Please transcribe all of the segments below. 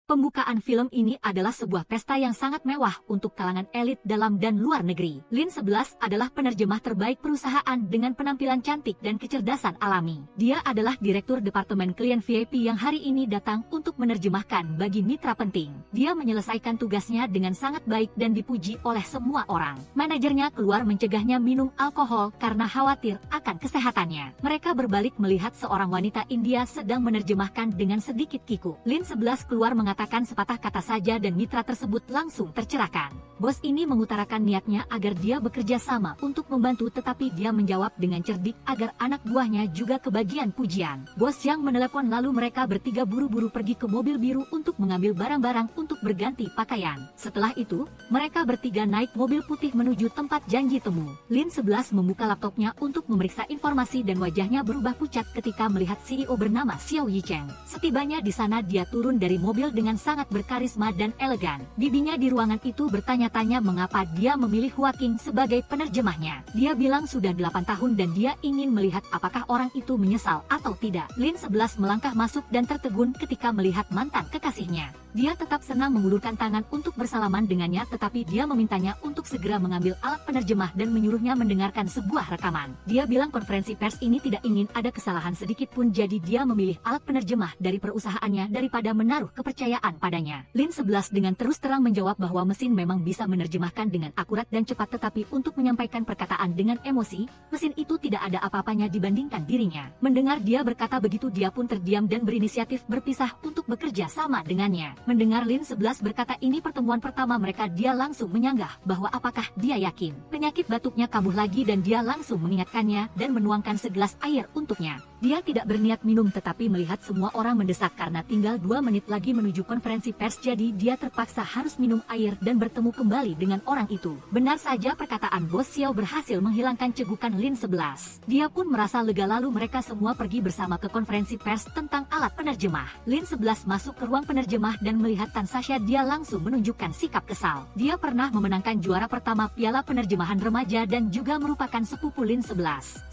Pembukaan film ini adalah sebuah pesta yang sangat mewah untuk kalangan elit dalam dan luar negeri. Lin 11 adalah penerjemah terbaik perusahaan dengan penampilan cantik dan kecerdasan alami. Dia adalah direktur departemen klien VIP yang hari ini datang untuk menerjemahkan bagi mitra penting. Dia menyelesaikan tugasnya dengan sangat baik dan dipuji oleh semua orang. Manajernya keluar mencegahnya minum alkohol karena khawatir akan kesehatannya. Mereka berbalik melihat seorang wanita India sedang menerjemahkan dengan sedikit kiku. Lin 11 keluar mengatakan sepatah kata saja dan mitra tersebut langsung tercerahkan. Bos ini mengutarakan niatnya agar dia bekerja sama untuk membantu, tetapi dia menjawab dengan cerdik agar anak buahnya juga kebagian pujian. Bos yang menelepon, lalu mereka bertiga buru-buru pergi ke mobil biru untuk mengambil barang-barang untuk berganti pakaian. Setelah itu, mereka bertiga naik mobil putih menuju tempat janji temu. Lin 11 membuka laptopnya untuk memeriksa informasi dan wajahnya berubah pucat ketika melihat CEO bernama Xiao Yicheng. Setibanya di sana, dia turun dari mobil dengan sangat berkarisma dan elegan. Bibinya di ruangan itu bertanya-tanya mengapa dia memilih Hua Qing sebagai penerjemahnya. Dia bilang sudah 8 tahun dan dia ingin melihat apakah orang itu menyesal atau tidak. Lin 11 melangkah masuk dan tertegun ketika melihat mantan kekasihnya. Dia tetap senang mengulurkan tangan untuk bersalaman dengannya, tetapi dia memintanya untuk segera mengambil alat penerjemah dan menyuruhnya mendengarkan sebuah rekaman. Dia bilang konferensi pers ini tidak ingin ada kesalahan sedikit pun, jadi dia memilih alat penerjemah dari perusahaannya daripada menaruh kepercayaan padanya. Lin 11 dengan terus terang menjawab bahwa mesin memang bisa menerjemahkan dengan akurat dan cepat, tetapi untuk menyampaikan perkataan dengan emosi, mesin itu tidak ada apa-apanya dibandingkan dirinya. Mendengar dia berkata begitu, dia pun terdiam dan berinisiatif berpisah untuk bekerja sama dengannya. Mendengar Lin 11 berkata ini pertemuan pertama mereka, dia langsung menyanggah bahwa apakah dia yakin penyakit batuknya kambuh lagi, dan dia langsung mengingatkannya dan menuangkan segelas air untuknya. Dia tidak berniat minum, tetapi melihat semua orang mendesak karena tinggal 2 menit lagi menuju konferensi pers, jadi dia terpaksa harus minum air dan bertemu kembali dengan orang itu. Benar saja perkataan Bos Xiao berhasil menghilangkan cegukan Lin 11. Dia pun merasa lega, lalu mereka semua pergi bersama ke konferensi pers tentang alat penerjemah. Lin 11 masuk ke ruang penerjemah dan melihat Tan Sasha, dia langsung menunjukkan sikap kesal. Dia pernah memenangkan juara pertama piala penerjemahan remaja dan juga merupakan sepupu Lin 11.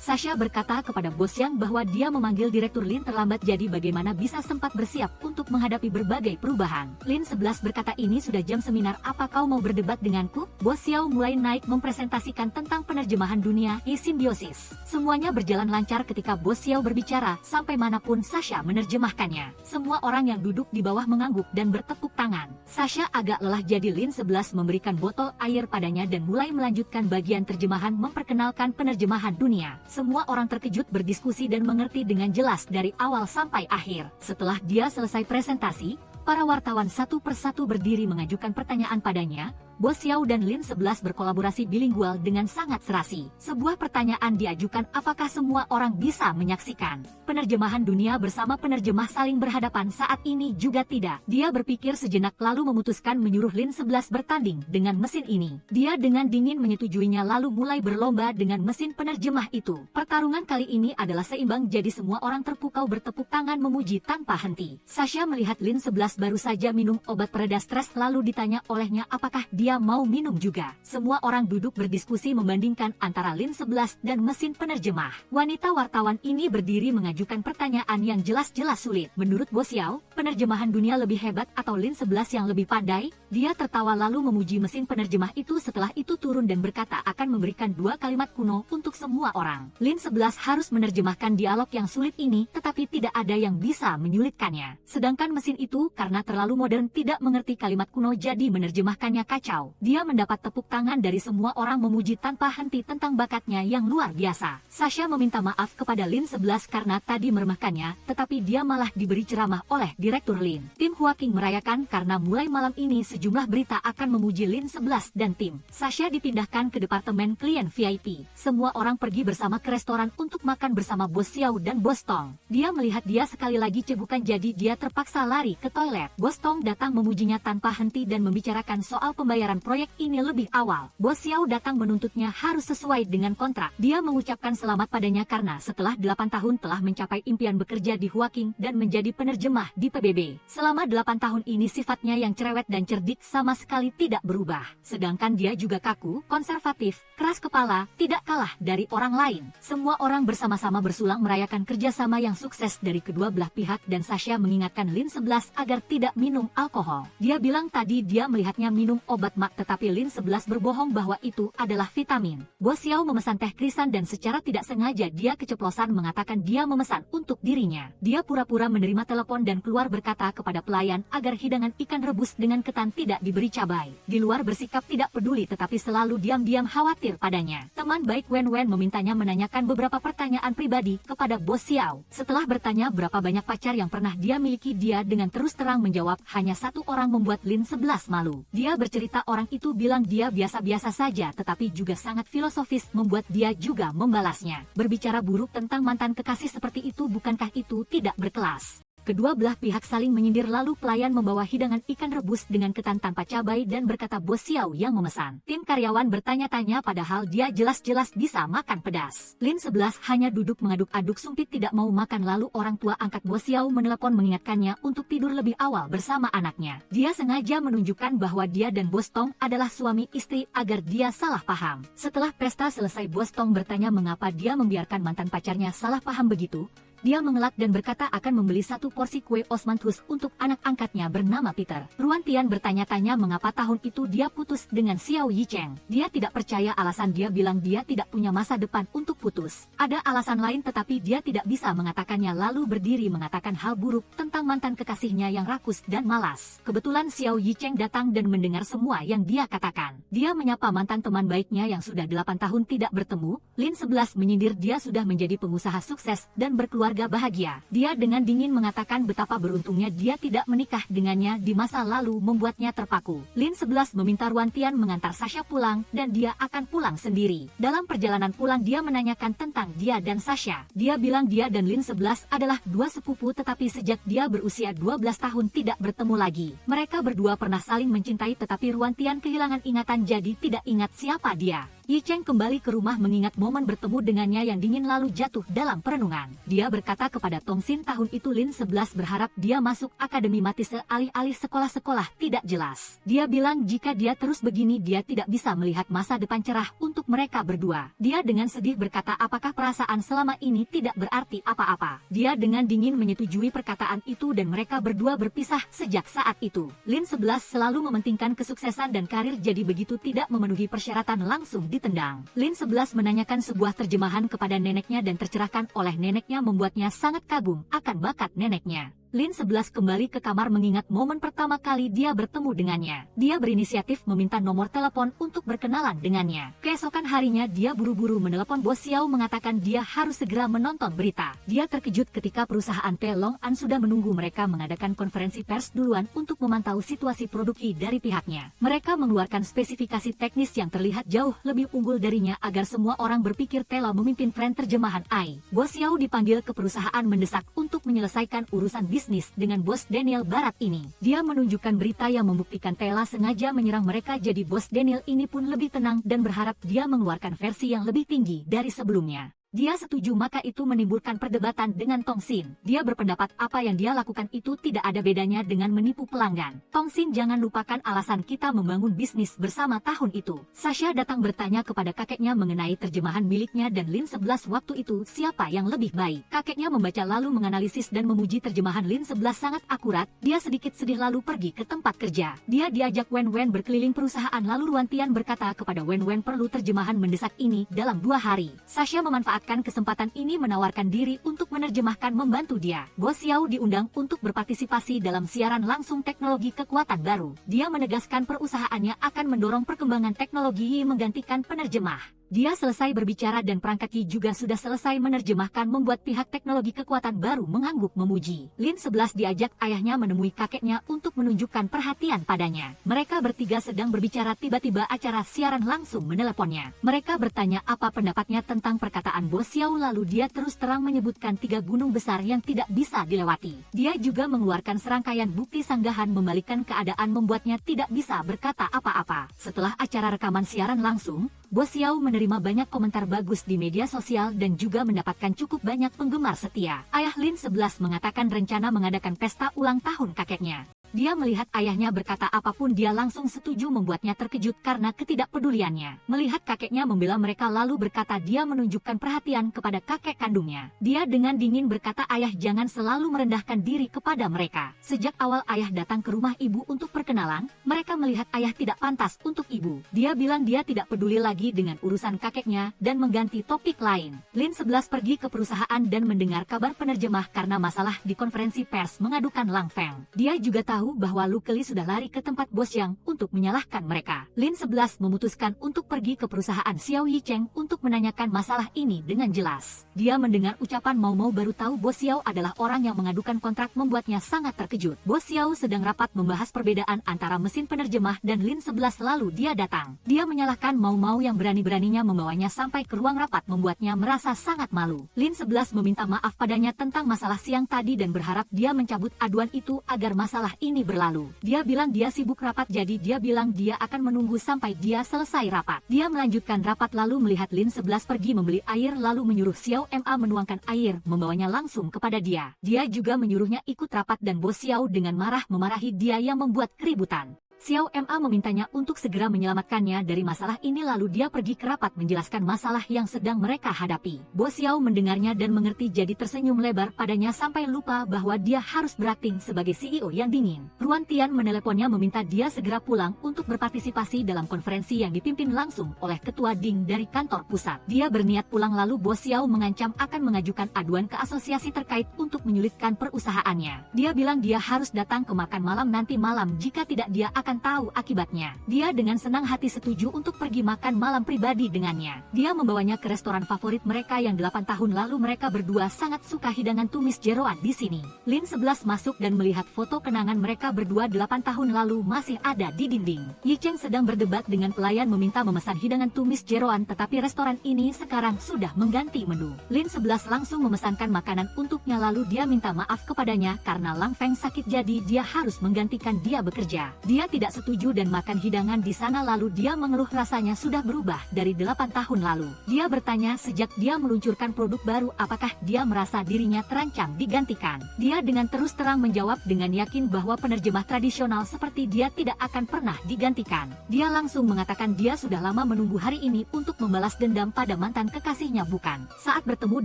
Sasha berkata kepada Bos Yang bahwa dia memanggil Direktur Lin terlambat, jadi bagaimana bisa sempat bersiap untuk menghadapi berbagai perubahan. Lin 11 berkata ini sudah jam seminar, apa kau mau berdebat denganku? Bos Xiao mulai naik mempresentasikan tentang penerjemahan dunia simbiosis. Semuanya berjalan lancar ketika Bos Xiao berbicara, sampai manapun Sasha menerjemahkannya. Semua orang yang duduk di bawah mengangguk dan bertepuk tangan. Sasha agak lelah, jadi Lin 11 memberikan botol air padanya dan mulai melanjutkan bagian terjemahan memperkenalkan penerjemahan dunia. Semua orang terkejut berdiskusi dan mengerti dengan jelas dari awal sampai akhir. Setelah dia selesai presentasi, para wartawan satu persatu berdiri mengajukan pertanyaan padanya. Bos Xiao dan Lin 11 berkolaborasi bilingual dengan sangat serasi. Sebuah pertanyaan diajukan, apakah semua orang bisa menyaksikan penerjemahan dunia bersama penerjemah saling berhadapan saat ini juga tidak. Dia berpikir sejenak lalu memutuskan menyuruh Lin 11 bertanding dengan mesin ini. Dia dengan dingin menyetujuinya lalu mulai berlomba dengan mesin penerjemah itu. Pertarungan kali ini adalah seimbang, jadi semua orang terpukau bertepuk tangan memuji tanpa henti. Sasha melihat Lin 11 baru saja minum obat pereda stres lalu ditanya olehnya apakah dia mau minum juga. Semua orang duduk berdiskusi membandingkan antara Lin 11 dan mesin penerjemah. Wanita wartawan ini berdiri mengajukan pertanyaan yang jelas-jelas sulit. Menurut Bos Xiao, penerjemahan dunia lebih hebat atau Lin 11 yang lebih pandai? Dia tertawa lalu memuji mesin penerjemah itu. Setelah itu turun dan berkata akan memberikan 2 kalimat kuno untuk semua orang. Lin 11 harus menerjemahkan dialog yang sulit ini, tetapi tidak ada yang bisa menyulitkannya. Sedangkan mesin itu karena terlalu modern tidak mengerti kalimat kuno, jadi menerjemahkannya kacau. Dia mendapat tepuk tangan dari semua orang memuji tanpa henti tentang bakatnya yang luar biasa. Sasha meminta maaf kepada Lin 11 karena tadi meremehkannya, tetapi dia malah diberi ceramah oleh Direktur Lin. Tim Hua Qing merayakan karena mulai malam ini sejumlah berita akan memuji Lin 11 dan tim. Sasha dipindahkan ke departemen klien VIP. Semua orang pergi bersama ke restoran untuk makan bersama Bos Xiao dan Bos Tong. Dia melihat dia sekali lagi cegukan, jadi dia terpaksa lari ke toilet. Bos Tong datang memujinya tanpa henti dan membicarakan soal pembayaran pembayaran proyek ini lebih awal. Bos Xiao datang menuntutnya harus sesuai dengan kontrak. Dia mengucapkan selamat padanya karena setelah 8 tahun telah mencapai impian bekerja di Huaking dan menjadi penerjemah di PBB. Selama 8 tahun ini sifatnya yang cerewet dan cerdik sama sekali tidak berubah. Sedangkan dia juga kaku, konservatif, keras kepala, tidak kalah dari orang lain. Semua orang bersama-sama bersulang merayakan kerjasama yang sukses dari kedua belah pihak dan Sasha mengingatkan Lin 11 agar tidak minum alkohol. Dia bilang tadi dia melihatnya minum obat mak tetapi Lin 11 berbohong bahwa itu adalah vitamin. Bos Xiao memesan teh krisan dan secara tidak sengaja dia keceplosan mengatakan dia memesan untuk dirinya. Dia pura-pura menerima telepon dan keluar berkata kepada pelayan agar hidangan ikan rebus dengan ketan tidak diberi cabai. Di luar bersikap tidak peduli tetapi selalu diam-diam khawatir padanya. Teman baik Wen Wen memintanya menanyakan beberapa pertanyaan pribadi kepada Bos Xiao. Setelah bertanya berapa banyak pacar yang pernah dia miliki, dia dengan terus terang menjawab hanya satu orang membuat Lin 11 malu. Dia bercerita orang itu bilang dia biasa-biasa saja tetapi juga sangat filosofis membuat dia juga membalasnya. Berbicara buruk tentang mantan kekasih seperti itu bukankah itu tidak berkelas? Kedua belah pihak saling menyindir lalu pelayan membawa hidangan ikan rebus dengan ketan tanpa cabai dan berkata Bos Xiao yang memesan. Tim karyawan bertanya-tanya padahal dia jelas-jelas bisa makan pedas. Lin 11 hanya duduk mengaduk-aduk sumpit tidak mau makan lalu orang tua angkat Bos Xiao menelepon mengingatkannya untuk tidur lebih awal bersama anaknya. Dia sengaja menunjukkan bahwa dia dan Bos Tong adalah suami istri agar dia salah paham. Setelah pesta selesai Bos Tong bertanya mengapa dia membiarkan mantan pacarnya salah paham begitu. Dia mengelak dan berkata akan membeli satu porsi kue Osmanthus untuk anak angkatnya bernama Peter. Ruan Tian bertanya-tanya mengapa tahun itu dia putus dengan Xiao Yicheng. Dia tidak percaya alasan dia bilang dia tidak punya masa depan untuk putus. Ada alasan lain tetapi dia tidak bisa mengatakannya lalu berdiri mengatakan hal buruk tentang mantan kekasihnya yang rakus dan malas. Kebetulan Xiao Yicheng datang dan mendengar semua yang dia katakan. Dia menyapa mantan teman baiknya yang sudah 8 tahun tidak bertemu. Lin 11 menyindir dia sudah menjadi pengusaha sukses dan berkeluarga bahagia. Dia dengan dingin mengatakan betapa beruntungnya dia tidak menikah dengannya di masa lalu membuatnya terpaku. Lin 11 meminta Ruan Tian mengantar Sasha pulang dan dia akan pulang sendiri. Dalam perjalanan pulang dia menanyakan tentang dia dan Sasha. Dia bilang dia dan Lin 11 adalah dua sepupu tetapi sejak dia berusia 12 tahun tidak bertemu lagi. Mereka berdua pernah saling mencintai tetapi Ruan Tian kehilangan ingatan jadi tidak ingat siapa dia. Yicheng kembali ke rumah mengingat momen bertemu dengannya yang dingin lalu jatuh dalam perenungan. Dia berkata kepada Tongsin tahun itu Lin 11 berharap dia masuk akademi mati sealih-alih sekolah-sekolah tidak jelas. Dia bilang jika dia terus begini dia tidak bisa melihat masa depan cerah untuk mereka berdua. Dia dengan sedih berkata apakah perasaan selama ini tidak berarti apa-apa. Dia dengan dingin menyetujui perkataan itu dan mereka berdua berpisah sejak saat itu. Lin 11 selalu mementingkan kesuksesan dan karir jadi begitu tidak memenuhi persyaratan langsung ditendang. Lin 11 menanyakan sebuah terjemahan kepada neneknya dan tercerahkan oleh neneknya membuatnya sangat kagum akan bakat neneknya. Lin 11 kembali ke kamar mengingat momen pertama kali dia bertemu dengannya. Dia berinisiatif meminta nomor telepon untuk berkenalan dengannya. Keesokan harinya dia buru-buru menelepon Bos Xiao mengatakan dia harus segera menonton berita. Dia terkejut ketika perusahaan Pelong An sudah menunggu mereka mengadakan konferensi pers duluan untuk memantau situasi produksi dari pihaknya. Mereka mengeluarkan spesifikasi teknis yang terlihat jauh lebih unggul darinya agar semua orang berpikir Tela memimpin tren terjemahan AI. Bos Xiao dipanggil ke perusahaan mendesak untuk menyelesaikan urusan bisnis dengan Bos Daniel Barat ini. Dia menunjukkan berita yang membuktikan Tela sengaja menyerang mereka jadi Bos Daniel ini pun lebih tenang dan berharap dia mengeluarkan versi yang lebih tinggi dari sebelumnya. Dia setuju maka itu menimbulkan perdebatan dengan Tongsin. Dia berpendapat apa yang dia lakukan itu tidak ada bedanya dengan menipu pelanggan. Tongsin jangan lupakan alasan kita membangun bisnis bersama tahun itu. Sasha datang bertanya kepada kakeknya mengenai terjemahan miliknya dan Lin 11 waktu itu siapa yang lebih baik. Kakeknya membaca lalu menganalisis dan memuji terjemahan Lin 11 sangat akurat. Dia sedikit sedih lalu pergi ke tempat kerja. Dia diajak Wen Wen berkeliling perusahaan lalu Ruan Tian berkata kepada Wen Wen perlu terjemahan mendesak ini dalam 2 hari. Sasha memanfaatkan kesempatan ini menawarkan diri untuk menerjemahkan membantu dia. Bos Xiao diundang untuk berpartisipasi dalam siaran langsung teknologi kekuatan baru. Dia menegaskan perusahaannya akan mendorong perkembangan teknologi menggantikan penerjemah. Dia selesai berbicara dan perangkat Yi juga sudah selesai menerjemahkan membuat pihak teknologi kekuatan baru mengangguk memuji. Lin 11 diajak ayahnya menemui kakeknya untuk menunjukkan perhatian padanya. Mereka bertiga sedang berbicara tiba-tiba acara siaran langsung meneleponnya. Mereka bertanya apa pendapatnya tentang perkataan Bo Xiao lalu dia terus terang menyebutkan 3 gunung besar yang tidak bisa dilewati. Dia juga mengeluarkan serangkaian bukti sanggahan membalikkan keadaan membuatnya tidak bisa berkata apa-apa. Setelah acara rekaman siaran langsung, Bo Xiao menerima banyak komentar bagus di media sosial dan juga mendapatkan cukup banyak penggemar setia. Ayah Lin 11 mengatakan rencana mengadakan pesta ulang tahun kakeknya. Dia melihat ayahnya berkata apapun dia langsung setuju membuatnya terkejut karena ketidakpeduliannya. Melihat kakeknya membela mereka lalu berkata dia menunjukkan perhatian kepada kakek kandungnya. Dia dengan dingin berkata ayah jangan selalu merendahkan diri kepada mereka. Sejak awal ayah datang ke rumah ibu untuk perkenalan, mereka melihat ayah tidak pantas untuk ibu. Dia bilang dia tidak peduli lagi dengan urusan kakeknya dan mengganti topik lain. Lin 11 pergi ke perusahaan dan mendengar kabar penerjemah karena masalah di konferensi pers mengadukan Lang Feng. Dia juga tahu bahwa Lu Keli sudah lari ke tempat bos Yang untuk menyalahkan mereka. Lin 11 memutuskan untuk pergi ke perusahaan Xiao Yicheng untuk menanyakan masalah ini dengan jelas. Dia mendengar ucapan mau-mau baru tahu bos Xiao adalah orang yang mengadukan kontrak membuatnya sangat terkejut. Bos Xiao sedang rapat membahas perbedaan antara mesin penerjemah dan Lin 11 lalu dia datang. Dia menyalahkan mau-mau yang berani-beraninya membawanya sampai ke ruang rapat membuatnya merasa sangat malu. Lin 11 meminta maaf padanya tentang masalah siang tadi dan berharap dia mencabut aduan itu agar masalah ini berlalu. Dia bilang dia sibuk rapat jadi dia bilang dia akan menunggu sampai dia selesai rapat. Dia melanjutkan rapat lalu melihat Lin 11 pergi membeli air lalu menyuruh Xiao Ma menuangkan air membawanya langsung kepada dia. Dia juga menyuruhnya ikut rapat dan bos Xiao dengan marah memarahi dia yang membuat keributan. Xiao Ma memintanya untuk segera menyelamatkannya dari masalah ini lalu dia pergi ke rapat menjelaskan masalah yang sedang mereka hadapi. Bo Xiao mendengarnya dan mengerti jadi tersenyum lebar padanya sampai lupa bahwa dia harus berakting sebagai CEO yang dingin. Ruan Tian meneleponnya meminta dia segera pulang untuk berpartisipasi dalam konferensi yang dipimpin langsung oleh Ketua Ding dari kantor pusat. Dia berniat pulang lalu Bo Xiao mengancam akan mengajukan aduan ke asosiasi terkait untuk menyulitkan perusahaannya. Dia bilang dia harus datang ke makan malam nanti malam jika tidak dia akan tahu akibatnya. Dia dengan senang hati setuju untuk pergi makan malam pribadi dengannya. Dia membawanya ke restoran favorit mereka yang 8 tahun lalu mereka berdua sangat suka hidangan tumis jeroan di sini. Lin 11 masuk dan melihat foto kenangan mereka berdua 8 tahun lalu masih ada di dinding. Yi Cheng sedang berdebat dengan pelayan meminta memesan hidangan tumis jeroan tetapi restoran ini sekarang sudah mengganti menu. Lin 11 langsung memesankan makanan untuknya lalu dia minta maaf kepadanya karena Lang Feng sakit jadi dia harus menggantikan dia bekerja. Dia tidak setuju dan makan hidangan di sana lalu dia mengeluh rasanya sudah berubah dari 8 tahun lalu. Dia bertanya sejak dia meluncurkan produk baru apakah dia merasa dirinya terancam digantikan. Dia dengan terus terang menjawab dengan yakin bahwa penerjemah tradisional seperti dia tidak akan pernah digantikan. Dia langsung mengatakan dia sudah lama menunggu hari ini untuk membalas dendam pada mantan kekasihnya bukan. Saat bertemu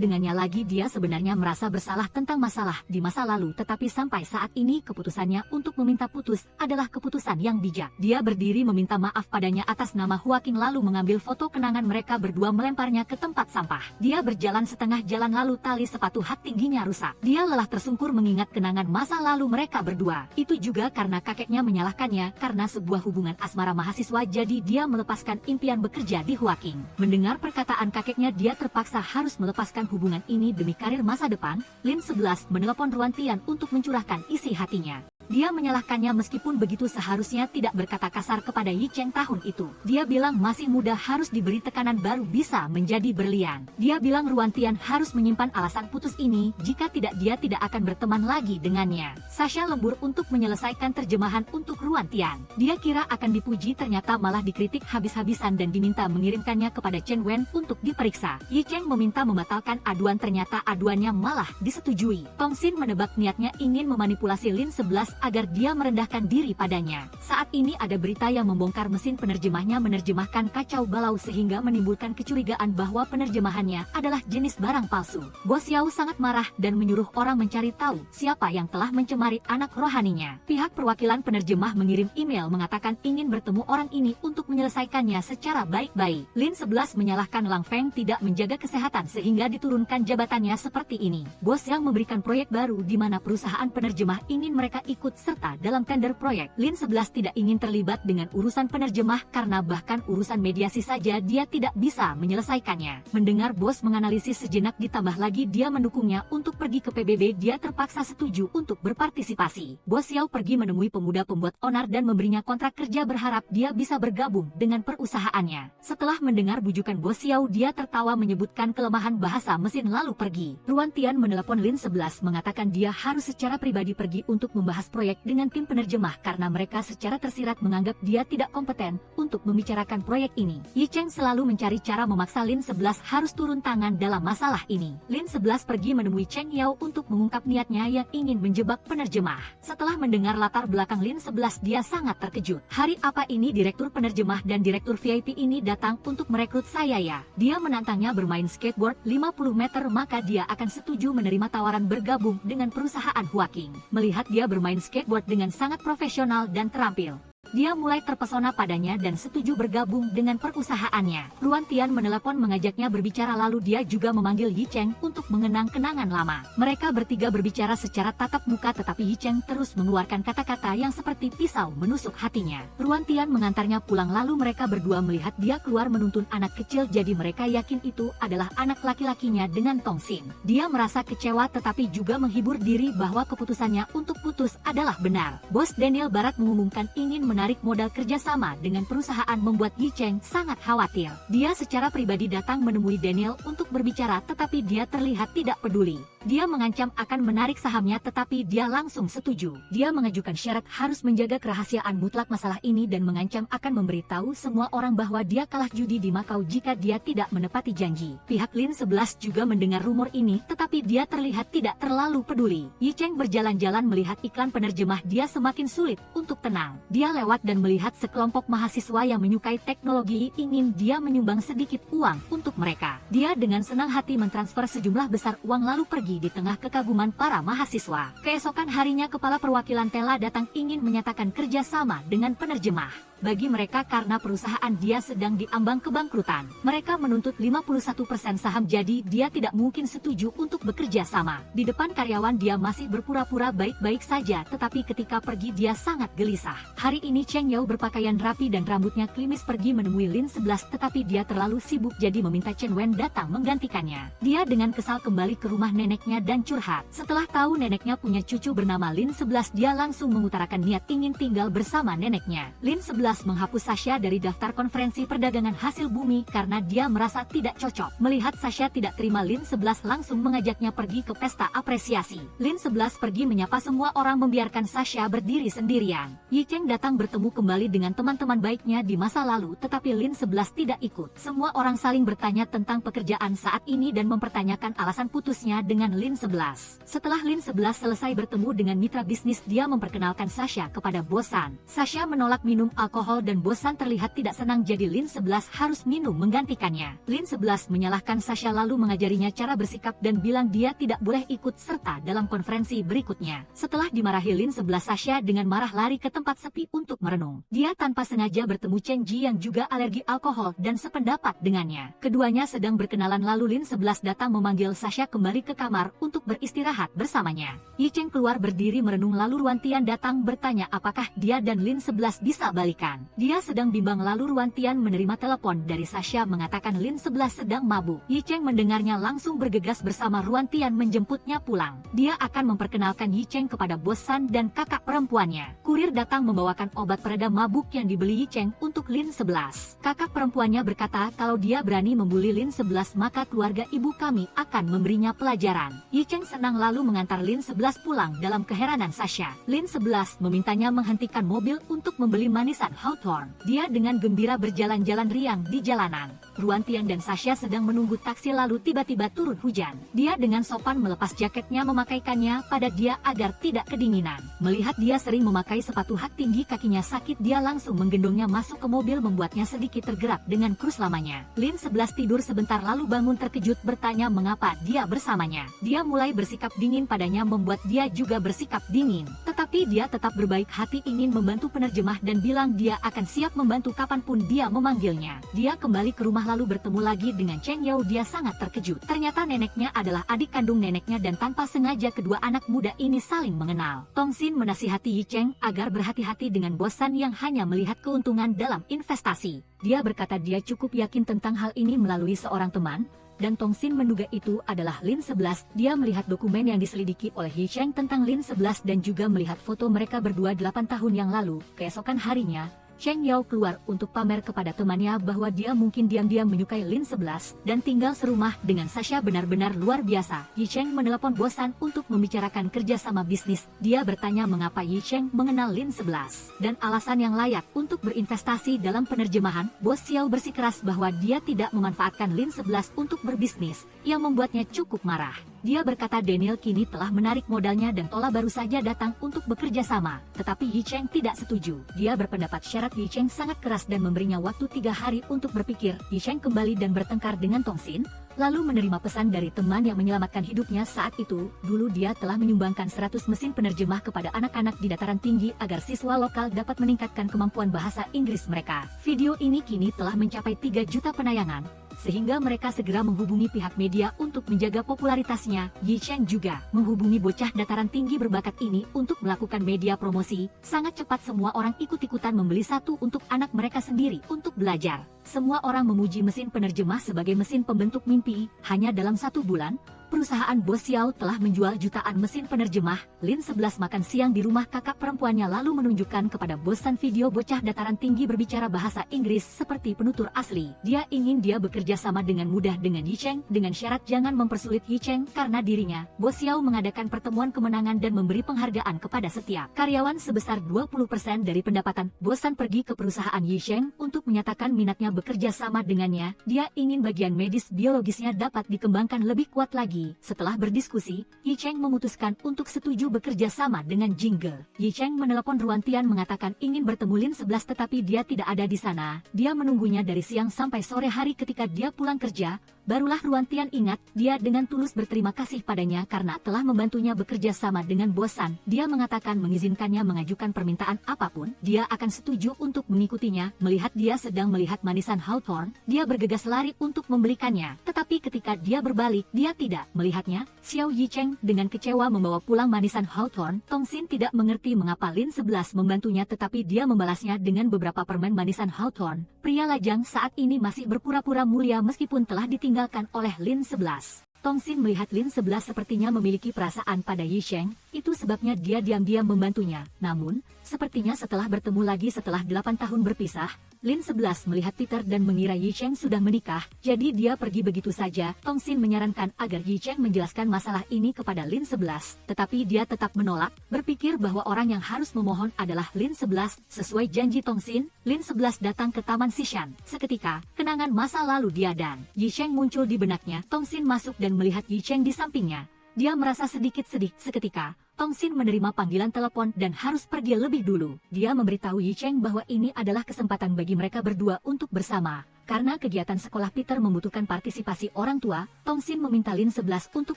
dengannya lagi dia sebenarnya merasa bersalah tentang masalah di masa lalu tetapi sampai saat ini keputusannya untuk meminta putus adalah keputusan yang bijak. Dia berdiri meminta maaf padanya atas nama Huaking lalu mengambil foto kenangan mereka berdua melemparnya ke tempat sampah. Dia berjalan setengah jalan lalu tali sepatu hak tingginya rusak. Dia lelah tersungkur mengingat kenangan masa lalu mereka berdua. Itu juga karena kakeknya menyalahkannya karena sebuah hubungan asmara mahasiswa jadi dia melepaskan impian bekerja di Huaking. Mendengar perkataan kakeknya dia terpaksa harus melepaskan hubungan ini demi karir masa depan. Lin 11 menelepon Ruan Tian untuk mencurahkan isi hatinya. Dia menyalahkannya meskipun begitu seharusnya tidak berkata kasar kepada Yi Cheng tahun itu. Dia bilang masih muda harus diberi tekanan baru bisa menjadi berlian. Dia bilang Ruan Tian harus menyimpan alasan putus ini, jika tidak dia tidak akan berteman lagi dengannya. Sasha lembur untuk menyelesaikan terjemahan untuk Ruan Tian. Dia kira akan dipuji ternyata malah dikritik habis-habisan dan diminta mengirimkannya kepada Chen Wen untuk diperiksa. Yi Cheng meminta membatalkan aduan ternyata aduannya malah disetujui. Tong Xin menebak niatnya ingin memanipulasi Lin 11 agar dia merendahkan diri padanya. Saat ini ada berita yang membongkar mesin penerjemahnya menerjemahkan kacau balau sehingga menimbulkan kecurigaan bahwa penerjemahannya adalah jenis barang palsu. Bo Xiao sangat marah dan menyuruh orang mencari tahu siapa yang telah mencemari anak rohaninya. Pihak perwakilan penerjemah mengirim email mengatakan ingin bertemu orang ini untuk menyelesaikannya secara baik-baik. Lin 11 menyalahkan Lang Feng tidak menjaga kesehatan sehingga diturunkan jabatannya seperti ini. Bos yang memberikan proyek baru di mana perusahaan penerjemah ingin mereka ikut ikut serta dalam tender proyek. Lin 11 tidak ingin terlibat dengan urusan penerjemah karena bahkan urusan mediasi saja dia tidak bisa menyelesaikannya. Mendengar bos menganalisis sejenak ditambah lagi dia mendukungnya untuk pergi ke PBB, dia terpaksa setuju untuk berpartisipasi. Bos Xiao pergi menemui pemuda pembuat onar dan memberinya kontrak kerja berharap dia bisa bergabung dengan perusahaannya. Setelah mendengar bujukan bos Xiao, dia tertawa menyebutkan kelemahan bahasa mesin lalu pergi. Ruan Tian menelepon Lin 11 mengatakan dia harus secara pribadi pergi untuk membahas proyek dengan tim penerjemah karena mereka secara tersirat menganggap dia tidak kompeten untuk membicarakan proyek ini. Yi Cheng selalu mencari cara memaksa Lin 11 harus turun tangan dalam masalah ini. Lin 11 pergi menemui Cheng Yao untuk mengungkap niatnya yang ingin menjebak penerjemah. Setelah mendengar latar belakang Lin 11 dia sangat terkejut. Hari apa ini direktur penerjemah dan direktur VIP ini datang untuk merekrut saya ya? Dia menantangnya bermain skateboard 50 meter maka dia akan setuju menerima tawaran bergabung dengan perusahaan Huaking. Melihat dia bermain skateboard dengan sangat profesional dan terampil, dia mulai terpesona padanya dan setuju bergabung dengan perusahaannya. Ruan Tian menelepon mengajaknya berbicara lalu dia juga memanggil Yi Cheng untuk mengenang kenangan lama. Mereka bertiga berbicara secara tatap muka tetapi Yi Cheng terus mengeluarkan kata-kata yang seperti pisau menusuk hatinya. Ruan Tian mengantarnya pulang lalu mereka berdua melihat dia keluar menuntun anak kecil jadi mereka yakin itu adalah anak laki-lakinya dengan tongsin. Dia merasa kecewa tetapi juga menghibur diri bahwa keputusannya untuk putus adalah benar. Bos Daniel Barat mengumumkan ingin menarik modal kerjasama dengan perusahaan membuat Yi Cheng sangat khawatir. Dia secara pribadi datang menemui Daniel untuk berbicara tetapi dia terlihat tidak peduli. Dia mengancam akan menarik sahamnya tetapi dia langsung setuju. Dia mengajukan syarat harus menjaga kerahasiaan mutlak masalah ini dan mengancam akan memberitahu semua orang bahwa dia kalah judi di Macau jika dia tidak menepati janji. Pihak Lin 11 juga mendengar rumor ini tetapi dia terlihat tidak terlalu peduli. Yi Cheng berjalan-jalan melihat iklan penerjemah dia semakin sulit untuk tenang. Dia lewat dan melihat sekelompok mahasiswa yang menyukai teknologi ingin dia menyumbang sedikit uang untuk mereka. Dia dengan senang hati mentransfer sejumlah besar uang lalu pergi di tengah kekaguman para mahasiswa. Keesokan harinya kepala perwakilan Tela datang ingin menyatakan kerjasama dengan penerjemah. Bagi mereka karena perusahaan dia sedang diambang kebangkrutan, mereka menuntut 51% saham jadi dia tidak mungkin setuju untuk bekerja sama. Di depan karyawan dia masih berpura-pura baik-baik saja tetapi ketika pergi dia sangat gelisah. Hari ini Cheng Yao berpakaian rapi dan rambutnya klimis pergi menemui Lin 11 tetapi dia terlalu sibuk jadi meminta Chen Wen datang menggantikannya. Dia dengan kesal kembali ke rumah neneknya dan curhat. Setelah tahu neneknya punya cucu bernama Lin 11 dia langsung mengutarakan niat ingin tinggal bersama neneknya. Lin 11 menghapus Sasha dari daftar konferensi perdagangan hasil bumi karena dia merasa tidak cocok. Melihat Sasha tidak terima Lin 11 langsung mengajaknya pergi ke pesta apresiasi. Lin 11 pergi menyapa semua orang membiarkan Sasha berdiri sendirian. Yi Cheng datang bertemu kembali dengan teman-teman baiknya di masa lalu tetapi Lin 11 tidak ikut. Semua orang saling bertanya tentang pekerjaan saat ini dan mempertanyakan alasan putusnya dengan Lin 11. Setelah Lin 11 selesai bertemu dengan mitra bisnis dia memperkenalkan Sasha kepada Bosan. Sasha menolak minum alkohol dan Bosan terlihat tidak senang jadi Lin 11 harus minum menggantikannya. Lin 11 menyalahkan Sasha lalu mengajarinya cara bersikap dan bilang dia tidak boleh ikut serta dalam konferensi berikutnya. Setelah dimarahi Lin 11 Sasha dengan marah lari ke tempat sepi untuk merenung. Dia tanpa sengaja bertemu Cheng Ji yang juga alergi alkohol dan sependapat dengannya. Keduanya sedang berkenalan lalu Lin 11 datang memanggil Sasha kembali ke kamar untuk beristirahat bersamanya. Yi Cheng keluar berdiri merenung lalu Ruan Tian datang bertanya apakah dia dan Lin 11 bisa balikan. Dia sedang bimbang lalu Ruan Tian menerima telepon dari Sasha mengatakan Lin 11 sedang mabuk. Yi Cheng mendengarnya langsung bergegas bersama Ruan Tian menjemputnya pulang. Dia akan memperkenalkan Yi Cheng kepada Bosan dan kakak perempuannya. Kurir datang membawakan obat pereda mabuk yang dibeli Yi Cheng untuk Lin 11. Kakak perempuannya berkata kalau dia berani membuli Lin 11 maka keluarga ibu kami akan memberinya pelajaran. Yi Cheng senang lalu mengantar Lin 11 pulang dalam keheranan Sasha. Lin 11 memintanya menghentikan mobil untuk membeli manisan Hawthorne. Dia dengan gembira berjalan-jalan riang di jalanan. Ruan Tian dan Sasha sedang menunggu taksi lalu tiba-tiba turun hujan. Dia dengan sopan melepas jaketnya memakaikannya pada dia agar tidak kedinginan. Melihat dia sering memakai sepatu hak tinggi kakinya sakit dia langsung menggendongnya masuk ke mobil membuatnya sedikit tergerak dengan krus lamanya. Lin 11 tidur sebentar lalu bangun terkejut bertanya mengapa dia bersamanya. Dia mulai bersikap dingin padanya membuat dia juga bersikap dingin. Tetapi dia tetap berbaik hati ingin membantu penerjemah dan bilang dia akan siap membantu kapanpun dia memanggilnya. Dia kembali ke rumah rumah lalu bertemu lagi dengan Cheng Yao, dia sangat terkejut. Ternyata neneknya adalah adik kandung neneknya dan tanpa sengaja kedua anak muda ini saling mengenal. Tong Xin menasihati Yi Cheng agar berhati-hati dengan bosan yang hanya melihat keuntungan dalam investasi. Dia berkata dia cukup yakin tentang hal ini melalui seorang teman, dan Tong Xin menduga itu adalah Lin 11. Dia melihat dokumen yang diselidiki oleh Yi Cheng tentang Lin 11 dan juga melihat foto mereka berdua 8 tahun yang lalu. Keesokan harinya, Cheng Yao keluar untuk pamer kepada temannya bahwa dia mungkin diam-diam menyukai Lin 11 dan tinggal serumah dengan Sasha benar-benar luar biasa. Yi Cheng menelepon bosan untuk membicarakan kerjasama bisnis. Dia bertanya mengapa Yi Cheng mengenal Lin 11 dan alasan yang layak untuk berinvestasi dalam penerjemahan. Bos Xiao bersikeras bahwa dia tidak memanfaatkan Lin 11 untuk berbisnis, yang membuatnya cukup marah. Dia berkata Daniel kini telah menarik modalnya dan Tola baru saja datang untuk bekerja sama. Tetapi Yi Cheng tidak setuju. Dia berpendapat syarat Yi Cheng sangat keras dan memberinya waktu 3 hari untuk berpikir. Yi Cheng kembali dan bertengkar dengan Tong Xin, lalu menerima pesan dari teman yang menyelamatkan hidupnya saat itu. Dulu dia telah menyumbangkan 100 mesin penerjemah kepada anak-anak di dataran tinggi agar siswa lokal dapat meningkatkan kemampuan bahasa Inggris mereka. Video ini kini telah mencapai 3 juta penayangan, sehingga mereka segera menghubungi pihak media untuk menjaga popularitasnya. Yi Cheng juga menghubungi bocah dataran tinggi berbakat ini untuk melakukan media promosi. Sangat cepat semua orang ikut-ikutan membeli satu untuk anak mereka sendiri untuk belajar. Semua orang memuji mesin penerjemah sebagai mesin pembentuk mimpi. Hanya dalam 1 bulan, perusahaan Bos Xiao telah menjual jutaan mesin penerjemah. Lin 11 makan siang di rumah kakak perempuannya lalu menunjukkan kepada bosan video bocah dataran tinggi berbicara bahasa Inggris seperti penutur asli. Dia ingin dia bekerja sama dengan mudah dengan Yi Cheng dengan syarat jangan mempersulit Yi Cheng karena dirinya. Bos Xiao mengadakan pertemuan kemenangan dan memberi penghargaan kepada setiap karyawan sebesar 20% dari pendapatan. Bosan pergi ke perusahaan Yi Cheng untuk menyatakan minatnya bekerja sama dengannya. Dia ingin bagian medis biologisnya dapat dikembangkan lebih kuat lagi. Setelah berdiskusi, Yi Cheng memutuskan untuk setuju bekerja sama dengan Jingle. Yi Cheng menelepon Ruantian mengatakan ingin bertemu Lin 11 tetapi dia tidak ada di sana. Dia menunggunya dari siang sampai sore hari. Ketika dia pulang kerja, barulah Ruantian ingat dia dengan tulus berterima kasih padanya karena telah membantunya bekerja sama dengan bosan. Dia mengatakan mengizinkannya mengajukan permintaan apapun, dia akan setuju untuk mengikutinya. Melihat dia sedang melihat manisan Hawthorne, dia bergegas lari untuk membelikannya. Tetapi ketika dia berbalik, dia tidak melihatnya. Xiao Yi Cheng dengan kecewa membawa pulang manisan Hawthorne. Tong Xin tidak mengerti mengapa Lin 11 membantunya tetapi dia membalasnya dengan beberapa permen manisan Hawthorne. Pria lajang saat ini masih berpura-pura mulia meskipun telah ditinggalkan oleh Lin 11. Tong Xin melihat Lin 11 sepertinya memiliki perasaan pada Yi Cheng, itu sebabnya dia diam-diam membantunya. Namun, sepertinya setelah bertemu lagi setelah 8 tahun berpisah, Lin 11 melihat Peter dan mengira Yi Cheng sudah menikah, jadi dia pergi begitu saja. Tong Xin menyarankan agar Yi Cheng menjelaskan masalah ini kepada Lin 11, tetapi dia tetap menolak, berpikir bahwa orang yang harus memohon adalah Lin 11. Sesuai janji Tong Xin, Lin 11 datang ke Taman Xishan. Seketika, kenangan masa lalu dia dan Yi Cheng muncul di benaknya. Tong Xin masuk dan melihat Yi Cheng di sampingnya. Dia merasa sedikit sedih. Seketika, Tong Xin menerima panggilan telepon dan harus pergi lebih dulu. Dia memberitahu Yi Cheng bahwa ini adalah kesempatan bagi mereka berdua untuk bersama. Karena kegiatan sekolah Peter membutuhkan partisipasi orang tua, Tong Xin meminta Lin 11 untuk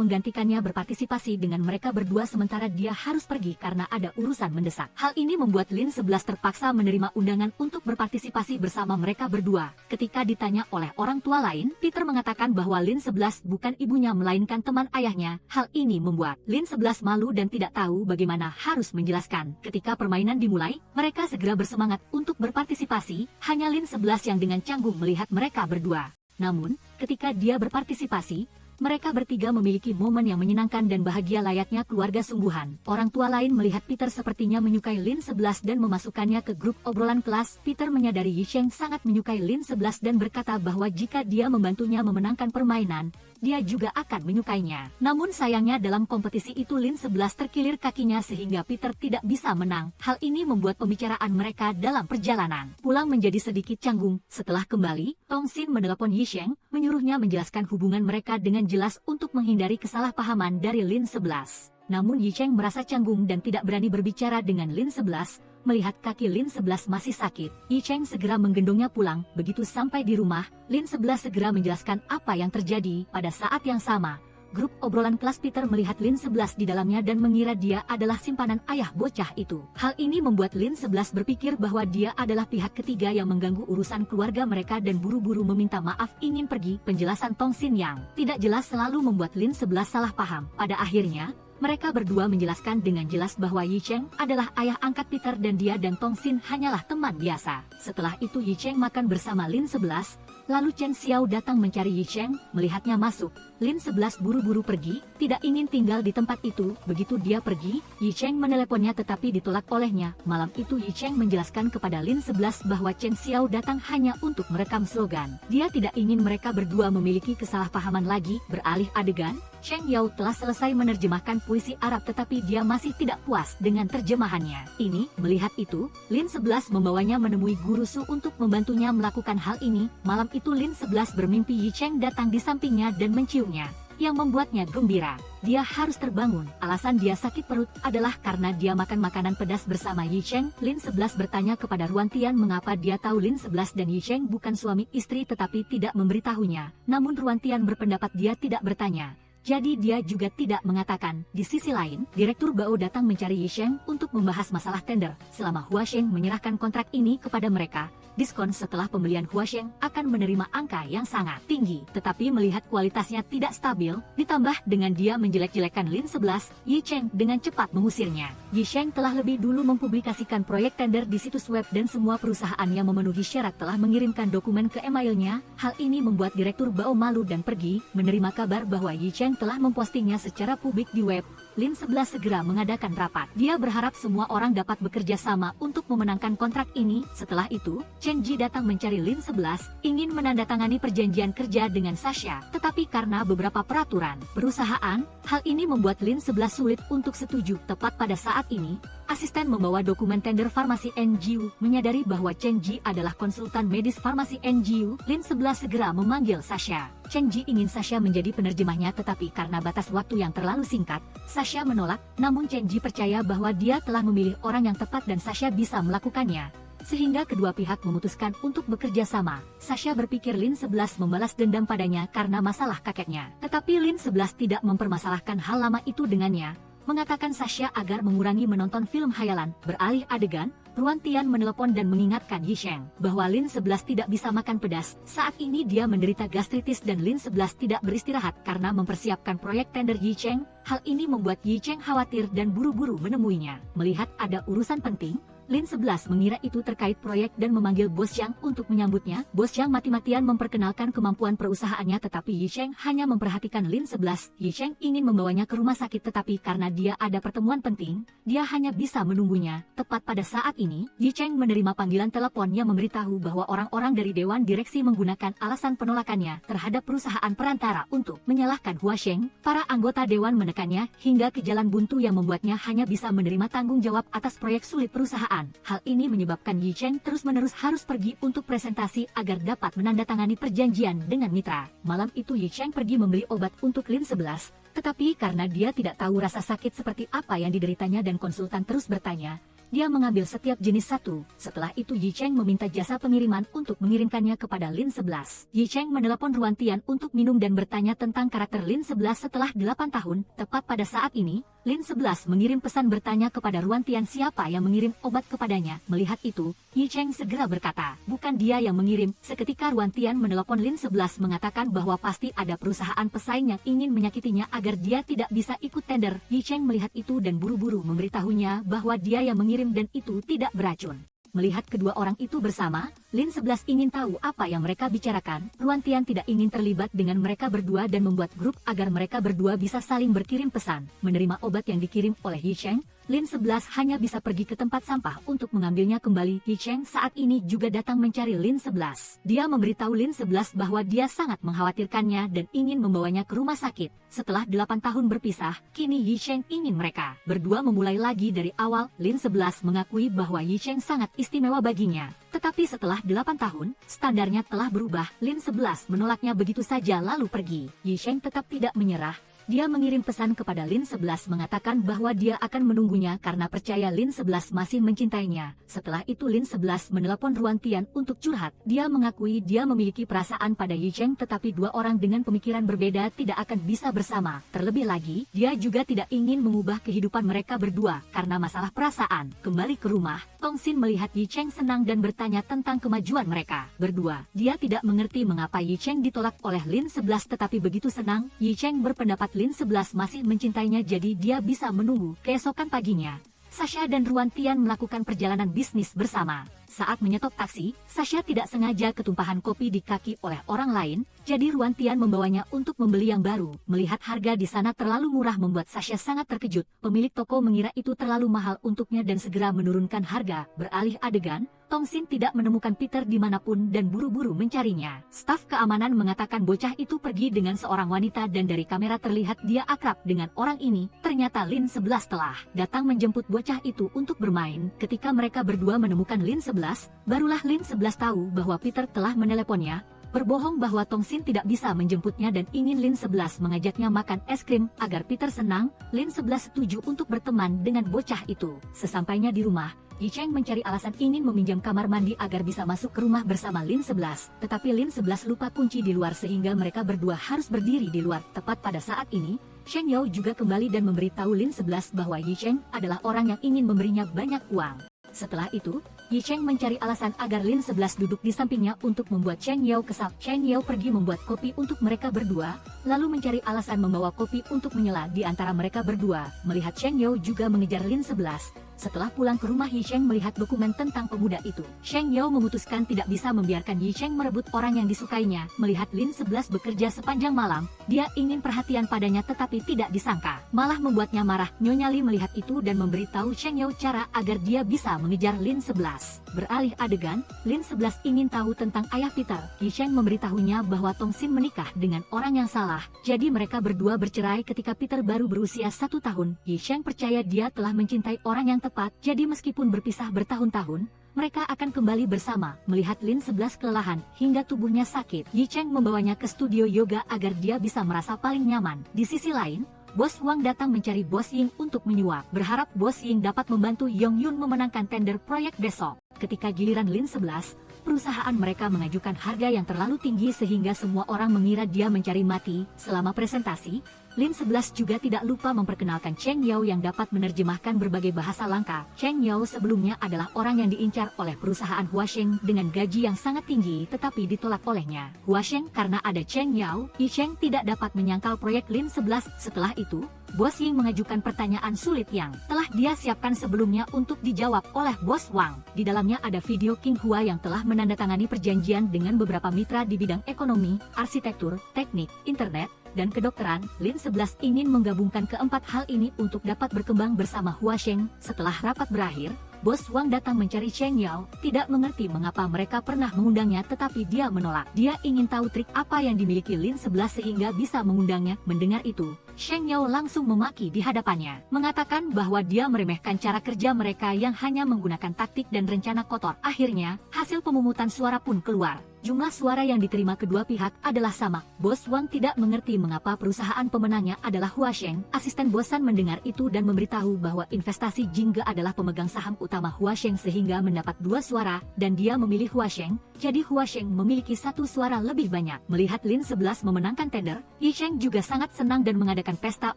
menggantikannya berpartisipasi dengan mereka berdua sementara dia harus pergi karena ada urusan mendesak. Hal ini membuat Lin 11 terpaksa menerima undangan untuk berpartisipasi bersama mereka berdua. Ketika ditanya oleh orang tua lain, Peter mengatakan bahwa Lin 11 bukan ibunya melainkan teman ayahnya. Hal ini membuat Lin 11 malu dan tidak tahu bagaimana harus menjelaskan. Ketika permainan dimulai, mereka segera bersemangat untuk berpartisipasi. Hanya Lin 11 yang dengan canggung melihat mereka berdua. Namun, ketika dia berpartisipasi, mereka bertiga memiliki momen yang menyenangkan dan bahagia layaknya keluarga sungguhan. Orang tua lain melihat Peter sepertinya menyukai Lin 11 dan memasukkannya ke grup obrolan kelas. Peter menyadari Yi Cheng sangat menyukai Lin 11 dan berkata bahwa jika dia membantunya memenangkan permainan, dia juga akan menyukainya. Namun sayangnya dalam kompetisi itu Lin 11 terkilir kakinya sehingga Peter tidak bisa menang. Hal ini membuat pembicaraan mereka dalam perjalanan pulang menjadi sedikit canggung. Setelah kembali, Tong Xin menelepon Yi Cheng, menyuruhnya menjelaskan hubungan mereka dengan jelas untuk menghindari kesalahpahaman dari Lin 11. Namun Yi Cheng merasa canggung dan tidak berani berbicara dengan Lin 11. Melihat kaki Lin 11 masih sakit, Yi Cheng segera menggendongnya pulang. Begitu sampai di rumah, Lin 11 segera menjelaskan apa yang terjadi. Pada saat yang sama, Grup obrolan kelas Peter melihat Lin 11 di dalamnya dan mengira dia adalah simpanan ayah bocah itu. Hal ini membuat Lin 11 berpikir bahwa dia adalah pihak ketiga yang mengganggu urusan keluarga mereka dan buru-buru meminta maaf ingin pergi. Penjelasan Tong Xin yang tidak jelas selalu membuat Lin 11 salah paham. Pada akhirnya, mereka berdua menjelaskan dengan jelas bahwa Yi Cheng adalah ayah angkat Peter dan dia dan Tong Xin hanyalah teman biasa. Setelah itu Yi Cheng makan bersama Lin 11, lalu Chen Xiao datang mencari Yi Cheng, melihatnya masuk. Lin 11 buru-buru pergi, tidak ingin tinggal di tempat itu. Begitu dia pergi, Yi Cheng meneleponnya tetapi ditolak olehnya. Malam itu Yi Cheng menjelaskan kepada Lin 11 bahwa Chen Xiao datang hanya untuk merekam slogan. Dia tidak ingin mereka berdua memiliki kesalahpahaman lagi. Beralih adegan, Cheng Yao telah selesai menerjemahkan puisi Arab tetapi dia masih tidak puas dengan terjemahannya. Melihat itu, Lin 11 membawanya menemui guru Su untuk membantunya melakukan hal ini. Malam itu Lin 11 bermimpi Yi Cheng datang di sampingnya dan menciumnya, yang membuatnya gembira. Dia harus terbangun. Alasan dia sakit perut adalah karena dia makan makanan pedas bersama Yi Cheng. Lin 11 bertanya kepada Ruan Tian mengapa dia tahu Lin 11 dan Yi Cheng bukan suami istri tetapi tidak memberitahunya. Namun Ruan Tian berpendapat dia tidak bertanya, jadi dia juga tidak mengatakan. Di sisi lain, Direktur Bao datang mencari Yi Cheng untuk membahas masalah tender. Selama Hua Sheng menyerahkan kontrak ini kepada mereka, diskon setelah pembelian Hua Sheng akan menerima angka yang sangat tinggi. Tetapi melihat kualitasnya tidak stabil, ditambah dengan dia menjelek-jelekan Lin 11, Yi Cheng dengan cepat mengusirnya. Yi Cheng telah lebih dulu mempublikasikan proyek tender di situs web dan semua perusahaan yang memenuhi syarat telah mengirimkan dokumen ke emailnya. Hal ini membuat Direktur Bao malu dan pergi. Menerima kabar bahwa Yi Cheng telah mempostingnya secara publik di web, Lin 11 segera mengadakan rapat. Dia berharap semua orang dapat bekerja sama untuk memenangkan kontrak ini. Setelah itu, Chen Ji datang mencari Lin 11, ingin menandatangani perjanjian kerja dengan Sasha. Tetapi karena beberapa peraturan perusahaan, hal ini membuat Lin 11 sulit untuk setuju. Tepat pada saat ini, asisten membawa dokumen tender farmasi NGU menyadari bahwa Chen Ji adalah konsultan medis farmasi NGU. Lin 11 segera memanggil Sasha. Chen Ji ingin Sasha menjadi penerjemahnya tetapi karena batas waktu yang terlalu singkat, Sasha menolak. Namun Chen Ji percaya bahwa dia telah memilih orang yang tepat dan Sasha bisa melakukannya. Sehingga kedua pihak memutuskan untuk bekerja sama. Sasha berpikir Lin 11 membalas dendam padanya karena masalah kakeknya. Tetapi Lin 11 tidak mempermasalahkan hal lama itu dengannya, mengatakan Sasha agar mengurangi menonton film hayalan. Beralih adegan, Ruan Tian menelepon dan mengingatkan Yi Cheng bahwa Lin 11 tidak bisa makan pedas. Saat ini dia menderita gastritis dan Lin 11 tidak beristirahat karena mempersiapkan proyek tender Yi Cheng. Hal ini membuat Yi Cheng khawatir dan buru-buru menemuinya. Melihat ada urusan penting, Lin 11 mengira itu terkait proyek dan memanggil Bos Yang untuk menyambutnya. Bos Yang mati-matian memperkenalkan kemampuan perusahaannya tetapi Yi Cheng hanya memperhatikan Lin 11. Yi Cheng ingin membawanya ke rumah sakit tetapi karena dia ada pertemuan penting, dia hanya bisa menunggunya. Tepat pada saat ini, Yi Cheng menerima panggilan telepon yang memberitahu bahwa orang-orang dari Dewan Direksi menggunakan alasan penolakannya terhadap perusahaan perantara untuk menyalahkan Hua Sheng. Para anggota Dewan menekannya hingga ke jalan buntu yang membuatnya hanya bisa menerima tanggung jawab atas proyek sulit perusahaan. Hal ini menyebabkan Yi Cheng terus-menerus harus pergi untuk presentasi agar dapat menandatangani perjanjian dengan mitra. Malam itu Yi Cheng pergi membeli obat untuk Lin 11, tetapi karena dia tidak tahu rasa sakit seperti apa yang dideritanya dan konsultan terus bertanya, dia mengambil setiap jenis satu. Setelah itu Yi Cheng meminta jasa pengiriman untuk mengirimkannya kepada Lin 11. Yi Cheng menelepon Ruan Tian untuk minum dan bertanya tentang karakter Lin 11 setelah 8 tahun. Tepat pada saat ini, Lin 11 mengirim pesan bertanya kepada Ruan Tian siapa yang mengirim obat kepadanya. Melihat itu, Yi Cheng segera berkata, bukan dia yang mengirim. Seketika Ruan Tian menelepon Lin 11 mengatakan bahwa pasti ada perusahaan pesaing yang ingin menyakitinya agar dia tidak bisa ikut tender. Yi Cheng melihat itu dan buru-buru memberitahunya bahwa dia yang mengirim dan itu tidak beracun. Melihat kedua orang itu bersama, Lin 11 ingin tahu apa yang mereka bicarakan. Ruan Tian tidak ingin terlibat dengan mereka berdua dan membuat grup agar mereka berdua bisa saling berkirim pesan. Menerima obat yang dikirim oleh Yi Cheng, Lin 11 hanya bisa pergi ke tempat sampah untuk mengambilnya kembali. Yi Cheng saat ini juga datang mencari Lin 11. Dia memberitahu Lin 11 bahwa dia sangat mengkhawatirkannya dan ingin membawanya ke rumah sakit. Setelah 8 tahun berpisah, kini Yi Cheng ingin mereka berdua memulai lagi dari awal. Lin 11 mengakui bahwa Yi Cheng sangat istimewa baginya. Tetapi setelah 8 tahun, standarnya telah berubah. Lin 11 menolaknya begitu saja lalu pergi. Yi Cheng tetap tidak menyerah. dia mengirim pesan kepada Lin 11 mengatakan bahwa dia akan menunggunya karena percaya Lin 11 masih mencintainya. Setelah itu Lin 11 menelepon Ruan Tian untuk curhat. Dia mengakui dia memiliki perasaan pada Yi Cheng, tetapi dua orang dengan pemikiran berbeda tidak akan bisa bersama. Terlebih lagi, dia juga tidak ingin mengubah kehidupan mereka berdua karena masalah perasaan. Kembali ke rumah, Tongsin melihat Yi Cheng senang dan bertanya tentang kemajuan mereka berdua. Dia tidak mengerti mengapa Yi Cheng ditolak oleh Lin 11, tetapi begitu senang. Yi Cheng berpendapat Lin 11 masih mencintainya, jadi dia bisa menunggu. Keesokan paginya, Sasha dan Ruan Tian melakukan perjalanan bisnis bersama. Saat menyetop taksi, Sasha tidak sengaja ketumpahan kopi di kaki oleh orang lain, jadi Ruan Tian membawanya untuk membeli yang baru. Melihat harga di sana terlalu murah membuat Sasha sangat terkejut. Pemilik toko mengira itu terlalu mahal untuknya dan segera menurunkan harga. Beralih adegan, Tongsin tidak menemukan Peter dimanapun dan buru-buru mencarinya. Staf keamanan mengatakan bocah itu pergi dengan seorang wanita dan dari kamera terlihat dia akrab dengan orang ini. Ternyata Lin 11 telah datang menjemput bocah itu untuk bermain. Ketika mereka berdua menemukan Lin 11, barulah Lin 11 tahu bahwa Peter telah meneleponnya, berbohong bahwa Tongsin tidak bisa menjemputnya dan ingin Lin 11 mengajaknya makan es krim. Agar Peter senang, Lin 11 setuju untuk berteman dengan bocah itu. Sesampainya di rumah, Yi Cheng mencari alasan ingin meminjam kamar mandi agar bisa masuk ke rumah bersama Lin 11. Tetapi Lin 11 lupa kunci di luar sehingga mereka berdua harus berdiri di luar. Tepat pada saat ini, Shen Yao juga kembali dan memberitahu Lin 11 bahwa Yi Cheng adalah orang yang ingin memberinya banyak uang. Setelah itu, Yi Cheng mencari alasan agar Lin 11 duduk di sampingnya untuk membuat Shen Yao kesal. Shen Yao pergi membuat kopi untuk mereka berdua, lalu mencari alasan membawa kopi untuk menyela di antara mereka berdua. Melihat Shen Yao juga mengejar Lin 11, setelah pulang ke rumah Yi Cheng melihat dokumen tentang pemuda itu. Shen Yao memutuskan tidak bisa membiarkan Yi Cheng merebut orang yang disukainya. Melihat Lin 11 bekerja sepanjang malam, dia ingin perhatian padanya tetapi tidak disangka malah membuatnya marah. Nyonya Li melihat itu dan memberitahu Shen Yao cara agar dia bisa mengejar Lin 11. Beralih adegan, Lin 11 ingin tahu tentang ayah Peter. Yi Cheng memberitahunya bahwa Tongsin menikah dengan orang yang salah, jadi mereka berdua bercerai ketika Peter baru berusia 1 tahun. Yi Cheng percaya dia telah mencintai orang yang tepat, jadi meskipun berpisah bertahun-tahun, mereka akan kembali bersama. Melihat Lin 11 kelelahan hingga tubuhnya sakit, Yi Cheng membawanya ke studio yoga agar dia bisa merasa paling nyaman. Di sisi lain, Bos Wang datang mencari Bos Ying untuk menyuap, berharap Bos Ying dapat membantu Yong Yun memenangkan tender proyek besok. Ketika giliran Lin 11, perusahaan mereka mengajukan harga yang terlalu tinggi sehingga semua orang mengira dia mencari mati. Selama presentasi, Lin 11 juga tidak lupa memperkenalkan Cheng Yao yang dapat menerjemahkan berbagai bahasa langka. Cheng Yao sebelumnya adalah orang yang diincar oleh perusahaan Huasheng dengan gaji yang sangat tinggi tetapi ditolak olehnya. Huasheng karena ada Cheng Yao, Yi Cheng tidak dapat menyangkal proyek Lin 11. Setelah itu, Bos Ying mengajukan pertanyaan sulit yang telah dia siapkan sebelumnya untuk dijawab oleh Bos Wang. Di dalamnya ada video King Hua yang telah menandatangani perjanjian dengan beberapa mitra di bidang ekonomi, arsitektur, teknik, internet, dan kedokteran. Lin 11 ingin menggabungkan keempat hal ini untuk dapat berkembang bersama Huasheng. Setelah rapat berakhir, Bos Wang datang mencari Cheng Yao, tidak mengerti mengapa mereka pernah mengundangnya tetapi dia menolak. Dia ingin tahu trik apa yang dimiliki Lin 11 sehingga bisa mengundangnya. Mendengar itu, Cheng Yao langsung memaki di hadapannya, mengatakan bahwa dia meremehkan cara kerja mereka yang hanya menggunakan taktik dan rencana kotor. Akhirnya, hasil pemungutan suara pun keluar. Jumlah suara yang diterima kedua pihak adalah sama. Bos Wang tidak mengerti mengapa perusahaan pemenangnya adalah Huasheng. Asisten Bosan mendengar itu dan memberitahu bahwa investasi Jingge adalah pemegang saham utama Huasheng sehingga mendapat 2 suara, dan dia memilih Huasheng, jadi Huasheng memiliki 1 suara lebih banyak. Melihat Lin 11 memenangkan tender, Yi Cheng juga sangat senang dan mengadakan pesta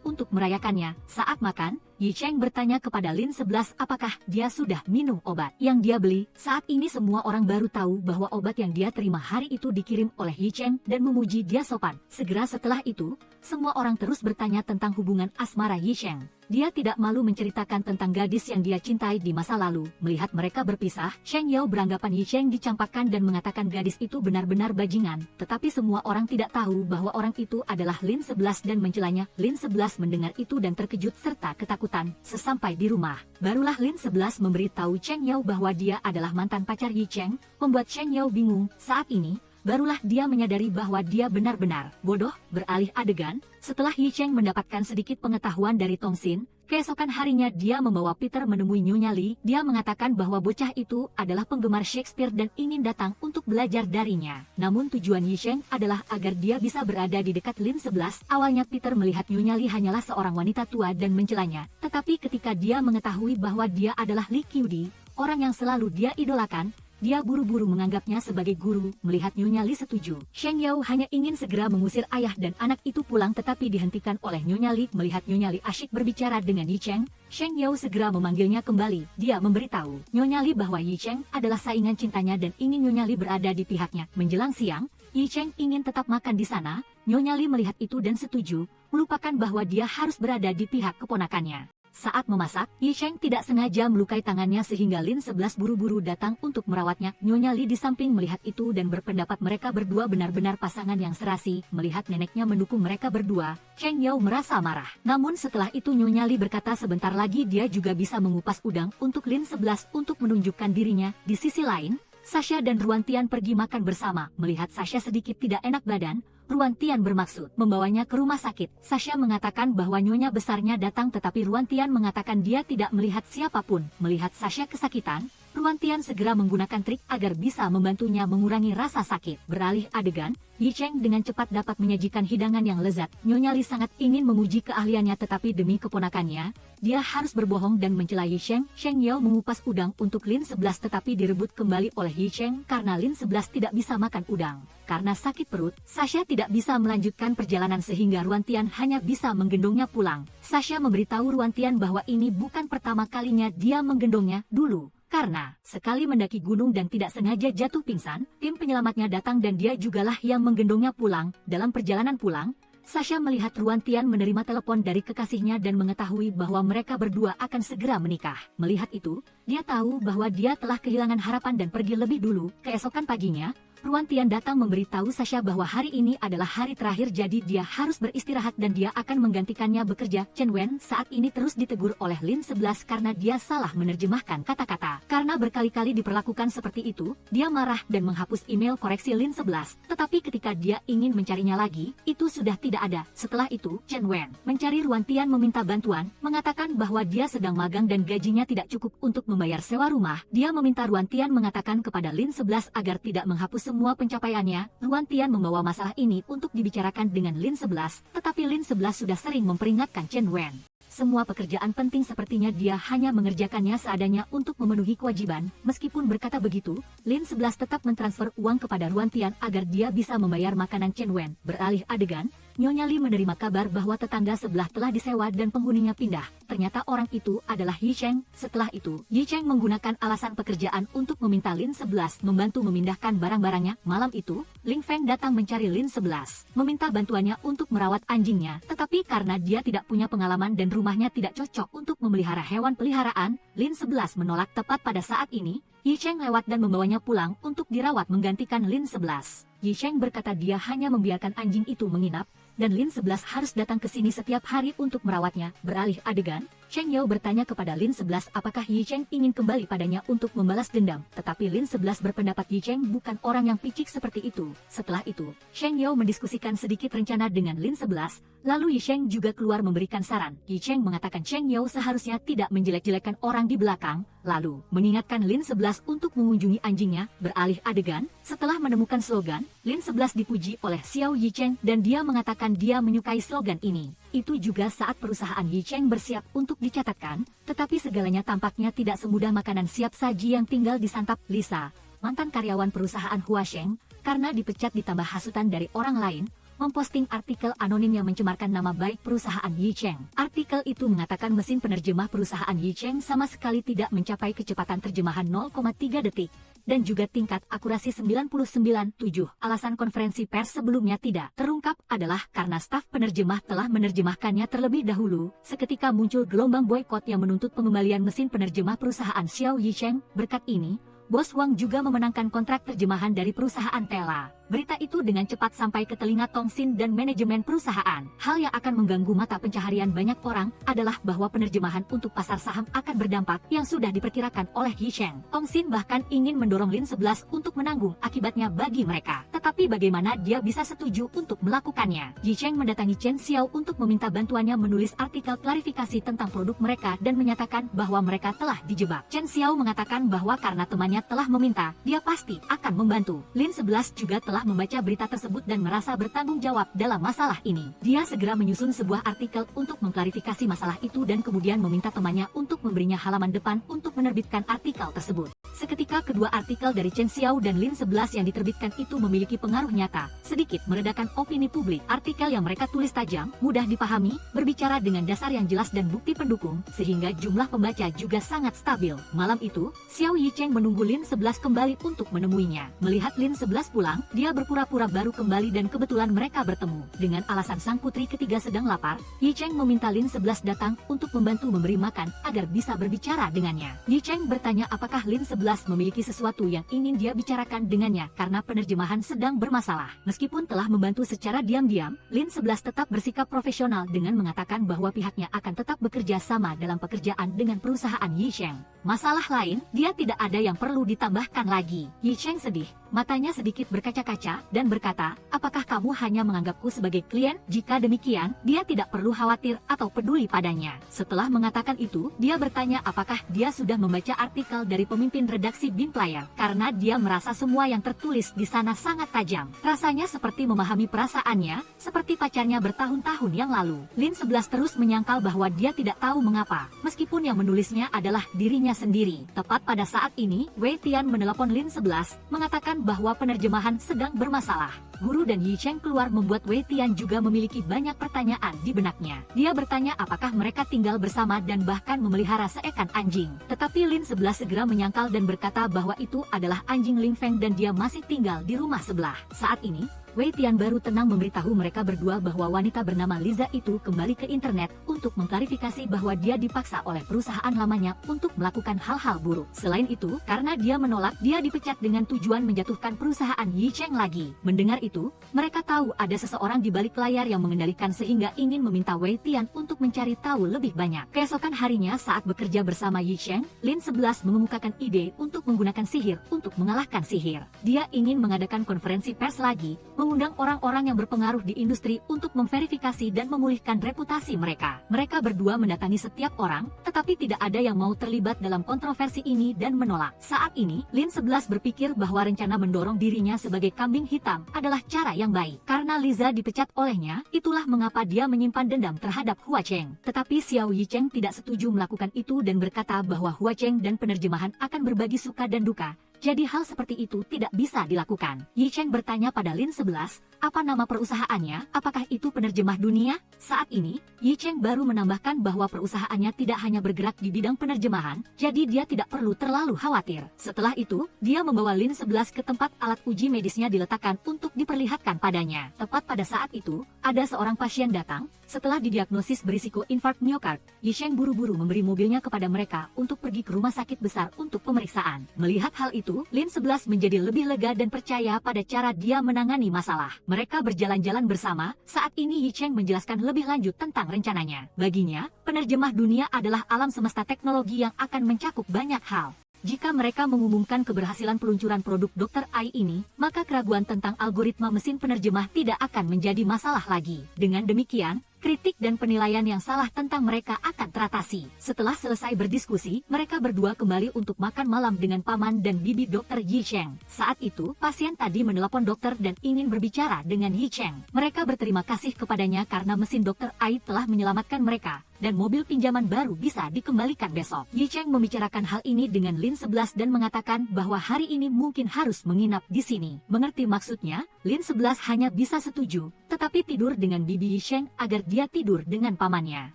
untuk merayakannya. Saat makan, Yi Cheng bertanya kepada Lin 11 apakah dia sudah minum obat yang dia beli. Saat ini semua orang baru tahu bahwa obat yang dia terima hari itu dikirim oleh Yi Cheng dan memuji dia sopan. Segera setelah itu, semua orang terus bertanya tentang hubungan asmara Yi Cheng. Dia tidak malu menceritakan tentang gadis yang dia cintai di masa lalu. Melihat mereka berpisah, Cheng Yao beranggapan Yi Cheng dicampakkan dan mengatakan gadis itu benar-benar bajingan. Tetapi semua orang tidak tahu bahwa orang itu adalah Lin 11 dan mencelanya. Lin 11 mendengar itu dan terkejut serta ketakutan. Sesampai di rumah, barulah Lin 11 memberitahu Cheng Yao bahwa dia adalah mantan pacar Yi Cheng, membuat Cheng Yao bingung. Saat ini, barulah dia menyadari bahwa dia benar-benar bodoh. Beralih adegan, setelah Yi Cheng mendapatkan sedikit pengetahuan dari Tongsin, Keesokan harinya dia membawa Peter menemui Nyonya Lee. Dia mengatakan bahwa bocah itu adalah penggemar Shakespeare dan ingin datang untuk belajar darinya. Namun tujuan Yisheng adalah agar dia bisa berada di dekat Lin 11. Awalnya Peter melihat Nyonya Lee hanyalah seorang wanita tua dan mencelanya. Tetapi ketika dia mengetahui bahwa dia adalah Lee Kyudi, orang yang selalu dia idolakan, dia buru-buru menganggapnya sebagai guru. Melihat Nyonya Lee setuju, Sheng Yao hanya ingin segera mengusir ayah dan anak itu pulang, tetapi dihentikan oleh Nyonya Lee. Melihat Nyonya Lee asyik berbicara dengan Yicheng, Sheng Yao segera memanggilnya kembali. Dia memberitahu Nyonya Lee bahwa Yicheng adalah saingan cintanya dan ingin Nyonya Lee berada di pihaknya. Menjelang siang, Yicheng ingin tetap makan di sana. Nyonya Lee melihat itu dan setuju, melupakan bahwa dia harus berada di pihak keponakannya. Saat memasak, Yisheng tidak sengaja melukai tangannya sehingga Lin 11 buru-buru datang untuk merawatnya. Nyonya Lee di samping melihat itu dan berpendapat mereka berdua benar-benar pasangan yang serasi. Melihat neneknya mendukung mereka berdua, Sheng Yao merasa marah. Namun setelah itu Nyonya Lee berkata sebentar lagi dia juga bisa mengupas udang untuk Lin 11 untuk menunjukkan dirinya. Di sisi lain, Sasha dan Ruantian pergi makan bersama. Melihat Sasha sedikit tidak enak badan, Ruantian bermaksud membawanya ke rumah sakit. Sasha mengatakan bahwa nyonya besarnya datang tetapi Ruantian mengatakan dia tidak melihat siapapun. Melihat Sasha kesakitan, Ruantian segera menggunakan trik agar bisa membantunya mengurangi rasa sakit. Beralih adegan, Yicheng dengan cepat dapat menyajikan hidangan yang lezat. Nyonya Lee sangat ingin memuji keahliannya tetapi demi keponakannya, dia harus berbohong dan mencela Yicheng. Sheng Yao mengupas udang untuk Lin 11 tetapi direbut kembali oleh Yicheng karena Lin 11 tidak bisa makan udang. Karena sakit perut, Sasha tidak bisa melanjutkan perjalanan sehingga Ruantian hanya bisa menggendongnya pulang. Sasha memberitahu Ruantian bahwa ini bukan pertama kalinya dia menggendongnya dulu. Karena sekali mendaki gunung dan tidak sengaja jatuh pingsan, tim penyelamatnya datang dan dia jugalah yang menggendongnya pulang. Dalam perjalanan pulang, Sasha melihat Ruantian menerima telepon dari kekasihnya dan mengetahui bahwa mereka berdua akan segera menikah. Melihat itu, dia tahu bahwa dia telah kehilangan harapan dan pergi lebih dulu. Keesokan paginya, Ruantian datang memberitahu Sasha bahwa hari ini adalah hari terakhir jadi dia harus beristirahat dan dia akan menggantikannya bekerja. Chen Wen saat ini terus ditegur oleh Lin 11 karena dia salah menerjemahkan kata-kata. Karena berkali-kali diperlakukan seperti itu, dia marah dan menghapus email koreksi Lin 11. Tetapi ketika dia ingin mencarinya lagi, itu sudah tidak ada. Setelah itu, Chen Wen mencari Ruantian meminta bantuan, mengatakan bahwa dia sedang magang dan gajinya tidak cukup untuk membayar sewa rumah. Dia meminta Ruantian mengatakan kepada Lin 11 agar tidak menghapus semua pencapaiannya. Ruantian membawa masalah ini untuk dibicarakan dengan Lin 11, tetapi Lin 11 sudah sering memperingatkan Chen Wen. Semua pekerjaan penting sepertinya dia hanya mengerjakannya seadanya untuk memenuhi kewajiban. Meskipun berkata begitu, Lin 11 tetap mentransfer uang kepada Ruantian agar dia bisa membayar makanan Chen Wen. Beralih adegan, Nyonya Lee menerima kabar bahwa tetangga sebelah telah disewa dan penghuninya pindah. Ternyata orang itu adalah Yicheng. Setelah itu, Yicheng menggunakan alasan pekerjaan untuk meminta Lin 11 membantu memindahkan barang-barangnya. Malam itu, Ling Feng datang mencari Lin 11, meminta bantuannya untuk merawat anjingnya. Tetapi karena dia tidak punya pengalaman dan rumahnya tidak cocok untuk memelihara hewan peliharaan, Lin 11 menolak. Tepat pada saat ini, Yicheng lewat dan membawanya pulang untuk dirawat menggantikan Lin 11. Yicheng berkata dia hanya membiarkan anjing itu menginap, dan Lin 11 harus datang ke sini setiap hari untuk merawatnya. Beralih adegan, Sheng Yao bertanya kepada Lin 11 apakah Yicheng ingin kembali padanya untuk membalas dendam. Tetapi Lin 11 berpendapat Yicheng bukan orang yang picik seperti itu. Setelah itu, Sheng Yao mendiskusikan sedikit rencana dengan Lin 11, lalu Yicheng juga keluar memberikan saran. Yicheng mengatakan Sheng Yao seharusnya tidak menjelek-jelekan orang di belakang, lalu mengingatkan Lin 11 untuk mengunjungi anjingnya. Beralih adegan, setelah menemukan slogan, Lin 11 dipuji oleh Xiao Yicheng dan dia mengatakan dia menyukai slogan ini. Itu juga saat perusahaan Yicheng bersiap untuk dicatatkan, tetapi segalanya tampaknya tidak semudah makanan siap saji yang tinggal disantap. Lisa, mantan karyawan perusahaan Huasheng, karena dipecat ditambah hasutan dari orang lain, memposting artikel anonim yang mencemarkan nama baik perusahaan Yicheng. Artikel itu mengatakan mesin penerjemah perusahaan Yicheng sama sekali tidak mencapai kecepatan terjemahan 0,3 detik, dan juga tingkat akurasi 99.7. Alasan konferensi pers sebelumnya tidak terungkap adalah karena staf penerjemah telah menerjemahkannya terlebih dahulu. Seketika muncul gelombang boykot yang menuntut pengembalian mesin penerjemah perusahaan Xiao Yicheng. Berkat ini, Bos Wang juga memenangkan kontrak terjemahan dari perusahaan Tela. Berita itu dengan cepat sampai ke telinga Tongxin dan manajemen perusahaan. Hal yang akan mengganggu mata pencaharian banyak orang adalah bahwa penerjemahan untuk pasar saham akan berdampak yang sudah diperkirakan oleh Yicheng. Tongxin bahkan ingin mendorong Lin 11 untuk menanggung akibatnya bagi mereka. Tetapi bagaimana dia bisa setuju untuk melakukannya? Yi Cheng mendatangi Chen Xiao untuk meminta bantuannya menulis artikel klarifikasi tentang produk mereka dan menyatakan bahwa mereka telah dijebak. Chen Xiao mengatakan bahwa karena temannya telah meminta, dia pasti akan membantu. Lin 11 juga telah membaca berita tersebut dan merasa bertanggung jawab dalam masalah ini. Dia segera menyusun sebuah artikel untuk mengklarifikasi masalah itu dan kemudian meminta temannya untuk memberinya halaman depan untuk menerbitkan artikel tersebut. Seketika kedua artikel dari Chen Xiao dan Lin 11 yang diterbitkan itu memiliki pengaruh nyata, sedikit meredakan opini publik. Artikel yang mereka tulis tajam, mudah dipahami, berbicara dengan dasar yang jelas dan bukti pendukung, sehingga jumlah pembaca juga sangat stabil. Malam itu, Xiao Yicheng menunggu Lin 11 kembali untuk menemuinya. Melihat Lin 11 pulang, dia berpura-pura baru kembali dan kebetulan mereka bertemu. Dengan alasan sang putri ketiga sedang lapar, Yicheng meminta Lin 11 datang untuk membantu memberi makan agar bisa berbicara dengannya. Yicheng bertanya apakah Lin 11 memiliki sesuatu yang ingin dia bicarakan dengannya karena penerjemahan sedang bermasalah. Meskipun telah membantu secara diam-diam, Lin 11 tetap bersikap profesional dengan mengatakan bahwa pihaknya akan tetap bekerja sama dalam pekerjaan dengan perusahaan Yicheng. Masalah lain, dia tidak ada yang perlu ditambahkan lagi. Yicheng sedih, matanya sedikit berkaca-kaca dan berkata, apakah kamu hanya menganggapku sebagai klien? Jika demikian, dia tidak perlu khawatir atau peduli padanya. Setelah mengatakan itu, dia bertanya apakah dia sudah membaca artikel dari pemimpin redaksi Bin Player, karena dia merasa semua yang tertulis di sana sangat tajam. Rasanya seperti memahami perasaannya, seperti pacarnya bertahun-tahun yang lalu. Lin 11 terus menyangkal bahwa dia tidak tahu mengapa, meskipun yang menulisnya adalah dirinya sendiri. Tepat pada saat ini, Wei Tian menelepon Lin 11, mengatakan bahwa penerjemahan sedang bermasalah. Guru dan Yicheng keluar membuat Wei Tian juga memiliki banyak pertanyaan di benaknya. Dia bertanya apakah mereka tinggal bersama dan bahkan memelihara seekor anjing. Tetapi Lin 11 segera menyangkal dan berkata bahwa itu adalah anjing Ling Feng dan dia masih tinggal di rumah sebelah. Saat ini, Wei Tian baru tenang memberitahu mereka berdua bahwa wanita bernama Liza itu kembali ke internet untuk mengklarifikasi bahwa dia dipaksa oleh perusahaan lamanya untuk melakukan hal-hal buruk. Selain itu, karena dia menolak, dia dipecat dengan tujuan menjatuhkan perusahaan Yicheng lagi. Mendengar itu, mereka tahu ada seseorang di balik layar yang mengendalikan sehingga ingin meminta Wei Tian untuk mencari tahu lebih banyak. Keesokan harinya saat bekerja bersama Yicheng, Lin 11 mengemukakan ide untuk menggunakan sihir untuk mengalahkan sihir. Dia ingin mengadakan konferensi pers lagi, mengundang orang-orang yang berpengaruh di industri untuk memverifikasi dan memulihkan reputasi mereka. Mereka berdua mendatangi setiap orang, tetapi tidak ada yang mau terlibat dalam kontroversi ini dan menolak. Saat ini, Lin 11 berpikir bahwa rencana mendorong dirinya sebagai kambing hitam adalah cara yang baik. Karena Liza dipecat olehnya, itulah mengapa dia menyimpan dendam terhadap Hua Cheng. Tetapi Xiao Yicheng tidak setuju melakukan itu dan berkata bahwa Hua Cheng dan penerjemahan akan berbagi suka dan duka. Jadi hal seperti itu tidak bisa dilakukan. Yicheng bertanya pada Lin 11, apa nama perusahaannya? Apakah itu penerjemah dunia? Saat ini, Yicheng baru menambahkan bahwa perusahaannya tidak hanya bergerak di bidang penerjemahan, jadi dia tidak perlu terlalu khawatir. Setelah itu, dia membawa Lin 11 ke tempat alat uji medisnya diletakkan untuk diperlihatkan padanya. Tepat pada saat itu, ada seorang pasien datang. Setelah didiagnosis berisiko infark miokard, Yicheng buru-buru memberi mobilnya kepada mereka untuk pergi ke rumah sakit besar untuk pemeriksaan. Melihat hal itu, Lin 11 menjadi lebih lega dan percaya pada cara dia menangani masalah. Mereka berjalan-jalan bersama, saat ini Yicheng menjelaskan lebih lanjut tentang rencananya. Baginya, penerjemah dunia adalah alam semesta teknologi yang akan mencakup banyak hal. Jika mereka mengumumkan keberhasilan peluncuran produk Dr. AI ini, maka keraguan tentang algoritma mesin penerjemah tidak akan menjadi masalah lagi. Dengan demikian, kritik dan penilaian yang salah tentang mereka akan teratasi. Setelah selesai berdiskusi, mereka berdua kembali untuk makan malam dengan paman dan bibi Dr. Yicheng. Saat itu, pasien tadi menelpon dokter dan ingin berbicara dengan Yicheng. Mereka berterima kasih kepadanya karena mesin Dr. AI telah menyelamatkan mereka, dan mobil pinjaman baru bisa dikembalikan besok. Yicheng membicarakan hal ini dengan Lin 11 dan mengatakan bahwa hari ini mungkin harus menginap di sini. Mengerti maksudnya, Lin 11 hanya bisa setuju, tetapi tidur dengan bibi Yicheng agar dia tidur dengan pamannya.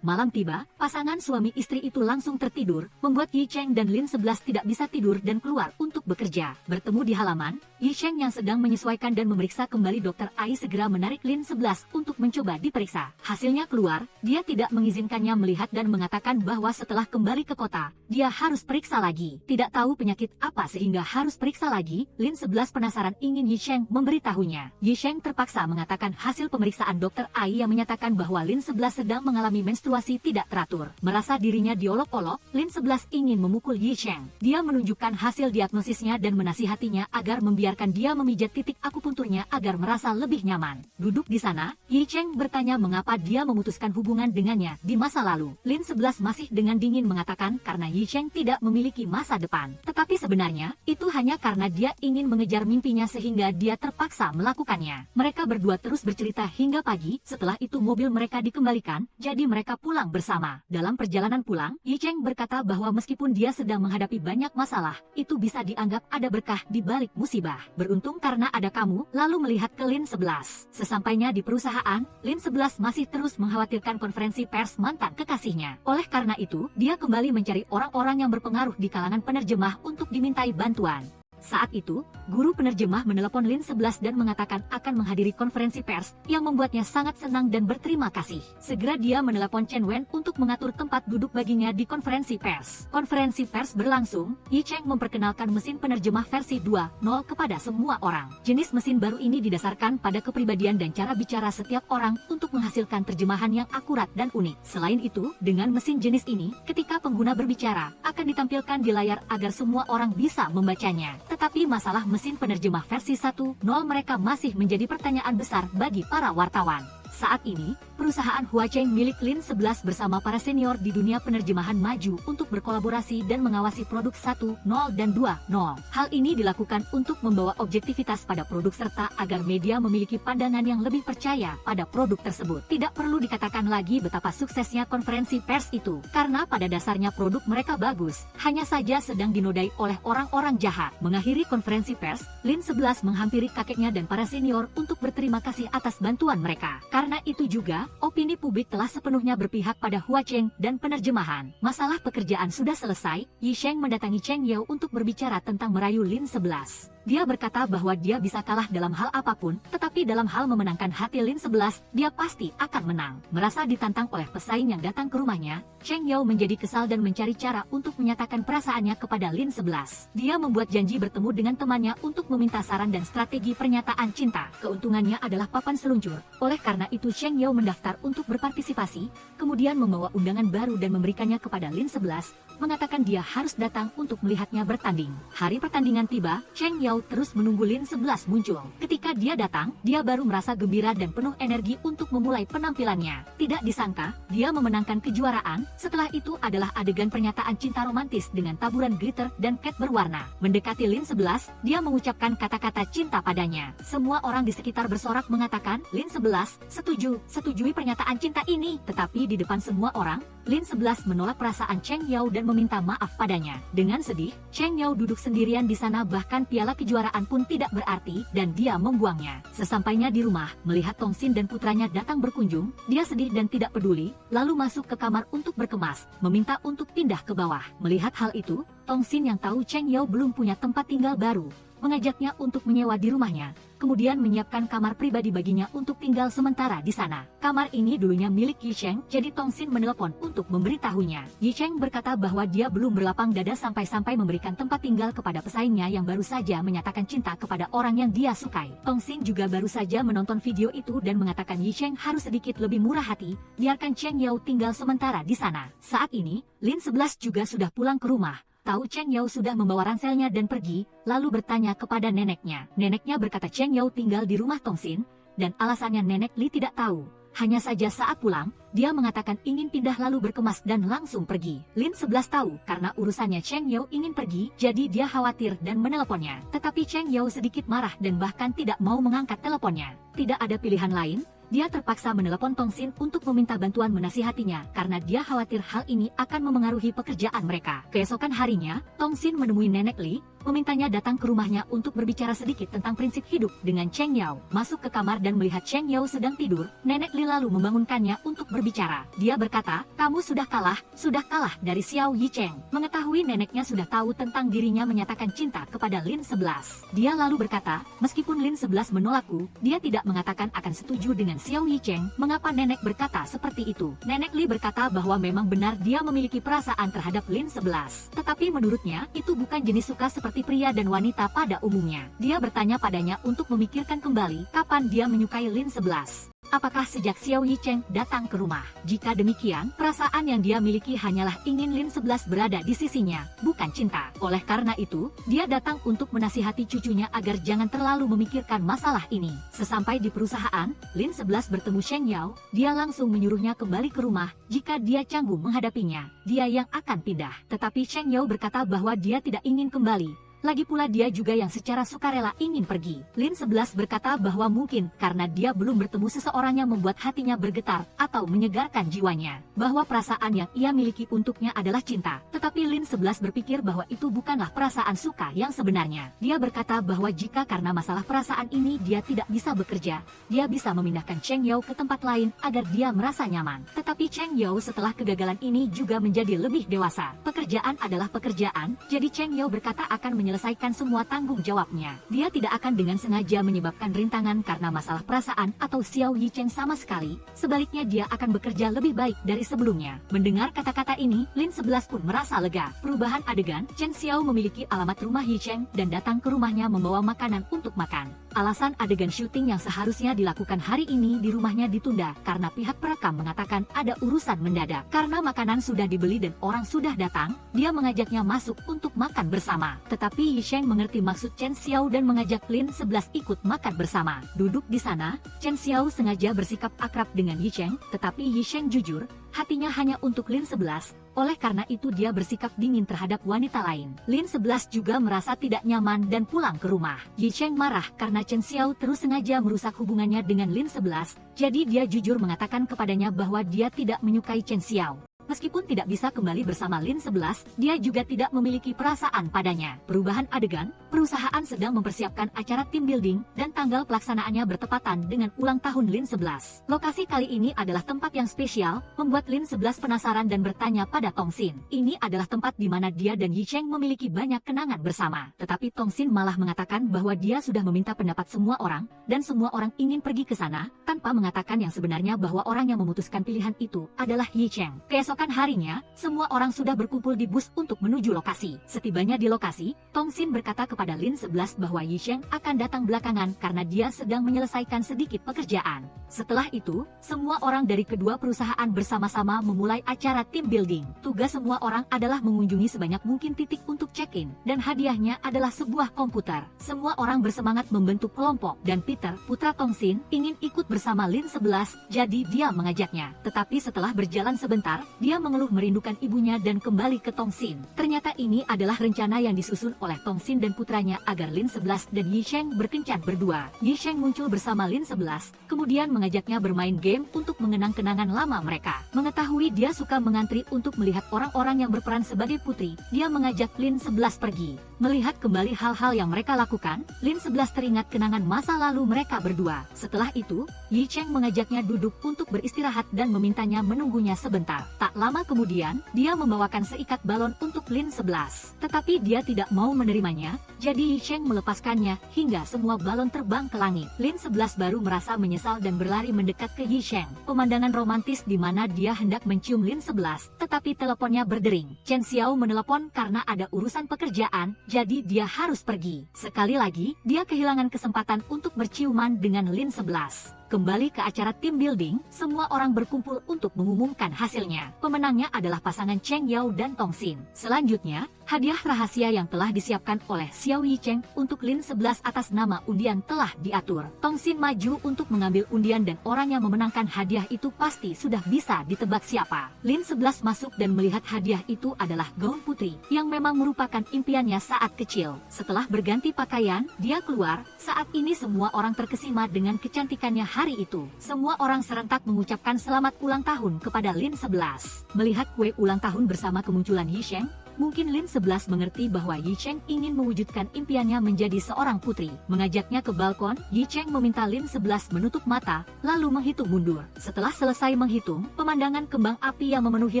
Malam tiba, pasangan suami istri itu langsung tertidur, membuat Yicheng dan Lin 11 tidak bisa tidur dan keluar untuk bekerja. Bertemu di halaman, Yicheng yang sedang menyesuaikan dan memeriksa kembali Dr. Ai segera menarik Lin 11 untuk mencoba diperiksa. Hasilnya keluar, dia tidak mengizinkannya melihat dan mengatakan bahwa setelah kembali ke kota, dia harus periksa lagi. Tidak tahu penyakit apa sehingga harus periksa lagi, Lin 11 penasaran ingin Yicheng memberitahunya. Yicheng terpaksa mengatakan hasil hasil pemeriksaan dokter Ai yang menyatakan bahwa Lin 11 sedang mengalami menstruasi tidak teratur. Merasa dirinya diolok-olok, Lin 11 ingin memukul Yi Cheng. Dia menunjukkan hasil diagnosisnya dan menasihatinya agar membiarkan dia memijat titik akupunturnya agar merasa lebih nyaman. Duduk di sana, Yi Cheng bertanya mengapa dia memutuskan hubungan dengannya di masa lalu. Lin 11 masih dengan dingin mengatakan karena Yi Cheng tidak memiliki masa depan. Tetapi sebenarnya, itu hanya karena dia ingin mengejar mimpinya sehingga dia terpaksa melakukannya. Mereka berdua terus bercerita hingga pagi, setelah itu mobil mereka dikembalikan, jadi mereka pulang bersama. Dalam perjalanan pulang, Yi Cheng berkata bahwa meskipun dia sedang menghadapi banyak masalah, itu bisa dianggap ada berkah di balik musibah. Beruntung karena ada kamu, lalu melihat ke Lin 11. Sesampainya di perusahaan, Lin 11 masih terus mengkhawatirkan konferensi pers mantan kekasihnya. Oleh karena itu, dia kembali mencari orang-orang yang berpengaruh di kalangan penerjemah untuk dimintai bantuan. Saat itu, guru penerjemah menelepon Lin 11 dan mengatakan akan menghadiri konferensi pers yang membuatnya sangat senang dan berterima kasih. Segera dia menelepon Chen Wen untuk mengatur tempat duduk baginya di konferensi pers. Konferensi pers berlangsung, Yi Cheng memperkenalkan mesin penerjemah versi 2.0 kepada semua orang. Jenis mesin baru ini didasarkan pada kepribadian dan cara bicara setiap orang untuk menghasilkan terjemahan yang akurat dan unik. Selain itu, dengan mesin jenis ini, ketika pengguna berbicara, akan ditampilkan di layar agar semua orang bisa membacanya. Tetapi masalah mesin penerjemah versi 1.0 mereka masih menjadi pertanyaan besar bagi para wartawan. Saat ini, perusahaan Huacheng milik Lin 11 bersama para senior di dunia penerjemahan maju untuk berkolaborasi dan mengawasi produk 1.0 dan 2.0. Hal ini dilakukan untuk membawa objektivitas pada produk serta agar media memiliki pandangan yang lebih percaya pada produk tersebut. Tidak perlu dikatakan lagi betapa suksesnya konferensi pers itu, karena pada dasarnya produk mereka bagus, hanya saja sedang dinodai oleh orang-orang jahat. Mengakhiri konferensi pers, Lin 11 menghampiri kakeknya dan para senior untuk berterima kasih atas bantuan mereka. Karena itu juga, opini publik telah sepenuhnya berpihak pada Huacheng dan penerjemahan. Masalah pekerjaan sudah selesai, Yi Cheng mendatangi Cheng Yao untuk berbicara tentang merayu Lin 11. Dia berkata bahwa dia bisa kalah dalam hal apapun, tetapi dalam hal memenangkan hati Lin 11, dia pasti akan menang. Merasa ditantang oleh pesaing yang datang ke rumahnya, Cheng Yao menjadi kesal dan mencari cara untuk menyatakan perasaannya kepada Lin 11. Dia membuat janji bertemu dengan temannya untuk meminta saran dan strategi pernyataan cinta. Keuntungannya adalah papan seluncur. Oleh karena itu Cheng Yao mendaftar untuk berpartisipasi, kemudian membawa undangan baru dan memberikannya kepada Lin 11, mengatakan dia harus datang untuk melihatnya bertanding. Hari pertandingan tiba, Cheng Yao terus menunggu Lin 11 muncul. Ketika dia datang, dia baru merasa gembira dan penuh energi untuk memulai penampilannya. Tidak disangka, dia memenangkan kejuaraan. Setelah itu adalah adegan pernyataan cinta romantis dengan taburan glitter dan cat berwarna. Mendekati Lin 11, dia mengucapkan kata-kata cinta padanya. Semua orang di sekitar bersorak mengatakan, Lin 11, setujui pernyataan cinta ini. Tetapi di depan semua orang, Lin 11 menolak perasaan Cheng Yao dan meminta maaf padanya. Dengan sedih, Cheng Yao duduk sendirian di sana, bahkan piala kejuaraan pun tidak berarti dan dia membuangnya. Sesampainya di rumah, melihat Tong Xin dan putranya datang berkunjung, dia sedih dan tidak peduli, lalu masuk ke kamar untuk berkemas, meminta untuk pindah ke bawah. Melihat hal itu, Tong Xin yang tahu Cheng Yao belum punya tempat tinggal baru, mengajaknya untuk menyewa di rumahnya, kemudian menyiapkan kamar pribadi baginya untuk tinggal sementara di sana. Kamar ini dulunya milik Yi Cheng, jadi Tong Xin menelepon untuk memberitahunya. Yi Cheng berkata bahwa dia belum berlapang dada sampai-sampai memberikan tempat tinggal kepada pesaingnya yang baru saja menyatakan cinta kepada orang yang dia sukai. Tong Xin juga baru saja menonton video itu dan mengatakan Yi Cheng harus sedikit lebih murah hati, biarkan Cheng Yao tinggal sementara di sana. Saat ini, Lin 11 juga sudah pulang ke rumah. Tahu Cheng Yao sudah membawa ranselnya dan pergi, lalu bertanya kepada neneknya. Neneknya berkata Cheng Yao tinggal di rumah Tong Xin, dan alasannya Nenek Li tidak tahu. Hanya saja saat pulang, dia mengatakan ingin pindah lalu berkemas dan langsung pergi. Lin 11 tahu karena urusannya Cheng Yao ingin pergi, jadi dia khawatir dan meneleponnya. Tetapi Cheng Yao sedikit marah dan bahkan tidak mau mengangkat teleponnya. Tidak ada pilihan lain. Dia terpaksa menelepon Tong Xin untuk meminta bantuan menasihatinya karena dia khawatir hal ini akan memengaruhi pekerjaan mereka. Keesokan harinya, Tong Xin menemui Nenek Li, memintanya datang ke rumahnya untuk berbicara sedikit tentang prinsip hidup dengan Cheng Yao. Masuk ke kamar dan melihat Cheng Yao sedang tidur, Nenek Li lalu membangunkannya untuk berbicara. Dia berkata, kamu sudah kalah dari Xiao Yi Cheng. Mengetahui neneknya sudah tahu tentang dirinya menyatakan cinta kepada Lin 11. Dia lalu berkata, meskipun Lin 11 menolakku, dia tidak mengatakan akan setuju dengan Xiao Yi Cheng. Mengapa nenek berkata seperti itu? Nenek Li berkata bahwa memang benar dia memiliki perasaan terhadap Lin 11. Tetapi menurutnya, itu bukan jenis suka seperti seperti pria dan wanita pada umumnya. Dia bertanya padanya untuk memikirkan kembali kapan dia menyukai Lin 11. Apakah sejak Xiao Yicheng datang ke rumah? Jika demikian, perasaan yang dia miliki hanyalah ingin Lin 11 berada di sisinya, bukan cinta. Oleh karena itu, dia datang untuk menasihati cucunya agar jangan terlalu memikirkan masalah ini. Sesampai di perusahaan, Lin 11 bertemu Sheng Yao, dia langsung menyuruhnya kembali ke rumah jika dia canggung menghadapinya. Dia yang akan pindah. Tetapi Sheng Yao berkata bahwa dia tidak ingin kembali. Lagi pula dia juga yang secara sukarela ingin pergi. Lin 11 berkata bahwa mungkin karena dia belum bertemu seseorang yang membuat hatinya bergetar atau menyegarkan jiwanya. Bahwa perasaan yang ia miliki untuknya adalah cinta. Tetapi Lin 11 berpikir bahwa itu bukanlah perasaan suka yang sebenarnya. Dia berkata bahwa jika karena masalah perasaan ini dia tidak bisa bekerja, dia bisa memindahkan Cheng Yao ke tempat lain agar dia merasa nyaman. Tetapi Cheng Yao setelah kegagalan ini juga menjadi lebih dewasa. Pekerjaan adalah pekerjaan, jadi Cheng Yao berkata akan menyelesaikan semua tanggung jawabnya. Dia tidak akan dengan sengaja menyebabkan rintangan karena masalah perasaan atau Xiao Yicheng sama sekali. Sebaliknya dia akan bekerja lebih baik dari sebelumnya. Mendengar kata-kata ini, Lin 11 pun merasa lega. Perubahan adegan, Chen Xiao memiliki alamat rumah Yicheng dan datang ke rumahnya membawa makanan untuk makan. Alasan adegan syuting yang seharusnya dilakukan hari ini di rumahnya ditunda karena pihak perekam mengatakan ada urusan mendadak. Karena makanan sudah dibeli dan orang sudah datang, dia mengajaknya masuk untuk makan bersama. Tetapi Yicheng mengerti maksud Chen Xiao dan mengajak Lin 11 ikut makan bersama. Duduk di sana, Chen Xiao sengaja bersikap akrab dengan Yicheng, tetapi Yicheng jujur, hatinya hanya untuk Lin 11. Oleh karena itu dia bersikap dingin terhadap wanita lain. Lin 11 juga merasa tidak nyaman dan pulang ke rumah. Yicheng marah karena Chen Xiao terus sengaja merusak hubungannya dengan Lin 11, jadi dia jujur mengatakan kepadanya bahwa dia tidak menyukai Chen Xiao. Meskipun tidak bisa kembali bersama Lin 11, dia juga tidak memiliki perasaan padanya. Perubahan adegan, perusahaan sedang mempersiapkan acara team building dan tanggal pelaksanaannya bertepatan dengan ulang tahun Lin 11. Lokasi kali ini adalah tempat yang spesial, membuat Lin 11 penasaran dan bertanya pada Tongxin. Ini adalah tempat di mana dia dan Yicheng memiliki banyak kenangan bersama. Tetapi Tongxin malah mengatakan bahwa dia sudah meminta pendapat semua orang, dan semua orang ingin pergi ke sana, tanpa mengatakan yang sebenarnya bahwa orang yang memutuskan pilihan itu adalah Yicheng. Keesokan harinya, semua orang sudah berkumpul di bus untuk menuju lokasi. Setibanya di lokasi, Tongxin berkata kepada Lin 11 bahwa Yicheng akan datang belakangan karena dia sedang menyelesaikan sedikit pekerjaan. Setelah itu, semua orang dari kedua perusahaan bersama-sama memulai acara team building. Tugas semua orang adalah mengunjungi sebanyak mungkin titik untuk check-in, dan hadiahnya adalah sebuah komputer. Semua orang bersemangat membentuk kelompok, dan Peter, putra Tongxin, ingin ikut bersama Lin 11, jadi dia mengajaknya. Tetapi setelah berjalan sebentar, dia mengeluh merindukan ibunya dan kembali ke Tongxin. Ternyata ini adalah rencana yang disusun oleh Tongxin dan putranya agar Lin 11 dan Yicheng berkencan berdua. Yicheng muncul bersama Lin 11, kemudian mengajaknya bermain game untuk mengenang kenangan lama mereka. Mengetahui dia suka mengantri untuk melihat orang-orang yang berperan sebagai putri, dia mengajak Lin 11 pergi. Melihat kembali hal-hal yang mereka lakukan, Lin 11 teringat kenangan masa lalu mereka berdua. Setelah itu, Yicheng mengajaknya duduk untuk beristirahat dan memintanya menunggunya sebentar. Tak lama kemudian, dia membawakan seikat balon untuk Lin 11. Tetapi dia tidak mau menerimanya, jadi Yicheng melepaskannya hingga semua balon terbang ke langit. Lin 11 baru merasa menyesal dan berlari mendekat ke Yicheng. Pemandangan romantis di mana dia hendak mencium Lin 11, tetapi teleponnya berdering. Chen Xiao menelepon karena ada urusan pekerjaan, jadi dia harus pergi. Sekali lagi, dia kehilangan kesempatan untuk berciuman dengan Lin 11. Kembali ke acara team building, semua orang berkumpul untuk mengumumkan hasilnya. Pemenangnya adalah pasangan Cheng Yao dan Tongxin. Selanjutnya, hadiah rahasia yang telah disiapkan oleh Xiao Yicheng untuk Lin 11 atas nama undian telah diatur. Tongxin maju untuk mengambil undian dan orang yang memenangkan hadiah itu pasti sudah bisa ditebak siapa. Lin 11 masuk dan melihat hadiah itu adalah gaun putri, yang memang merupakan impiannya saat kecil. Setelah berganti pakaian, dia keluar. Saat ini semua orang terkesima dengan kecantikannya hari itu. Semua orang serentak mengucapkan selamat ulang tahun kepada Lin 11. Melihat kue ulang tahun bersama kemunculan Yicheng, mungkin Lin 11 mengerti bahwa Yicheng ingin mewujudkan impiannya menjadi seorang putri. Mengajaknya ke balkon, Yicheng meminta Lin 11 menutup mata, lalu menghitung mundur. Setelah selesai menghitung, pemandangan kembang api yang memenuhi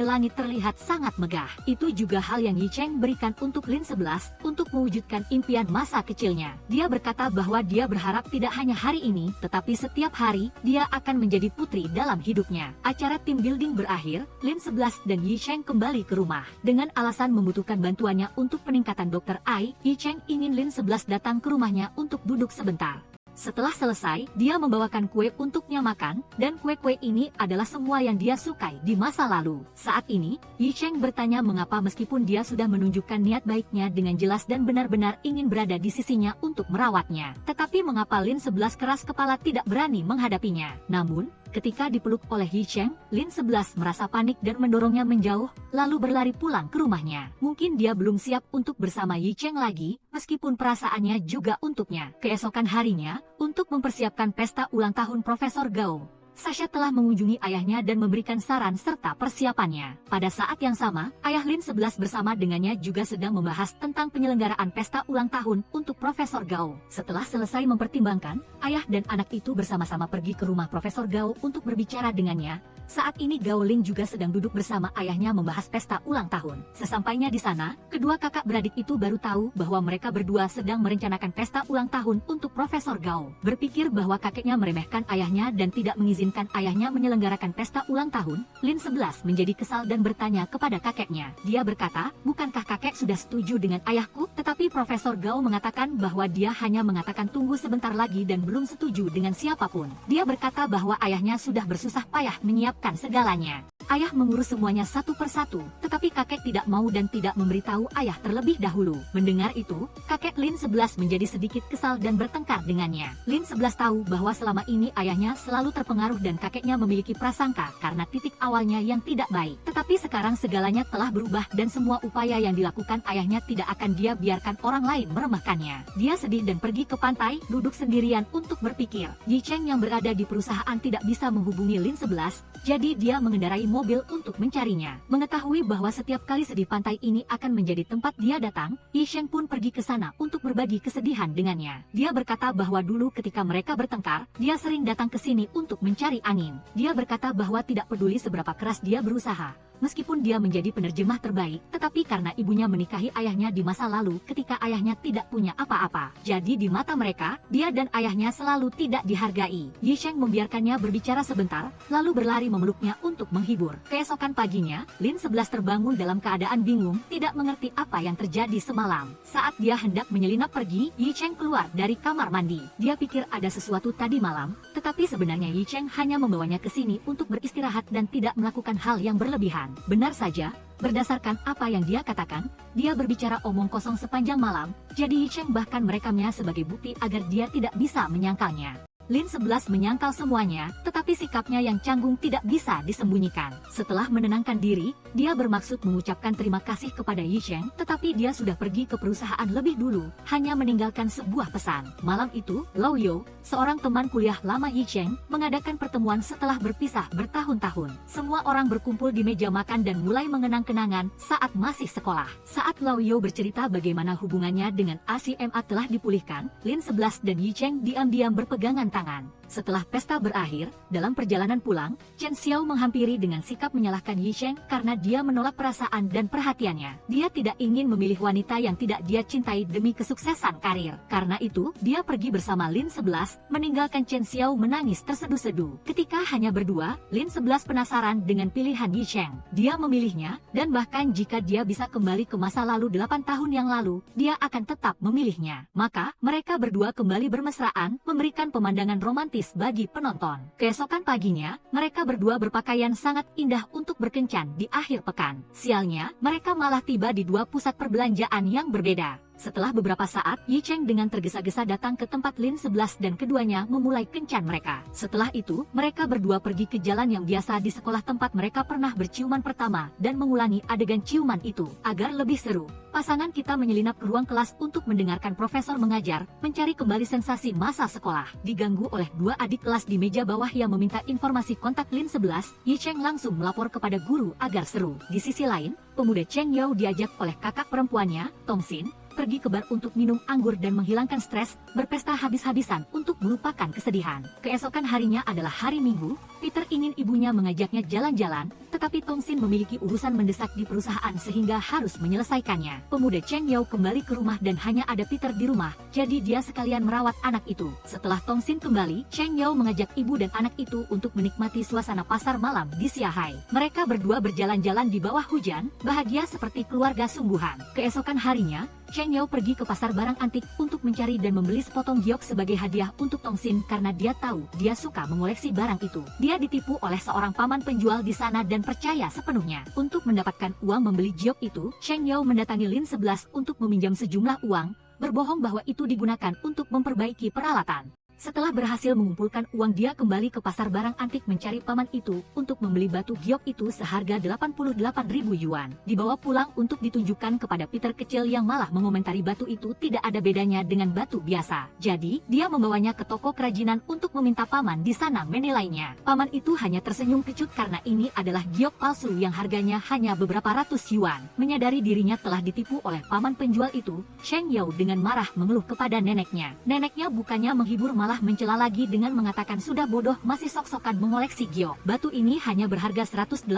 langit terlihat sangat megah. Itu juga hal yang Yicheng berikan untuk Lin 11 untuk mewujudkan impian masa kecilnya. Dia berkata bahwa dia berharap tidak hanya hari ini, tetapi setiap hari, dia akan menjadi putri dalam hidupnya. Acara team building berakhir, Lin 11 dan Yicheng kembali ke rumah. Dengan alasan membutuhkan bantuannya untuk peningkatan Dr. Ai, Yi Cheng ingin Lin 11 datang ke rumahnya untuk duduk sebentar. Setelah selesai, dia membawakan kue untuknya makan, dan kue-kue ini adalah semua yang dia sukai di masa lalu. Saat ini, Yi Cheng bertanya mengapa meskipun dia sudah menunjukkan niat baiknya dengan jelas dan benar-benar ingin berada di sisinya untuk merawatnya. Tetapi mengapa Lin 11 keras kepala tidak berani menghadapinya. Namun, ketika dipeluk oleh Yi Cheng, Lin 11 merasa panik dan mendorongnya menjauh, lalu berlari pulang ke rumahnya. Mungkin dia belum siap untuk bersama Yi Cheng lagi, meskipun perasaannya juga untuknya. Keesokan harinya, untuk mempersiapkan pesta ulang tahun Profesor Gao, Sasha telah mengunjungi ayahnya dan memberikan saran serta persiapannya. Pada saat yang sama, ayah Lin 11 bersama dengannya juga sedang membahas tentang penyelenggaraan pesta ulang tahun untuk Profesor Gao. Setelah selesai mempertimbangkan, ayah dan anak itu bersama-sama pergi ke rumah Profesor Gao untuk berbicara dengannya. Saat ini Gao Ling juga sedang duduk bersama ayahnya membahas pesta ulang tahun. Sesampainya di sana, kedua kakak beradik itu baru tahu bahwa mereka berdua sedang merencanakan pesta ulang tahun untuk Profesor Gao. Berpikir bahwa kakeknya meremehkan ayahnya dan tidak mengizinkan ayahnya menyelenggarakan pesta ulang tahun, Lin 11 menjadi kesal dan bertanya kepada kakeknya. Dia berkata, bukankah kakek sudah setuju dengan ayahku? Tetapi Profesor Gao mengatakan bahwa dia hanya mengatakan tunggu sebentar lagi dan belum setuju dengan siapapun. Dia berkata bahwa ayahnya sudah bersusah payah menyiapkan segalanya. Ayah mengurus semuanya satu persatu, tetapi kakek tidak mau dan tidak memberitahu ayah terlebih dahulu. Mendengar itu, kakek Lin 11 menjadi sedikit kesal dan bertengkar dengannya. Lin 11 tahu bahwa selama ini ayahnya selalu terpengaruh dan kakeknya memiliki prasangka karena titik awalnya yang tidak baik. Tetapi sekarang segalanya telah berubah dan semua upaya yang dilakukan ayahnya tidak akan dia biarkan orang lain meremehkannya. Dia sedih dan pergi ke pantai, duduk sendirian untuk berpikir. Yi Cheng yang berada di perusahaan tidak bisa menghubungi Lin 11, jadi dia mengendarai mobil untuk mencarinya. Mengetahui bahwa setiap kali sedih pantai ini akan menjadi tempat dia datang, Yi Cheng pun pergi ke sana untuk berbagi kesedihan dengannya. Dia berkata bahwa dulu ketika mereka bertengkar, dia sering datang ke sini untuk mencari angin. Dia berkata bahwa tidak peduli seberapa keras dia berusaha. Meskipun dia menjadi penerjemah terbaik, tetapi karena ibunya menikahi ayahnya di masa lalu ketika ayahnya tidak punya apa-apa. Jadi di mata mereka, dia dan ayahnya selalu tidak dihargai. Yi Cheng membiarkannya berbicara sebentar, lalu berlari memeluknya untuk menghibur. Keesokan paginya, Lin 11 terbangun dalam keadaan bingung, tidak mengerti apa yang terjadi semalam. Saat dia hendak menyelinap pergi, Yi Cheng keluar dari kamar mandi. Dia pikir ada sesuatu tadi malam, tetapi sebenarnya Yi Cheng hanya membawanya ke sini untuk beristirahat dan tidak melakukan hal yang berlebihan. Benar saja, berdasarkan apa yang dia katakan, dia berbicara omong kosong sepanjang malam, jadi Yi Cheng bahkan merekamnya sebagai bukti agar dia tidak bisa menyangkalnya. Lin 11 menyangkal semuanya, tetapi sikapnya yang canggung tidak bisa disembunyikan. Setelah menenangkan diri, dia bermaksud mengucapkan terima kasih kepada Yi Cheng, tetapi dia sudah pergi ke perusahaan lebih dulu, hanya meninggalkan sebuah pesan. Malam itu, Lao Yo, seorang teman kuliah lama Yi Cheng, mengadakan pertemuan setelah berpisah bertahun-tahun. Semua orang berkumpul di meja makan dan mulai mengenang kenangan saat masih sekolah. Saat Lao Yo bercerita bagaimana hubungannya dengan ACMA telah dipulihkan, Lin 11 dan Yi Cheng diam-diam berpegangan tangan. Setelah pesta berakhir, dalam perjalanan pulang, Chen Xiao menghampiri dengan sikap menyalahkan Yi Cheng karena dia menolak perasaan dan perhatiannya. Dia tidak ingin memilih wanita yang tidak dia cintai demi kesuksesan karir. Karena itu, dia pergi bersama Lin 11, meninggalkan Chen Xiao menangis terseduh-seduh. Ketika hanya berdua, Lin 11 penasaran dengan pilihan Yi Cheng. Dia memilihnya, dan bahkan jika dia bisa kembali ke masa lalu 8 tahun yang lalu, dia akan tetap memilihnya. Maka, mereka berdua kembali bermesraan, memberikan pemandangan romantis bagi penonton. Keesokan paginya, mereka berdua berpakaian sangat indah untuk berkencan di akhir pekan. Sialnya, mereka malah tiba di dua pusat perbelanjaan yang berbeda. Setelah beberapa saat, Yi Cheng dengan tergesa-gesa datang ke tempat Lin 11 dan keduanya memulai kencan mereka. Setelah itu, mereka berdua pergi ke jalan yang biasa di sekolah tempat mereka pernah berciuman pertama dan mengulangi adegan ciuman itu. Agar lebih seru, pasangan kita menyelinap ke ruang kelas untuk mendengarkan profesor mengajar, mencari kembali sensasi masa sekolah. Diganggu oleh dua adik kelas di meja bawah yang meminta informasi kontak Lin 11, Yi Cheng langsung melapor kepada guru agar seru. Di sisi lain, pemuda Cheng Yao diajak oleh kakak perempuannya, Tong Xin, pergi ke bar untuk minum anggur dan menghilangkan stres, berpesta habis-habisan untuk melupakan kesedihan. Keesokan harinya adalah hari Minggu, Peter ingin ibunya mengajaknya jalan-jalan, tetapi Tetapi Tongsin memiliki urusan mendesak di perusahaan sehingga harus menyelesaikannya. Pemuda Cheng Yao kembali ke rumah dan hanya ada Peter di rumah, jadi dia sekalian merawat anak itu. Setelah Tongsin kembali, Cheng Yao mengajak ibu dan anak itu untuk menikmati suasana pasar malam di Siahai. Mereka berdua berjalan-jalan di bawah hujan, bahagia seperti keluarga sungguhan. Keesokan harinya, Cheng Yao pergi ke pasar barang antik untuk mencari dan membeli sepotong giok sebagai hadiah untuk Tongsin karena dia tahu dia suka mengoleksi barang itu. Dia ditipu oleh seorang paman penjual di sana dan percaya sepenuhnya. Untuk mendapatkan uang membeli giok itu, Cheng Yao mendatangi Lin 11 untuk meminjam sejumlah uang, berbohong bahwa itu digunakan untuk memperbaiki peralatan. Setelah berhasil mengumpulkan uang, dia kembali ke pasar barang antik mencari paman itu untuk membeli batu giok itu seharga 88.000 yuan. Dibawa pulang untuk ditunjukkan kepada Peter kecil yang malah mengomentari batu itu tidak ada bedanya dengan batu biasa. Jadi, dia membawanya ke toko kerajinan untuk meminta paman di sana menilainya. Paman itu hanya tersenyum kecut karena ini adalah giok palsu yang harganya hanya beberapa ratus yuan. Menyadari dirinya telah ditipu oleh paman penjual itu, Cheng Yao dengan marah mengeluh kepada neneknya. Neneknya bukannya menghibur malah mencela lagi dengan mengatakan sudah bodoh masih sok-sokan mengoleksi giok. Batu ini hanya berharga 180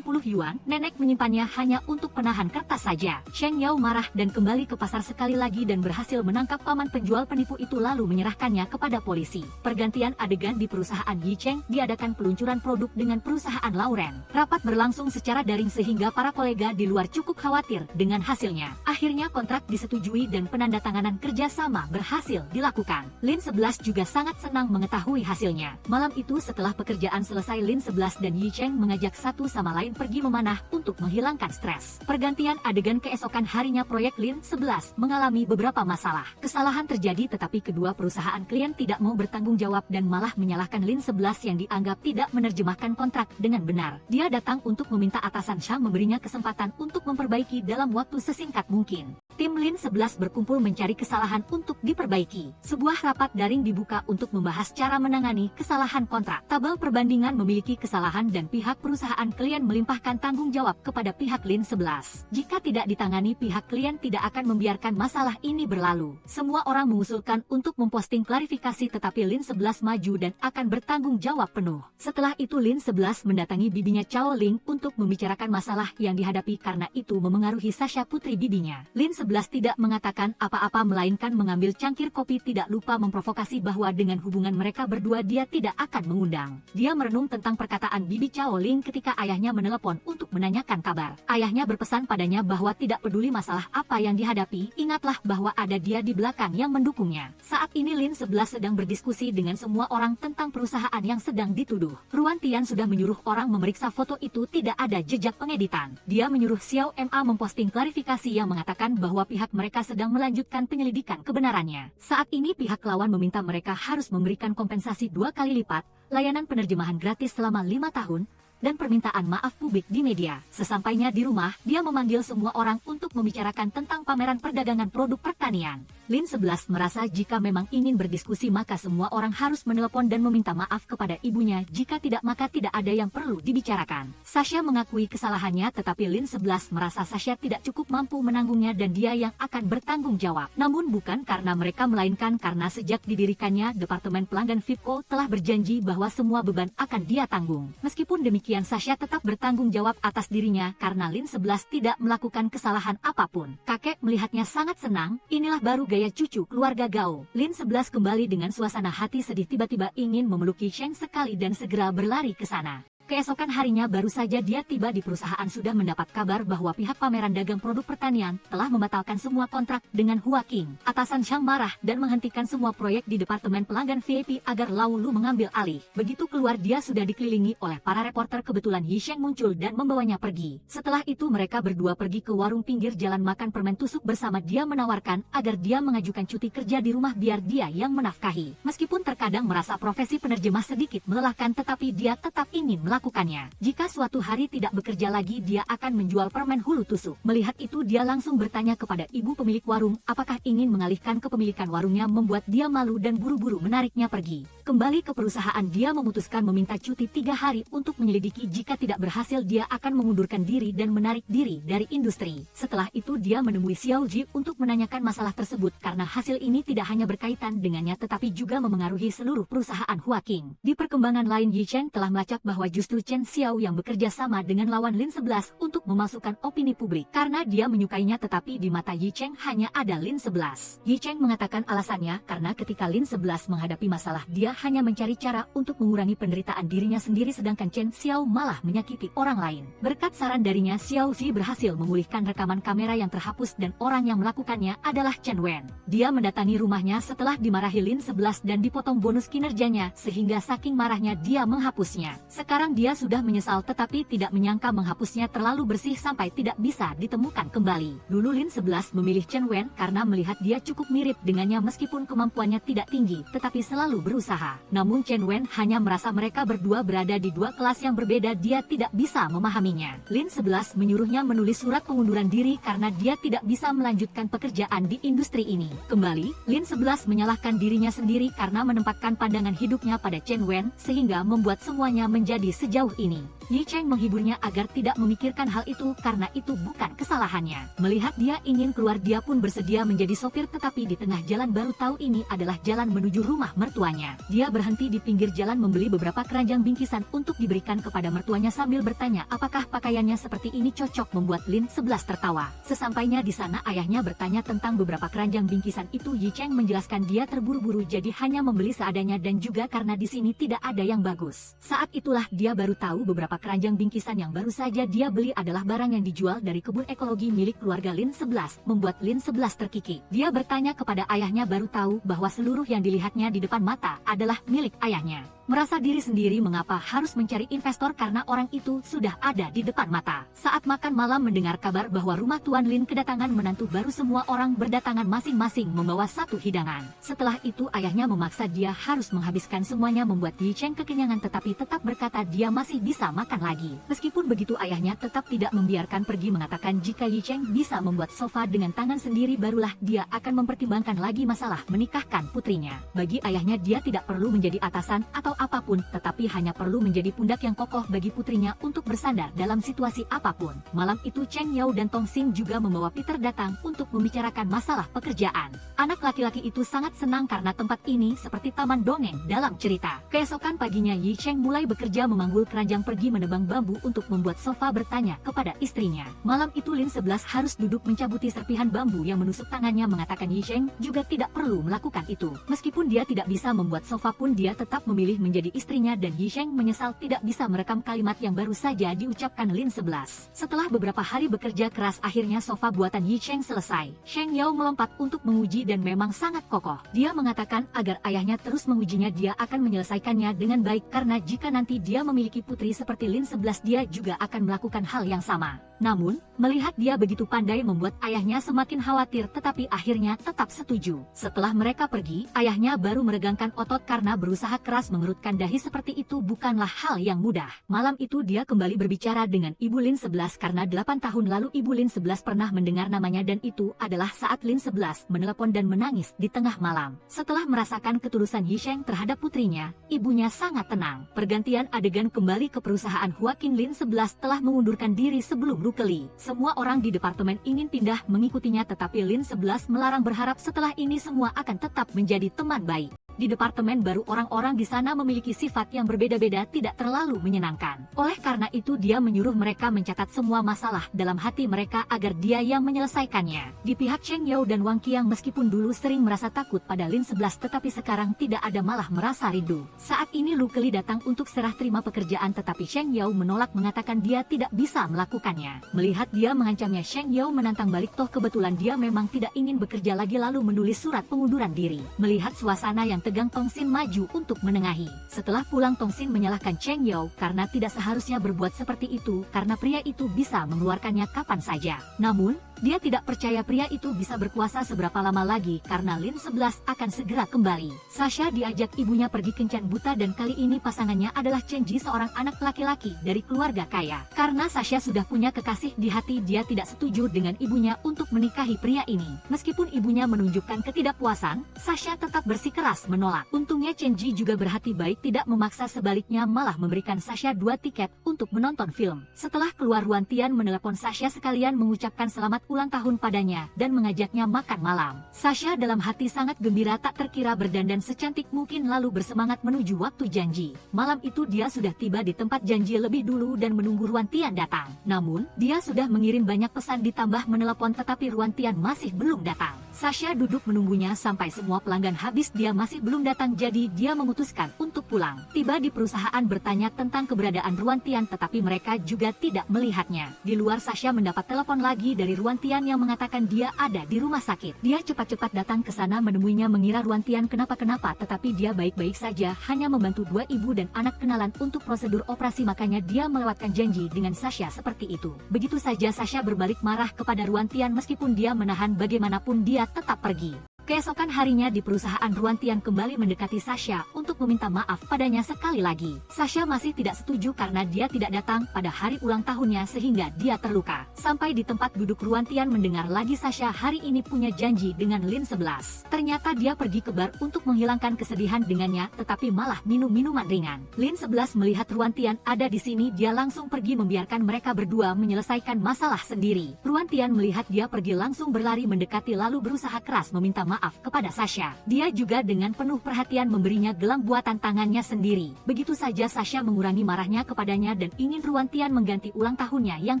yuan, nenek menyimpannya hanya untuk penahan kertas saja. Cheng Yao marah dan kembali ke pasar sekali lagi dan berhasil menangkap paman penjual penipu itu lalu menyerahkannya kepada polisi. Pergantian adegan di perusahaan Yi Cheng diadakan peluncuran produk dengan perusahaan Lauren. Rapat berlangsung secara daring sehingga para kolega di luar cukup khawatir dengan hasilnya. Akhirnya kontrak disetujui dan penandatanganan kerjasama berhasil dilakukan. Lin 11 juga sangat senang mengetahui hasilnya. Malam itu setelah pekerjaan selesai, Lin 11 dan Yi Cheng mengajak satu sama lain pergi memanah untuk menghilangkan stres. Pergantian adegan keesokan harinya, proyek Lin 11 mengalami beberapa masalah. Kesalahan terjadi tetapi kedua perusahaan klien tidak mau bertanggung jawab dan malah menyalahkan Lin 11 yang dianggap tidak menerjemahkan kontrak dengan benar. Dia datang untuk meminta atasan Shang memberinya kesempatan untuk memperbaiki dalam waktu sesingkat mungkin. Tim Lin 11 berkumpul mencari kesalahan untuk diperbaiki. Sebuah rapat daring dibuka untuk membahas cara menangani kesalahan kontrak. Tabel perbandingan memiliki kesalahan dan pihak perusahaan klien melimpahkan tanggung jawab kepada pihak Lin 11. Jika tidak ditangani, pihak klien tidak akan membiarkan masalah ini berlalu. Semua orang mengusulkan untuk memposting klarifikasi tetapi Lin 11 maju dan akan bertanggung jawab penuh. Setelah itu Lin 11 mendatangi bibinya Chao Ling untuk membicarakan masalah yang dihadapi karena itu memengaruhi Sasha putri bibinya. Lin 11 tidak mengatakan apa-apa melainkan mengambil cangkir kopi, tidak lupa memprovokasi bahwa dengan hubungan mereka berdua dia tidak akan mengundang. Dia merenung tentang perkataan bibi Chao Ling ketika ayahnya menelepon untuk menanyakan kabar. Ayahnya berpesan padanya bahwa tidak peduli masalah apa yang dihadapi, ingatlah bahwa ada dia di belakang yang mendukungnya. Saat ini Lin 11 sedang berdiskusi dengan semua orang tentang perusahaan yang sedang dituduh. Ruan Tian sudah menyuruh orang memeriksa foto itu, tidak ada jejak pengeditan. Dia menyuruh Xiao Ma memposting klarifikasi yang mengatakan bahwa pihak mereka sedang melanjutkan penyelidikan kebenarannya. Saat ini pihak lawan meminta mereka harus memberikan kompensasi 2 kali lipat, layanan penerjemahan gratis selama 5 tahun, dan permintaan maaf publik di media. Sesampainya di rumah, dia memanggil semua orang untuk membicarakan tentang pameran perdagangan produk pertanian. Lin 11 merasa jika memang ingin berdiskusi maka semua orang harus menelepon dan meminta maaf kepada ibunya, jika tidak maka tidak ada yang perlu dibicarakan. Sasha mengakui kesalahannya tetapi Lin 11 merasa Sasha tidak cukup mampu menanggungnya dan dia yang akan bertanggung jawab. Namun bukan karena mereka melainkan karena sejak didirikannya Departemen Pelanggan Vipco telah berjanji bahwa semua beban akan dia tanggung. Meskipun demikian Sasha tetap bertanggung jawab atas dirinya karena Lin 11 tidak melakukan kesalahan apapun. Kakek melihatnya sangat senang, inilah baru gaya cucu keluarga Gao. Lin 11 kembali dengan suasana hati sedih, tiba-tiba ingin memeluki Sheng sekali dan segera berlari ke sana. Keesokan harinya baru saja dia tiba di perusahaan sudah mendapat kabar bahwa pihak pameran dagang produk pertanian telah membatalkan semua kontrak dengan Hua Qing. Atasan Shang marah dan menghentikan semua proyek di Departemen Pelanggan VIP agar Lau Lu mengambil alih. Begitu keluar dia sudah dikelilingi oleh para reporter, kebetulan Yi Sheng muncul dan membawanya pergi. Setelah itu mereka berdua pergi ke warung pinggir jalan makan permen tusuk bersama. Dia menawarkan agar dia mengajukan cuti kerja di rumah biar dia yang menafkahi. Meskipun terkadang merasa profesi penerjemah sedikit melelahkan tetapi dia tetap ingin melakukannya. Jika suatu hari tidak bekerja lagi dia akan menjual permen hulu tusuk. Melihat itu dia langsung bertanya kepada ibu pemilik warung apakah ingin mengalihkan kepemilikan warungnya. Membuat dia malu dan buru-buru menariknya pergi. kembali ke perusahaan, dia memutuskan meminta cuti 3 hari untuk menyelidiki. Jika tidak berhasil, dia akan mengundurkan diri dan menarik diri dari industri. Setelah itu dia menemui Xiao Ji untuk menanyakan masalah tersebut karena hasil ini tidak hanya berkaitan dengannya tetapi juga memengaruhi seluruh perusahaan Huaqing. Di perkembangan lain, Yi Cheng telah melacak bahwa justru Chen Xiao yang bekerja sama dengan lawan Lin 11 untuk memasukkan opini publik karena dia menyukainya, tetapi di mata Yi Cheng hanya ada Lin 11. Yi Cheng mengatakan alasannya karena ketika Lin 11 menghadapi masalah, dia hanya mencari cara untuk mengurangi penderitaan dirinya sendiri, sedangkan Chen Xiao malah menyakiti orang lain. Berkat saran darinya, Xiao Zi berhasil memulihkan rekaman kamera yang terhapus dan orang yang melakukannya adalah Chen Wen. Dia mendatangi rumahnya setelah dimarahi Lin 11 dan dipotong bonus kinerjanya sehingga saking marahnya dia menghapusnya. Sekarang dia sudah menyesal tetapi tidak menyangka menghapusnya terlalu bersih sampai tidak bisa ditemukan kembali. Dulu Lin 11 memilih Chen Wen karena melihat dia cukup mirip dengannya meskipun kemampuannya tidak tinggi tetapi selalu berusaha. Namun Chen Wen hanya merasa mereka berdua berada di dua kelas yang berbeda, dia tidak bisa memahaminya. Lin 11 menyuruhnya menulis surat pengunduran diri karena dia tidak bisa melanjutkan pekerjaan di industri ini. Kembali, Lin 11 menyalahkan dirinya sendiri karena menempatkan pandangan hidupnya pada Chen Wen sehingga membuat semuanya menjadi sejauh ini. Yi Cheng menghiburnya agar tidak memikirkan hal itu karena itu bukan kesalahannya. Melihat dia ingin keluar, dia pun bersedia menjadi sopir, tetapi di tengah jalan baru tahu ini adalah jalan menuju rumah mertuanya. Dia berhenti di pinggir jalan membeli beberapa keranjang bingkisan untuk diberikan kepada mertuanya sambil bertanya apakah pakaiannya seperti ini cocok, membuat Lin 11 tertawa. Sesampainya di sana, ayahnya bertanya tentang beberapa keranjang bingkisan itu. Yi Cheng menjelaskan dia terburu-buru jadi hanya membeli seadanya dan juga karena di sini tidak ada yang bagus. Saat itulah dia baru tahu beberapa keranjang bingkisan yang baru saja dia beli adalah barang yang dijual dari kebun ekologi milik keluarga Lin 11, membuat Lin 11 terkikik. Dia bertanya kepada ayahnya, baru tahu bahwa seluruh yang dilihatnya di depan mata adalah milik ayahnya. Merasa diri sendiri mengapa harus mencari investor karena orang itu sudah ada di depan mata. Saat makan malam mendengar kabar bahwa rumah Tuan Lin kedatangan menantu baru, semua orang berdatangan masing-masing membawa satu hidangan. Setelah itu ayahnya memaksa dia harus menghabiskan semuanya, membuat Yi Cheng kekenyangan tetapi tetap berkata dia masih bisa makan lagi. Meskipun begitu ayahnya tetap tidak membiarkan pergi, mengatakan jika Yi Cheng bisa membuat sofa dengan tangan sendiri barulah dia akan mempertimbangkan lagi masalah menikahkan putrinya. Bagi ayahnya dia tidak perlu menjadi atasan atau apapun, tetapi hanya perlu menjadi pundak yang kokoh bagi putrinya untuk bersandar dalam situasi apapun. Malam itu Cheng Yao dan Tong Xing juga membawa Peter datang untuk membicarakan masalah pekerjaan. Anak laki-laki itu sangat senang karena tempat ini seperti taman dongeng dalam cerita. Keesokan paginya Yi Cheng mulai bekerja memanggul keranjang, pergi menebang bambu untuk membuat sofa, bertanya kepada istrinya. Malam itu Lin 11 harus duduk mencabuti serpihan bambu yang menusuk tangannya, mengatakan Yi Cheng juga tidak perlu melakukan itu. Meskipun dia tidak bisa membuat sofa pun dia tetap memilih menjadi istrinya, dan Yi Cheng menyesal tidak bisa merekam kalimat yang baru saja diucapkan Lin 11. Setelah beberapa hari bekerja keras, akhirnya sofa buatan Yi Cheng selesai. Cheng Yao melompat untuk menguji dan memang sangat kokoh. Dia mengatakan agar ayahnya terus mengujinya, dia akan menyelesaikannya dengan baik karena jika nanti dia memiliki putri seperti Lin 11 dia juga akan melakukan hal yang sama. Namun, melihat dia begitu pandai membuat ayahnya semakin khawatir, tetapi akhirnya tetap setuju. Setelah mereka pergi, ayahnya baru meregangkan otot karena berusaha keras mengerutkan dahi seperti itu bukanlah hal yang mudah. Malam itu dia kembali berbicara dengan Ibu Lin 11 karena 8 tahun lalu Ibu Lin 11 pernah mendengar namanya dan itu adalah saat Lin 11 menelepon dan menangis di tengah malam. Setelah merasakan ketulusan Yi Cheng terhadap putrinya, ibunya sangat tenang. Pergantian adegan kembali ke perusahaan Huaqing. Lin 11 telah mengundurkan diri sebelum Lukeli. Semua orang di departemen ingin pindah mengikutinya tetapi Lin 11 melarang, berharap setelah ini semua akan tetap menjadi teman baik. Di departemen baru orang-orang di sana memiliki sifat yang berbeda-beda, tidak terlalu menyenangkan. Oleh karena itu dia menyuruh mereka mencatat semua masalah dalam hati mereka agar dia yang menyelesaikannya. Di pihak Cheng Yao dan Wang Qiang, meskipun dulu sering merasa takut pada Lin 11 tetapi sekarang tidak ada, malah merasa rindu. Saat ini Lukeli datang untuk serah terima pekerjaan tetapi Cheng Yao menolak, mengatakan dia tidak bisa melakukannya. Melihat dia mengancamnya, Cheng Yao menantang balik, toh kebetulan dia memang tidak ingin bekerja lagi, lalu menulis surat pengunduran diri. Melihat suasana yang tegang, Tong Xin maju untuk menengahi. Setelah pulang, Tong Xin menyalahkan Cheng Yao karena tidak seharusnya berbuat seperti itu karena pria itu bisa mengeluarkannya kapan saja. Namun, dia tidak percaya pria itu bisa berkuasa seberapa lama lagi karena Lin 11 akan segera kembali. Sasha diajak ibunya pergi kencan buta dan kali ini pasangannya adalah Chen Ji, seorang anak laki-laki dari keluarga kaya. Karena Sasha sudah punya kekasih di hati, dia tidak setuju dengan ibunya untuk menikahi pria ini. Meskipun ibunya menunjukkan ketidakpuasan, Sasha tetap bersikeras menolak. Untungnya Chen Ji juga berhati baik, tidak memaksa, sebaliknya malah memberikan Sasha 2 tiket untuk menonton film. Setelah keluar, Ruan Tian menelepon Sasha sekalian mengucapkan selamat ulang tahun padanya dan mengajaknya makan malam. Sasha dalam hati sangat gembira, tak terkira berdandan secantik mungkin lalu bersemangat menuju waktu janji. Malam itu dia sudah tiba di tempat janji lebih dulu dan menunggu Ruan Tian datang. Namun, dia sudah mengirim banyak pesan ditambah menelepon tetapi Ruan Tian masih belum datang. Sasha duduk menunggunya sampai semua pelanggan habis, dia masih belum datang, jadi dia memutuskan untuk pulang. Tiba di perusahaan bertanya tentang keberadaan Ruan Tian tetapi mereka juga tidak melihatnya. Di luar, Sasha mendapat telepon lagi dari Ruan Tian yang mengatakan dia ada di rumah sakit. Dia cepat-cepat datang ke sana menemuinya, mengira Ruan Tian kenapa-kenapa tetapi dia baik-baik saja, hanya membantu 2 ibu dan anak kenalan untuk prosedur operasi, makanya dia melewatkan janji dengan Sasha seperti itu. Begitu saja Sasha berbalik marah kepada Ruan Tian, meskipun dia menahan bagaimanapun dia tetap pergi. Keesokan harinya di perusahaan, Ruan Tian kembali mendekati Sasha untuk meminta maaf padanya sekali lagi. Sasha masih tidak setuju karena dia tidak datang pada hari ulang tahunnya sehingga dia terluka. Sampai di tempat duduk, Ruan Tian mendengar lagi Sasha hari ini punya janji dengan Lin 11. Ternyata dia pergi ke bar untuk menghilangkan kesedihan dengannya tetapi malah minum minuman ringan. Lin 11 melihat Ruan Tian ada di sini, dia langsung pergi membiarkan mereka berdua menyelesaikan masalah sendiri. Ruan Tian melihat dia pergi langsung berlari mendekati lalu berusaha keras meminta maaf kepada Sasha. Dia juga dengan penuh perhatian memberinya gelang buatan tangannya sendiri. Begitu saja Sasha mengurangi marahnya kepadanya dan ingin Ruan Tian mengganti ulang tahunnya yang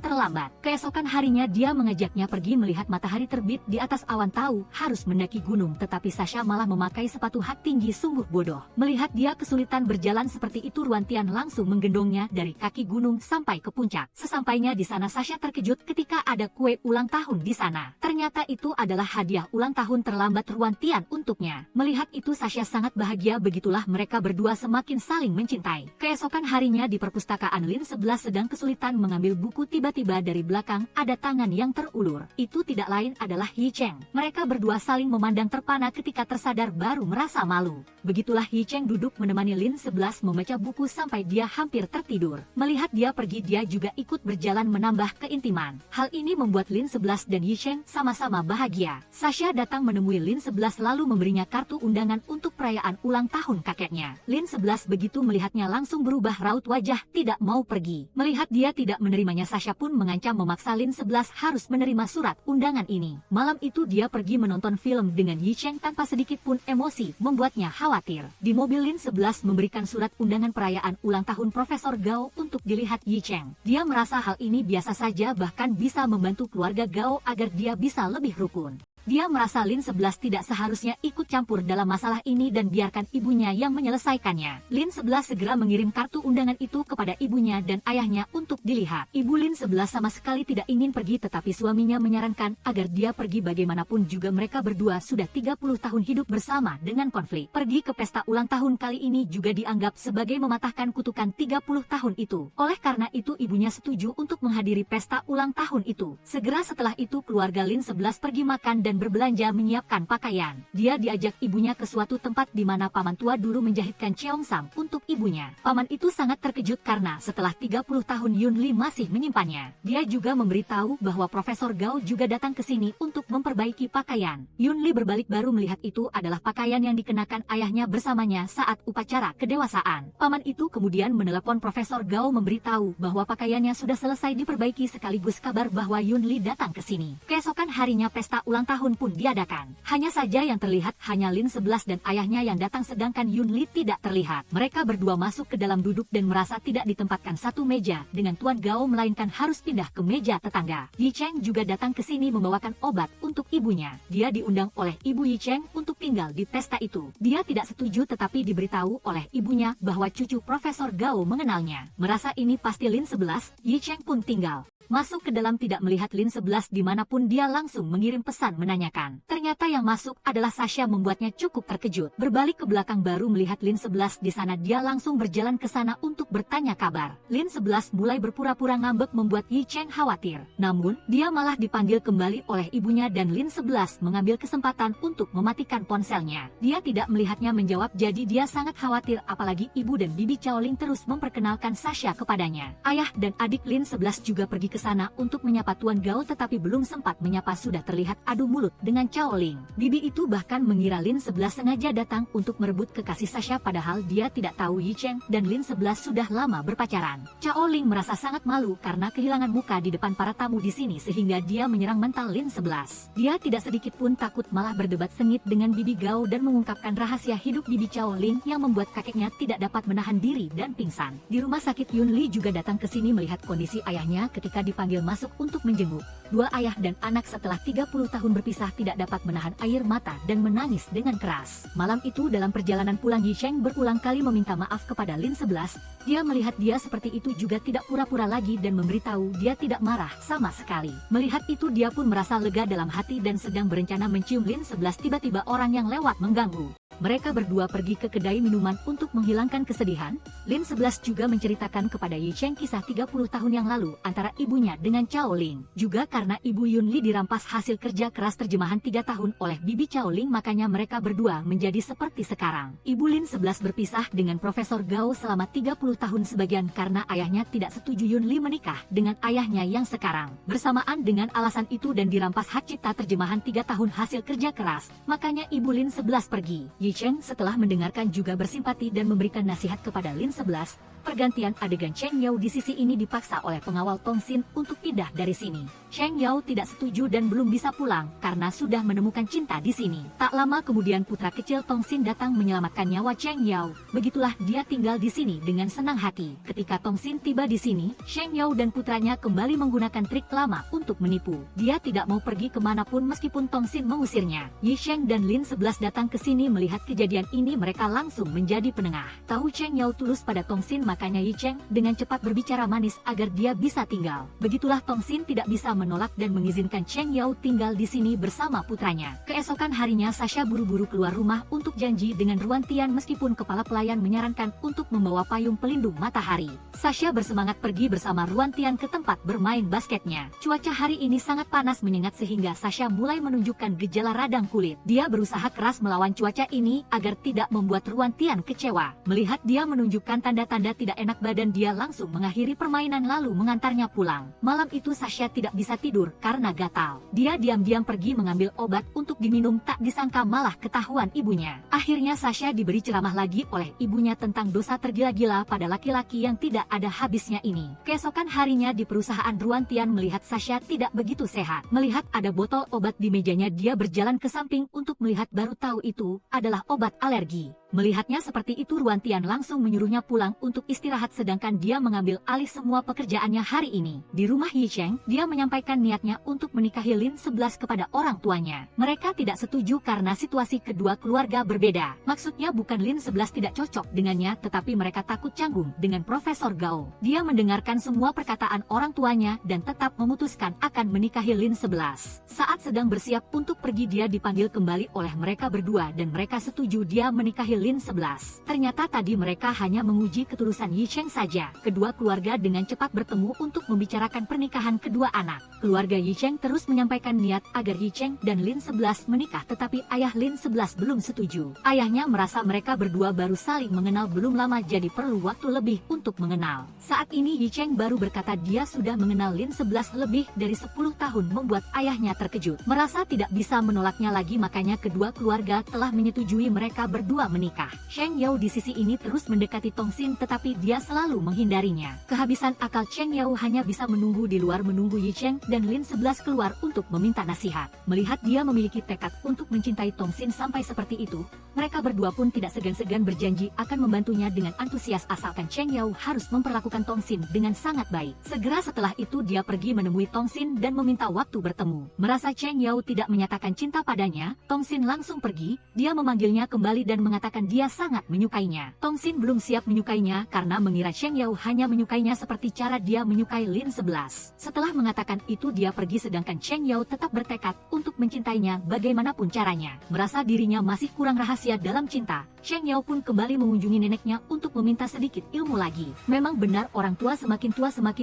terlambat. Keesokan harinya dia mengajaknya pergi melihat matahari terbit di atas awan, tahu harus mendaki gunung tetapi Sasha malah memakai sepatu hak tinggi, sungguh bodoh. Melihat dia kesulitan berjalan seperti itu, Ruan Tian langsung menggendongnya dari kaki gunung sampai ke puncak. Sesampainya di sana Sasha terkejut ketika ada kue ulang tahun di sana. Ternyata itu adalah hadiah ulang tahun terlambat Ruan Tian untuknya. Melihat itu Sasha sangat bahagia, begitulah mereka berdua semakin saling mencintai. Keesokan harinya di perpustakaan, Lin 11 sedang kesulitan mengambil buku, tiba-tiba dari belakang ada tangan yang terulur. Itu tidak lain adalah Yi Cheng. Mereka berdua saling memandang terpana, ketika tersadar baru merasa malu. Begitulah Yi Cheng duduk menemani Lin 11 membaca buku sampai dia hampir tertidur. Melihat dia pergi, dia juga ikut berjalan menambah keintiman. Hal ini membuat Lin 11 dan Yi Cheng sama-sama bahagia. Sasha datang menemui Lin 11 lalu memberinya kartu undangan untuk perayaan ulang tahun kakeknya. Lin 11 begitu melihatnya langsung berubah raut wajah, tidak mau pergi. Melihat dia tidak menerimanya, Sasha pun mengancam memaksa Lin 11 harus menerima surat undangan ini. Malam itu dia pergi menonton film dengan Yi Cheng tanpa sedikit pun emosi, membuatnya khawatir. Di mobil, Lin 11 memberikan surat undangan perayaan ulang tahun Profesor Gao untuk dilihat Yi Cheng. Dia merasa hal ini biasa saja, bahkan bisa membantu keluarga Gao agar dia bisa lebih rukun. Dia merasa Lin 11 tidak seharusnya ikut campur dalam masalah ini dan biarkan ibunya yang menyelesaikannya. Lin 11 segera mengirim kartu undangan itu kepada ibunya dan ayahnya untuk dilihat. Ibu Lin 11 sama sekali tidak ingin pergi tetapi suaminya menyarankan agar dia pergi, bagaimanapun juga mereka berdua sudah 30 tahun hidup bersama dengan konflik. Pergi ke pesta ulang tahun kali ini juga dianggap sebagai mematahkan kutukan 30 tahun itu. Oleh karena itu ibunya setuju untuk menghadiri pesta ulang tahun itu. Segera setelah itu keluarga Lin 11 pergi makan dan berbelanja menyiapkan pakaian. Dia diajak ibunya ke suatu tempat di mana paman tua dulu menjahitkan Cheongsam untuk ibunya. Paman itu sangat terkejut karena setelah 30 tahun Yun Li masih menyimpannya. Dia juga memberitahu bahwa Profesor Gao juga datang ke sini untuk memperbaiki pakaian. Yun Li berbalik baru melihat itu adalah pakaian yang dikenakan ayahnya bersamanya saat upacara kedewasaan. Paman itu kemudian menelepon Profesor Gao memberitahu bahwa pakaiannya sudah selesai diperbaiki sekaligus kabar bahwa Yun Li datang ke sini. Keesokan harinya pesta ulang tahun pun diadakan. Hanya saja yang terlihat hanya Lin 11 dan ayahnya yang datang, sedangkan Yun Li tidak terlihat. Mereka berdua masuk ke dalam duduk dan merasa tidak ditempatkan satu meja dengan Tuan Gao, melainkan harus pindah ke meja tetangga. Yi Cheng juga datang ke sini membawakan obat untuk ibunya. Dia diundang oleh Ibu Yi Cheng untuk tinggal di pesta itu. Dia tidak setuju tetapi diberitahu oleh ibunya bahwa cucu Profesor Gao mengenalnya. Merasa ini pasti Lin 11, Yi Cheng pun tinggal masuk ke dalam, tidak melihat Lin 11 dimanapun. Dia langsung mengirim pesan menanyakan. Ternyata yang masuk adalah Sasha, membuatnya cukup terkejut. Berbalik ke belakang baru melihat Lin 11 di sana, dia langsung berjalan ke sana untuk bertanya kabar. Lin 11 mulai berpura-pura ngambek membuat Yi Cheng khawatir. Namun, dia malah dipanggil kembali oleh ibunya dan Lin 11 mengambil kesempatan untuk mematikan ponselnya. Dia tidak melihatnya menjawab, jadi dia sangat khawatir, apalagi ibu dan bibi Chaoling terus memperkenalkan Sasha kepadanya. Ayah dan adik Lin 11 juga pergi ke ke sana untuk menyapa Tuan Gao tetapi belum sempat menyapa sudah terlihat adu mulut dengan Chao Ling. Bibi itu bahkan mengira Lin 11 sengaja datang untuk merebut kekasih Sasha padahal dia tidak tahu Yi Cheng dan Lin 11 sudah lama berpacaran. Chao Ling merasa sangat malu karena kehilangan muka di depan para tamu di sini sehingga dia menyerang mental Lin 11. Dia tidak sedikit pun takut malah berdebat sengit dengan Bibi Gao dan mengungkapkan rahasia hidup Bibi Chao Ling yang membuat kakeknya tidak dapat menahan diri dan pingsan. Di rumah sakit Yun Li juga datang ke sini melihat kondisi ayahnya ketika dipanggil masuk untuk menjenguk. Dua ayah dan anak setelah 30 tahun berpisah tidak dapat menahan air mata dan menangis dengan keras. Malam itu dalam perjalanan pulang Yi Cheng berulang kali meminta maaf kepada Lin 11. Dia melihat dia seperti itu juga tidak pura-pura lagi dan memberitahu dia tidak marah sama sekali. Melihat itu dia pun merasa lega dalam hati dan sedang berencana mencium Lin 11 tiba-tiba orang yang lewat mengganggu. Mereka berdua pergi ke kedai minuman untuk menghilangkan kesedihan. Lin 11 juga menceritakan kepada Yi Cheng kisah 30 tahun yang lalu antara ibunya dengan Chao Ling. Juga karena ibu Yun Li dirampas hasil kerja keras terjemahan 3 tahun oleh Bibi Chao Ling makanya mereka berdua menjadi seperti sekarang. Ibu Lin 11 berpisah dengan Profesor Gao selama 30 tahun sebagian karena ayahnya tidak setuju Yun Li menikah dengan ayahnya yang sekarang. Bersamaan dengan alasan itu dan dirampas hak cipta terjemahan 3 tahun hasil kerja keras, makanya ibu Lin 11 pergi. Yi Cheng setelah mendengarkan juga bersimpati dan memberikan nasihat kepada Lin 11. Pergantian adegan Cheng Yao di sisi ini dipaksa oleh pengawal Tong Xin untuk pindah dari sini. Cheng Yao tidak setuju dan belum bisa pulang karena sudah menemukan cinta di sini. Tak lama kemudian putra kecil Tong Xin datang menyelamatkan nyawa Cheng Yao. Begitulah dia tinggal di sini dengan senang hati. Ketika Tong Xin tiba di sini, Cheng Yao dan putranya kembali menggunakan trik lama untuk menipu. Dia tidak mau pergi kemanapun meskipun Tong Xin mengusirnya. Yi Cheng dan Lin 11 datang ke sini melihat kejadian ini mereka langsung menjadi penengah. Tahu Cheng Yao tulus pada Tong Xin makanya Yi Cheng dengan cepat berbicara manis agar dia bisa tinggal. Begitulah Tong Xin tidak bisa menolak dan mengizinkan Cheng Yao tinggal di sini bersama putranya. Keesokan harinya Sasha buru-buru keluar rumah untuk janji dengan Ruan Tian meskipun kepala pelayan menyarankan untuk membawa payung pelindung matahari. Sasha bersemangat pergi bersama Ruan Tian ke tempat bermain basketnya. Cuaca hari ini sangat panas menyengat sehingga Sasha mulai menunjukkan gejala radang kulit. Dia berusaha keras melawan cuaca ini agar tidak membuat Ruan Tian kecewa. Melihat dia menunjukkan tanda-tanda tidak enak badan dia langsung mengakhiri permainan lalu mengantarnya pulang. Malam itu Sasha tidak bisa tidur karena gatal. Dia diam-diam pergi mengambil obat untuk diminum tak disangka malah ketahuan ibunya. Akhirnya Sasha diberi ceramah lagi oleh ibunya tentang dosa tergila-gila pada laki-laki yang tidak ada habisnya ini. Keesokan harinya di perusahaan Ruan Tian melihat Sasha tidak begitu sehat. Melihat ada botol obat di mejanya dia berjalan ke samping untuk melihat baru tahu itu adalah obat alergi. Melihatnya seperti itu Ruan Tian langsung menyuruhnya pulang untuk istirahat sedangkan dia mengambil alih semua pekerjaannya hari ini. Di rumah Yi Cheng, dia menyampaikan niatnya untuk menikahi Lin 11 kepada orang tuanya. Mereka tidak setuju karena situasi kedua keluarga berbeda. Maksudnya bukan Lin 11 tidak cocok dengannya tetapi mereka takut canggung dengan Profesor Gao. Dia mendengarkan semua perkataan orang tuanya dan tetap memutuskan akan menikahi Lin 11. Saat sedang bersiap untuk pergi dia dipanggil kembali oleh mereka berdua dan mereka setuju dia menikahi Lin 11. Ternyata tadi mereka hanya menguji ketulusan Yi Cheng saja. Kedua keluarga dengan cepat bertemu untuk membicarakan pernikahan kedua anak. Keluarga Yi Cheng terus menyampaikan niat agar Yi Cheng dan Lin 11 menikah tetapi ayah Lin 11 belum setuju. Ayahnya merasa mereka berdua baru saling mengenal belum lama jadi perlu waktu lebih untuk mengenal. Saat ini Yi Cheng baru berkata dia sudah mengenal Lin 11 lebih dari 10 tahun membuat ayahnya terkejut. Merasa tidak bisa menolaknya lagi makanya kedua keluarga telah menyetujui mereka berdua menikah. Cheng Yao di sisi ini terus mendekati Tong Xin tetapi dia selalu menghindarinya. Kehabisan akal Cheng Yao hanya bisa menunggu di luar menunggu Yi Cheng dan Lin 11 keluar untuk meminta nasihat. Melihat dia memiliki tekad untuk mencintai Tong Xin sampai seperti itu, mereka berdua pun tidak segan-segan berjanji akan membantunya dengan antusias asalkan Cheng Yao harus memperlakukan Tong Xin dengan sangat baik. Segera setelah itu dia pergi menemui Tong Xin dan meminta waktu bertemu. Merasa Cheng Yao tidak menyatakan cinta padanya, Tong Xin langsung pergi. Dia memanggilnya kembali dan mengatakan dia sangat menyukainya. Tong Xin belum siap menyukainya karena mengira Cheng Yao hanya menyukainya seperti cara dia menyukai Lin 11. Setelah mengatakan itu dia pergi sedangkan Cheng Yao tetap bertekad untuk mencintainya bagaimanapun caranya. Merasa dirinya masih kurang rahasia dalam cinta, Sheng Yao pun kembali mengunjungi neneknya untuk meminta sedikit ilmu lagi. Memang benar orang tua semakin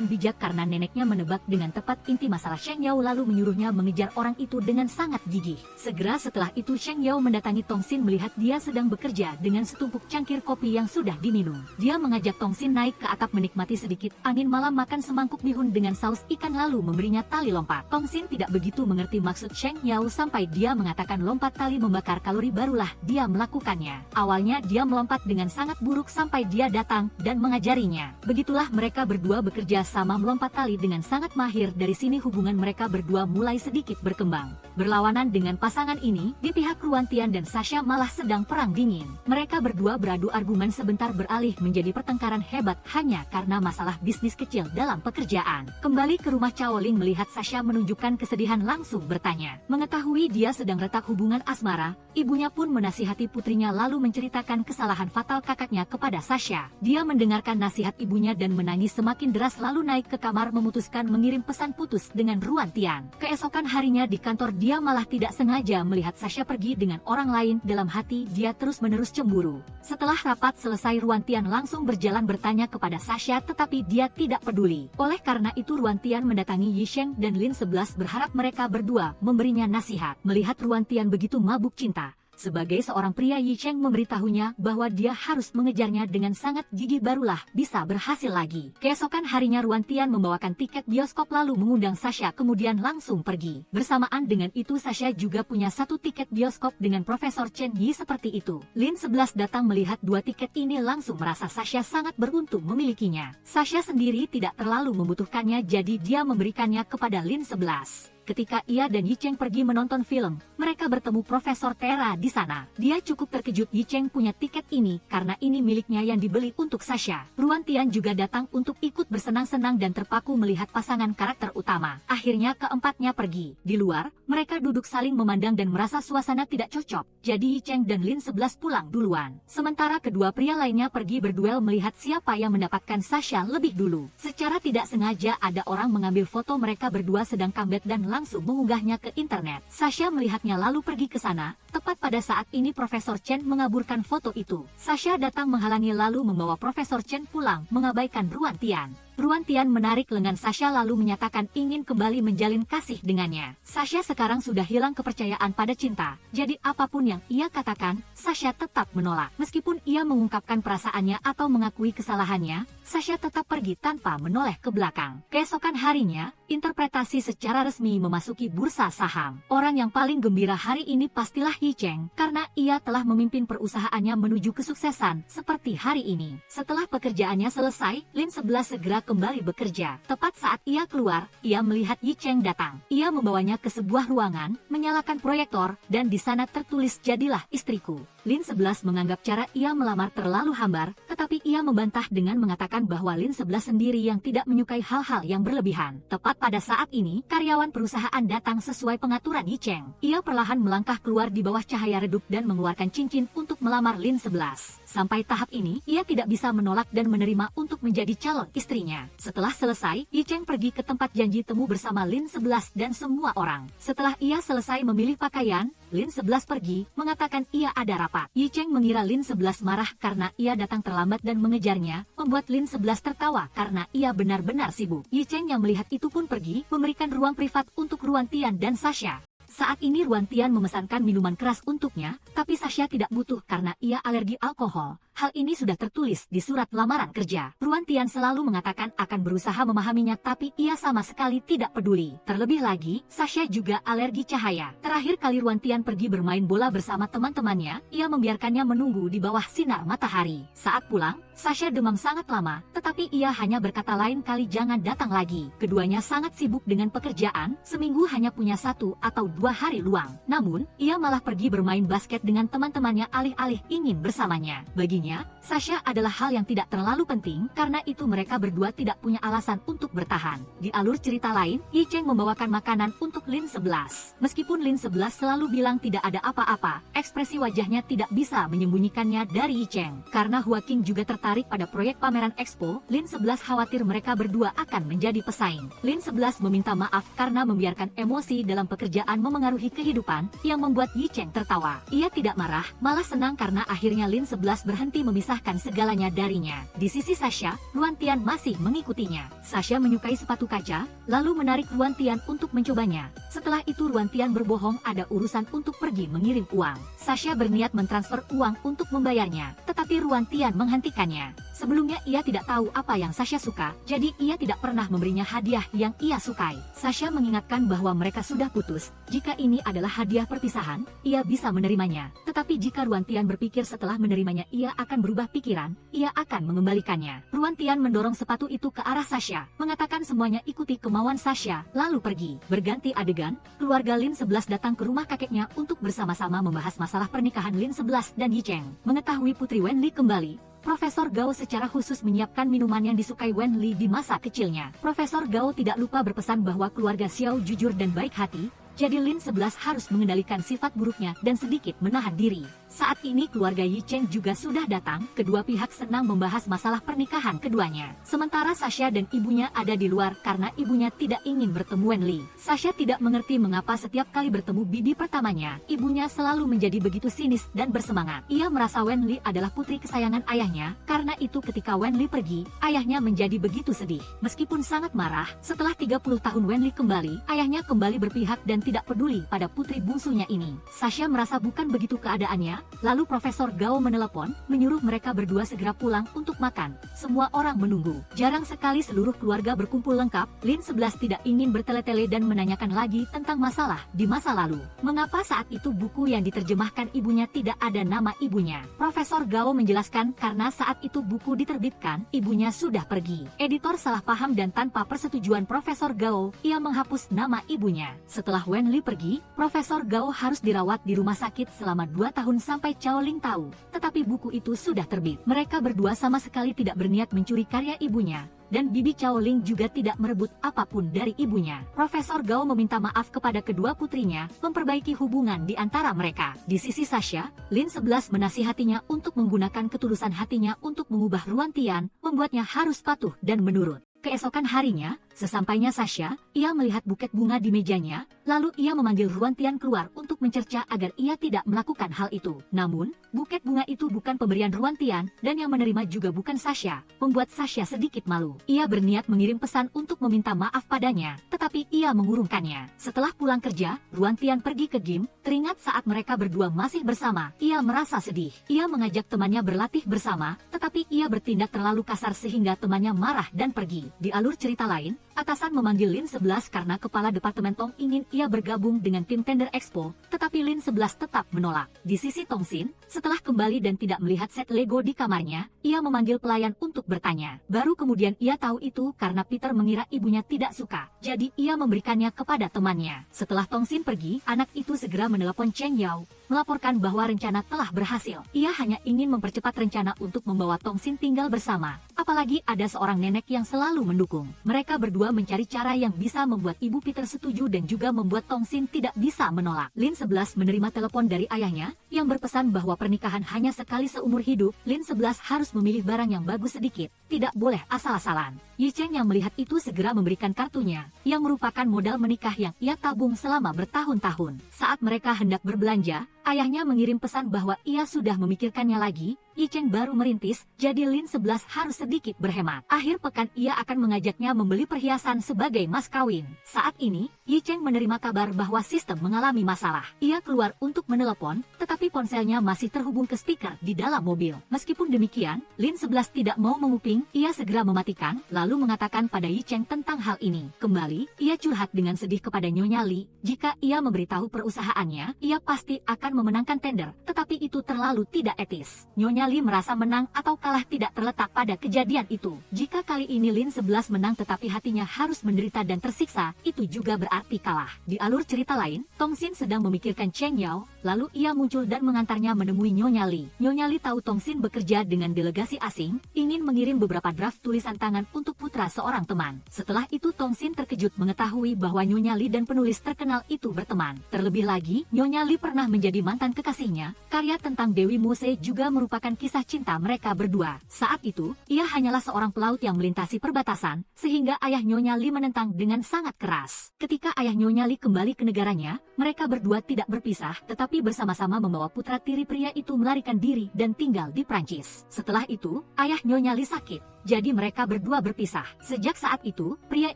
bijak karena neneknya menebak dengan tepat inti masalah Sheng Yao lalu menyuruhnya mengejar orang itu dengan sangat gigih. Segera setelah itu Sheng Yao mendatangi Tong Xin melihat dia sedang bekerja dengan setumpuk cangkir kopi yang sudah diminum. Dia mengajak Tong Xin naik ke atap menikmati sedikit angin malam, makan semangkuk bihun dengan saus ikan lalu memberinya tali lompat. Tong Xin tidak begitu mengerti maksud Sheng Yao sampai dia mengatakan lompat tali membakar kalori, barulah dia melakukannya. Awalnya dia melompat dengan sangat buruk sampai dia datang dan mengajarinya. Begitulah mereka berdua bekerja sama melompat tali dengan sangat mahir. Dari sini hubungan mereka berdua mulai sedikit berkembang. Berlawanan dengan pasangan ini, di pihak Ruan Tian dan Sasha malah sedang perang dingin. Mereka berdua beradu argumen sebentar beralih menjadi pertengkaran hebat hanya karena masalah bisnis kecil dalam pekerjaan. Kembali ke rumah Cao Ling melihat Sasha menunjukkan kesedihan langsung bertanya. Mengetahui dia sedang retak hubungan asmara, ibunya pun menasihati putrinya lalu menceritakan kesalahan fatal kakaknya kepada Sasha. Dia mendengarkan nasihat ibunya dan menangis semakin deras lalu naik ke kamar memutuskan mengirim pesan putus dengan Ruan Tian. Keesokan harinya di kantor dia malah tidak sengaja melihat Sasha pergi dengan orang lain. Dalam hati dia terus-menerus cemburu. Setelah rapat selesai Ruan Tian langsung berjalan bertanya kepada Sasha tetapi dia tidak peduli. Oleh karena itu Ruan Tian mendatangi Yi Sheng dan Lin 11 berharap mereka berdua memberinya nasihat. Melihat Ruan Tian begitu mabuk cinta, sebagai seorang pria Yi Sheng memberitahunya bahwa dia harus mengejarnya dengan sangat gigih barulah bisa berhasil lagi. Keesokan harinya Ruan Tian membawakan tiket bioskop lalu mengundang Sasha kemudian langsung pergi. Bersamaan dengan itu Sasha juga punya satu tiket bioskop dengan Profesor Chen Yi seperti itu. Lin 11 datang melihat dua tiket ini langsung merasa Sasha sangat beruntung memilikinya. Sasha sendiri tidak terlalu membutuhkannya jadi dia memberikannya kepada Lin 11. Ketika ia dan Yi Cheng pergi menonton film, mereka bertemu Profesor Tera di sana. Dia cukup terkejut Yi Cheng punya tiket ini karena ini miliknya yang dibeli untuk Sasha. Ruan Tian juga datang untuk ikut bersenang-senang dan terpaku melihat pasangan karakter utama. Akhirnya keempatnya pergi. Di luar, mereka duduk saling memandang dan merasa suasana tidak cocok. Jadi Yi Cheng dan Lin 11 pulang duluan. Sementara kedua pria lainnya pergi berduel melihat siapa yang mendapatkan Sasha lebih dulu. Secara tidak sengaja ada orang mengambil foto mereka berdua sedang comeback dan langsung mengunggahnya ke internet. Sasha melihatnya lalu pergi ke sana. Tepat pada saat ini Profesor Chen mengaburkan foto itu. Sasha datang menghalangi lalu membawa Profesor Chen pulang, mengabaikan Ruan Tian. Ruan Tian menarik lengan Sasha lalu menyatakan ingin kembali menjalin kasih dengannya. Sasha sekarang sudah hilang kepercayaan pada cinta. Jadi apapun yang ia katakan, Sasha tetap menolak. Meskipun ia mengungkapkan perasaannya atau mengakui kesalahannya, Sasha tetap pergi tanpa menoleh ke belakang. Keesokan harinya, interpretasi secara resmi memasuki bursa saham. Orang yang paling gembira hari ini pastilah Yi Cheng, karena ia telah memimpin perusahaannya menuju kesuksesan seperti hari ini. Setelah pekerjaannya selesai, Lin 11 segera kembali bekerja. Tepat saat ia keluar, ia melihat Yi Cheng datang. Ia membawanya ke sebuah ruangan, menyalakan proyektor, dan di sana tertulis "Jadilah istriku". Lin 11 menganggap cara ia melamar terlalu hambar, tetapi ia membantah dengan mengatakan bahwa Lin 11 sendiri yang tidak menyukai hal-hal yang berlebihan. Tepat pada saat ini, karyawan perusahaan datang sesuai pengaturan Yi Cheng. Ia perlahan melangkah keluar di bawah cahaya redup dan mengeluarkan cincin untuk melamar Lin 11. Sampai tahap ini, ia tidak bisa menolak dan menerima untuk menjadi calon istrinya. Setelah selesai, Yi Cheng pergi ke tempat janji temu bersama Lin 11 dan semua orang. Setelah ia selesai memilih pakaian, Lin 11 pergi, mengatakan ia ada rapat. Yi Cheng mengira Lin 11 marah karena ia datang terlambat dan mengejarnya, membuat Lin 11 tertawa karena ia benar-benar sibuk. Yi Cheng yang melihat itu pun pergi, memberikan ruang privat untuk Ruan Tian dan Sasha. Saat ini Ruan Tian memesankan minuman keras untuknya, tapi Sasha tidak butuh karena ia alergi alkohol. Hal ini sudah tertulis di surat lamaran kerja. Ruan Tian selalu mengatakan akan berusaha memahaminya tapi ia sama sekali tidak peduli. Terlebih lagi, Sasha juga alergi cahaya. Terakhir kali Ruan Tian pergi bermain bola bersama teman-temannya, ia membiarkannya menunggu di bawah sinar matahari. Saat pulang, Sasha demam sangat lama, tetapi ia hanya berkata lain kali jangan datang lagi. Keduanya sangat sibuk dengan pekerjaan, seminggu hanya punya 1 atau 2 hari luang. Namun, ia malah pergi bermain basket dengan teman-temannya alih-alih ingin bersamanya. Baginya, Baginya, Sasha adalah hal yang tidak terlalu penting karena itu mereka berdua tidak punya alasan untuk bertahan. Di alur cerita lain, Yi Cheng membawakan makanan untuk Lin 11. Meskipun Lin 11 selalu bilang tidak ada apa-apa, ekspresi wajahnya tidak bisa menyembunyikannya dari Yi Cheng. Karena Hua Qing juga tertarik pada proyek pameran Expo, Lin 11 khawatir mereka berdua akan menjadi pesaing. Lin 11 meminta maaf karena membiarkan emosi dalam pekerjaan memengaruhi kehidupan, yang membuat Yi Cheng tertawa. Ia tidak marah, malah senang karena akhirnya Lin 11 berhenti memisahkan segalanya darinya. Di sisi Sasha, Ruan Tian masih mengikutinya. Sasha menyukai sepatu kaca, lalu menarik Ruan Tian untuk mencobanya. Setelah itu Ruan Tian berbohong ada urusan untuk pergi mengirim uang. Sasha berniat mentransfer uang untuk membayarnya, tetapi Ruan Tian menghentikannya. Sebelumnya ia tidak tahu apa yang Sasha suka, jadi ia tidak pernah memberinya hadiah yang ia sukai. Sasha mengingatkan bahwa mereka sudah putus. Jika ini adalah hadiah perpisahan, ia bisa menerimanya. Tetapi jika Ruan Tian berpikir setelah menerimanya ia akan berubah pikiran, ia akan mengembalikannya. Ruan Tian mendorong sepatu itu ke arah Sasha, mengatakan semuanya ikuti kemauan Sasha, lalu pergi. Berganti adegan, keluarga Lin 11 datang ke rumah kakeknya untuk bersama-sama membahas masalah pernikahan Lin 11 dan Yi Cheng. Mengetahui putri Wenli kembali, Profesor Gao secara khusus menyiapkan minuman yang disukai Wenli di masa kecilnya. Profesor Gao tidak lupa berpesan bahwa keluarga Xiao jujur dan baik hati, jadi Lin 11 harus mengendalikan sifat buruknya dan sedikit menahan diri. Saat ini keluarga Yi Cheng juga sudah datang, kedua pihak senang membahas masalah pernikahan keduanya. Sementara Sasha dan ibunya ada di luar karena ibunya tidak ingin bertemu Wenli. Sasha tidak mengerti mengapa setiap kali bertemu bibi pertamanya, ibunya selalu menjadi begitu sinis dan bersemangat. Ia merasa Wenli adalah putri kesayangan ayahnya, karena itu ketika Wenli pergi, ayahnya menjadi begitu sedih. Meskipun sangat marah, setelah 30 tahun Wenli kembali, ayahnya kembali berpihak dan tidak peduli pada putri bungsunya ini. Sasha merasa bukan begitu keadaannya. Lalu Profesor Gao menelepon, menyuruh mereka berdua segera pulang untuk makan. Semua orang menunggu. Jarang sekali seluruh keluarga berkumpul lengkap. Lin 11 tidak ingin bertele-tele dan menanyakan lagi tentang masalah di masa lalu. Mengapa saat itu buku yang diterjemahkan ibunya tidak ada nama ibunya? Profesor Gao menjelaskan karena saat itu buku diterbitkan, ibunya sudah pergi. Editor salah paham dan tanpa persetujuan Profesor Gao, ia menghapus nama ibunya. Setelah Wenli pergi, Profesor Gao harus dirawat di rumah sakit selama 2 tahun sampai Cao Ling tahu, tetapi buku itu sudah terbit. Mereka berdua sama sekali tidak berniat mencuri karya ibunya, dan bibi Cao Ling juga tidak merebut apapun dari ibunya. Profesor Gao meminta maaf kepada kedua putrinya, memperbaiki hubungan di antara mereka. Di sisi Sasha, Lin 11 menasihatinya untuk menggunakan ketulusan hatinya untuk mengubah Ruan Tian, membuatnya harus patuh dan menurut. Keesokan harinya, sesampainya Sasha, ia melihat buket bunga di mejanya, lalu ia memanggil Ruan Tian keluar untuk mencerca agar ia tidak melakukan hal itu. Namun, buket bunga itu bukan pemberian Ruan Tian, dan yang menerima juga bukan Sasha, membuat Sasha sedikit malu. Ia berniat mengirim pesan untuk meminta maaf padanya, tetapi ia mengurungkannya. Setelah pulang kerja, Ruan Tian pergi ke gym, teringat saat mereka berdua masih bersama, ia merasa sedih. Ia mengajak temannya berlatih bersama, tetapi ia bertindak terlalu kasar sehingga temannya marah dan pergi. Di alur cerita lain, atasan memanggil Lin 11 karena kepala departemen Tong ingin ia bergabung dengan tim tender Expo, tetapi Lin 11 tetap menolak. Di sisi Tong Xin, setelah kembali dan tidak melihat set Lego di kamarnya, ia memanggil pelayan untuk bertanya. Baru kemudian ia tahu itu karena Peter mengira ibunya tidak suka, jadi ia memberikannya kepada temannya. Setelah Tong Xin pergi, anak itu segera menelepon Cheng Yao, melaporkan bahwa rencana telah berhasil. Ia hanya ingin mempercepat rencana untuk membawa Tong Xin tinggal bersama, apalagi ada seorang nenek yang selalu mendukung. Mereka berdua mencari cara yang bisa membuat Ibu Peter setuju dan juga membuat Tong Xin tidak bisa menolak. Lin 11 menerima telepon dari ayahnya, yang berpesan bahwa pernikahan hanya sekali seumur hidup. Lin 11 harus memilih barang yang bagus sedikit, tidak boleh asal-asalan. Yi Cheng yang melihat itu segera memberikan kartunya, yang merupakan modal menikah yang ia tabung selama bertahun-tahun. Saat mereka hendak berbelanja, ayahnya mengirim pesan bahwa ia sudah memikirkannya lagi. Yi Cheng baru merintis, jadi Lin 11 harus sedikit berhemat. Akhir pekan ia akan mengajaknya membeli perhiasan sebagai mas kawin. Saat ini, Yi Cheng menerima kabar bahwa sistem mengalami masalah. Ia keluar untuk menelepon, tetapi ponselnya masih terhubung ke speaker di dalam mobil. Meskipun demikian, Lin 11 tidak mau menguping, ia segera mematikan, lalu mengatakan pada Yi Cheng tentang hal ini. Kembali, ia curhat dengan sedih kepada Nyonya Li, jika ia memberitahu perusahaannya, ia pasti akan memenangkan tender, tetapi itu terlalu tidak etis. Nyonya Li merasa menang atau kalah tidak terletak pada kejadian itu. Jika kali ini Lin 11 menang tetapi hatinya harus menderita dan tersiksa, itu juga berarti kalah. Di alur cerita lain, Tong Xin sedang memikirkan Cheng Yao, lalu ia muncul dan mengantarnya menemui Nyonya Li. Nyonya Li tahu Tongsin bekerja dengan delegasi asing, ingin mengirim beberapa draft tulisan tangan untuk putra seorang teman. Setelah itu Tongsin terkejut mengetahui bahwa Nyonya Li dan penulis terkenal itu berteman. Terlebih lagi, Nyonya Li pernah menjadi mantan kekasihnya. Karya tentang Dewi Muse juga merupakan kisah cinta mereka berdua. Saat itu, ia hanyalah seorang pelaut yang melintasi perbatasan, sehingga ayah Nyonya Li menentang dengan sangat keras. Ketika ayah Nyonya Li kembali ke negaranya, mereka berdua tidak berpisah, tetapi bersama-sama membawa putra tiri pria itu melarikan diri dan tinggal di Prancis. Setelah itu, ayah Nyonya Li sakit, jadi mereka berdua berpisah. Sejak saat itu, pria